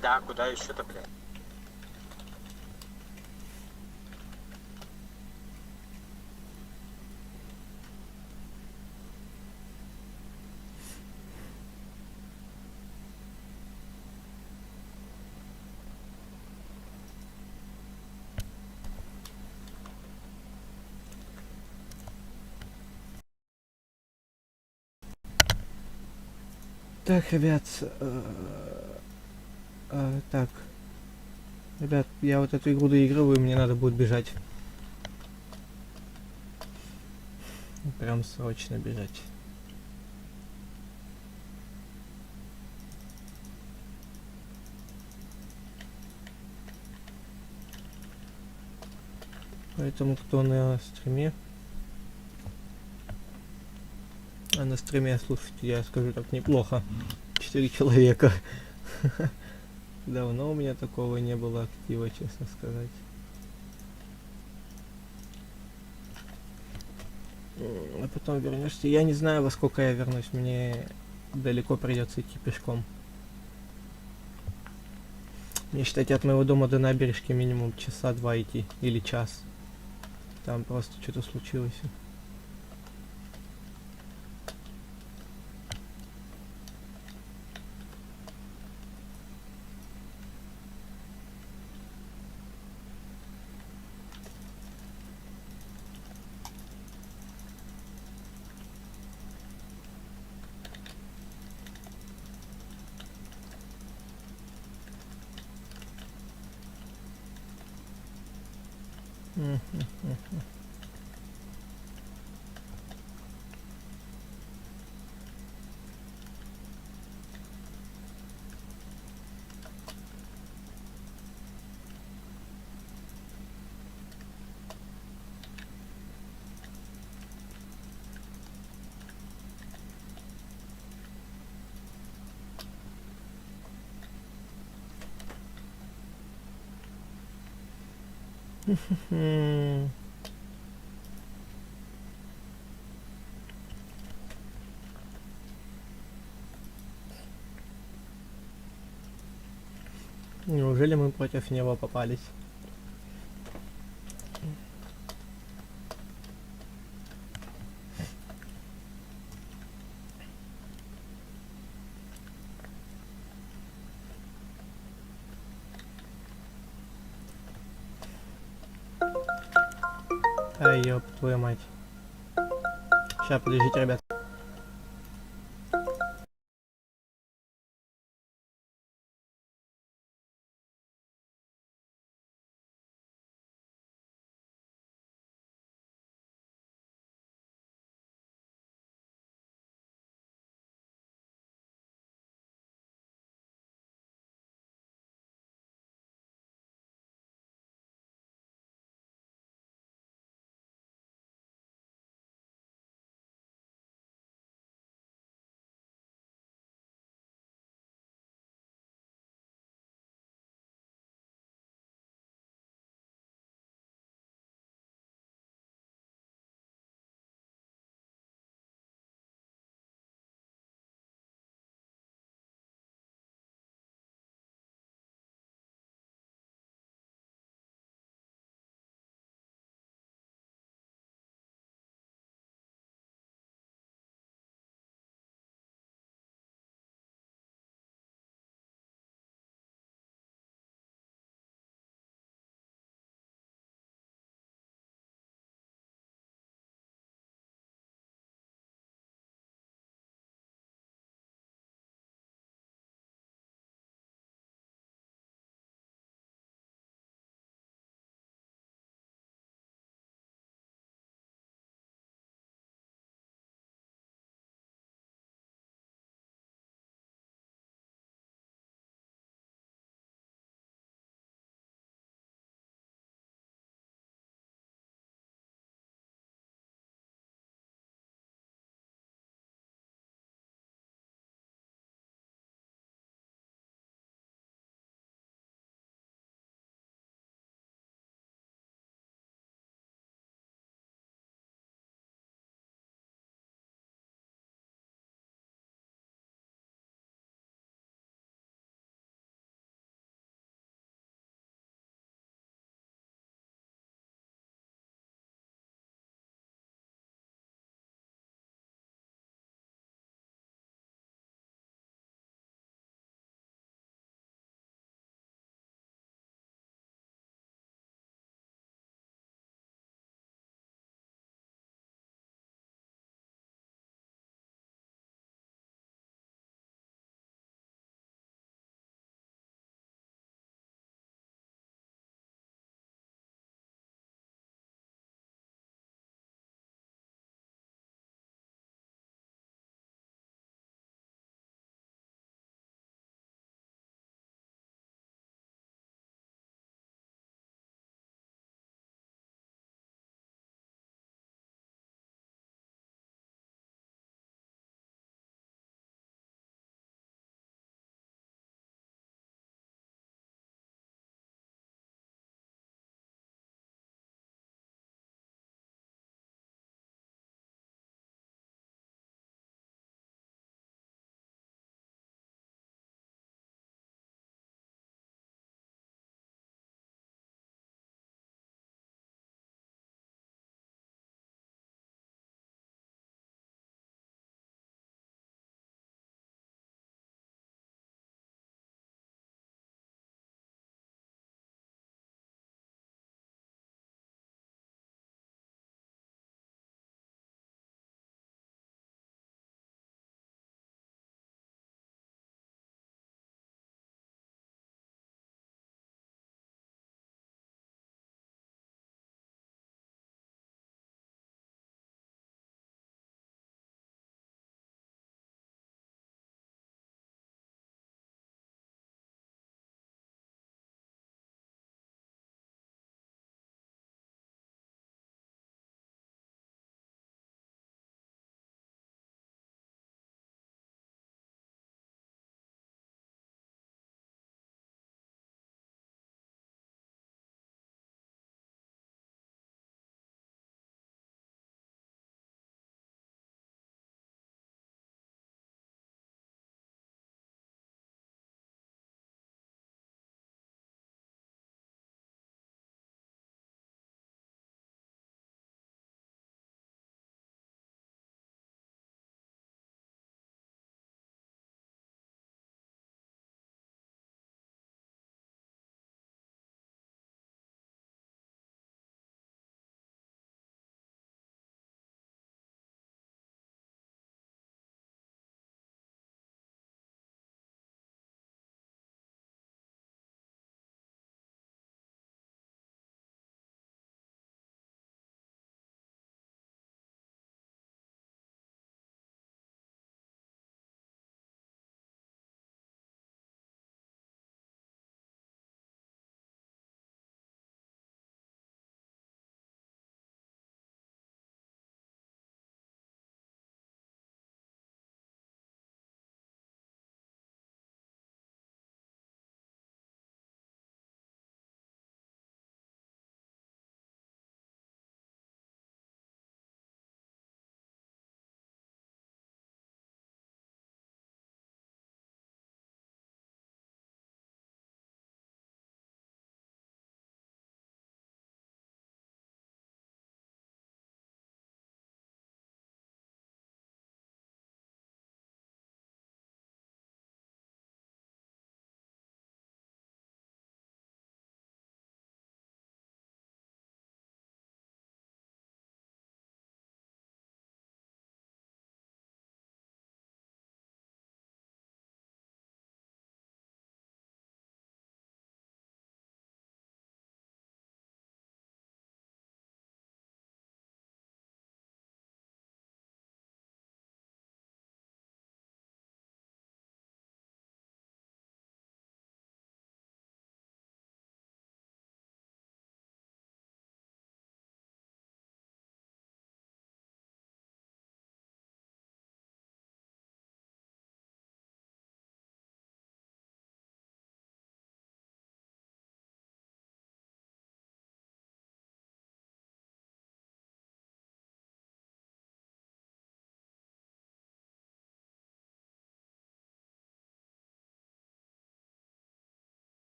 Да, куда еще-то, блядь? Так, ребят, так, ребят, я вот эту игру доигрываю, мне надо будет бежать. Прям срочно бежать. Поэтому кто на стриме, а на стриме, слушайте, я скажу так, неплохо. 4 человека. Давно у меня такого не было актива, честно сказать. А потом вернешься. Я не знаю, во сколько я вернусь. Мне далеко придется идти пешком. Мне, считайте, от моего дома до набережки минимум часа два идти. Или час. Там просто что-то случилось. М. Неужели мы против него попались? Ай, ёб твою мать. Ща, подождите, ребят.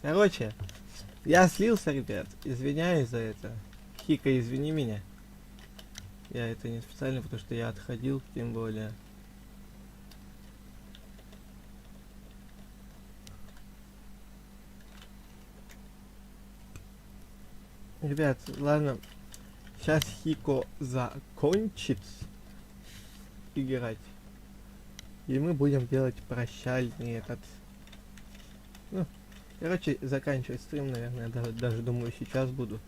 Короче, я слился, ребят. Извиняюсь за это. Хика, извини меня. Я это не специально, потому что я отходил, тем более. Ребят, ладно. Сейчас Хико закончит играть. И мы будем делать прощальный этот. Ну, короче, заканчивать стрим, наверное, даже думаю, сейчас буду.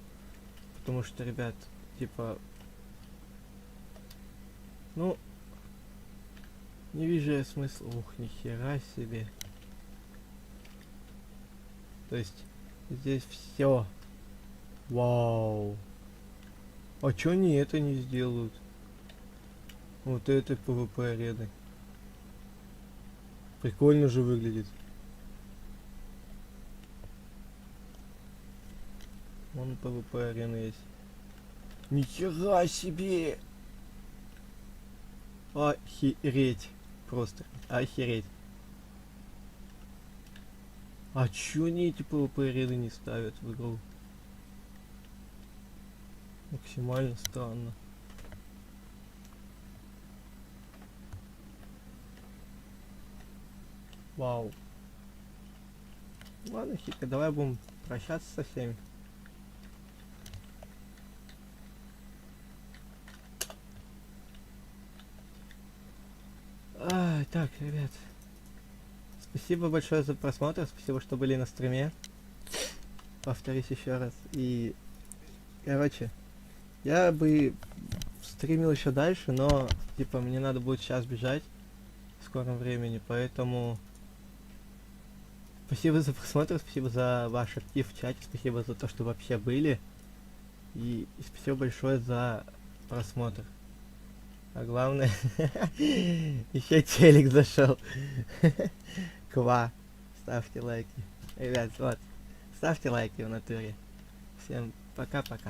Потому что, ребят, типа... Ну... Не вижу я смысла. Ух, нихера себе. То есть, здесь все. Вау. А чё они это не сделают? Вот это PvP арены. Прикольно же выглядит. Вон PvP арена есть. Нихера себе! Охереть. Просто охереть. А чё они эти PvP арены не ставят в игру? Максимально странно. Вау. Ладно, Хика, давай будем прощаться со всеми. Так, ребят. Спасибо большое за просмотр, спасибо, что были на стриме. Повторюсь еще раз. И, короче, я бы стримил еще дальше, но, типа, мне надо будет сейчас бежать в скором времени, поэтому... Спасибо за просмотр, спасибо за ваш актив в чате, спасибо за то, что вообще были. И спасибо большое за просмотр. А главное, еще телек зашел. Ква. Ставьте лайки. Ребят, вот. Ставьте лайки в натуре. Всем пока-пока.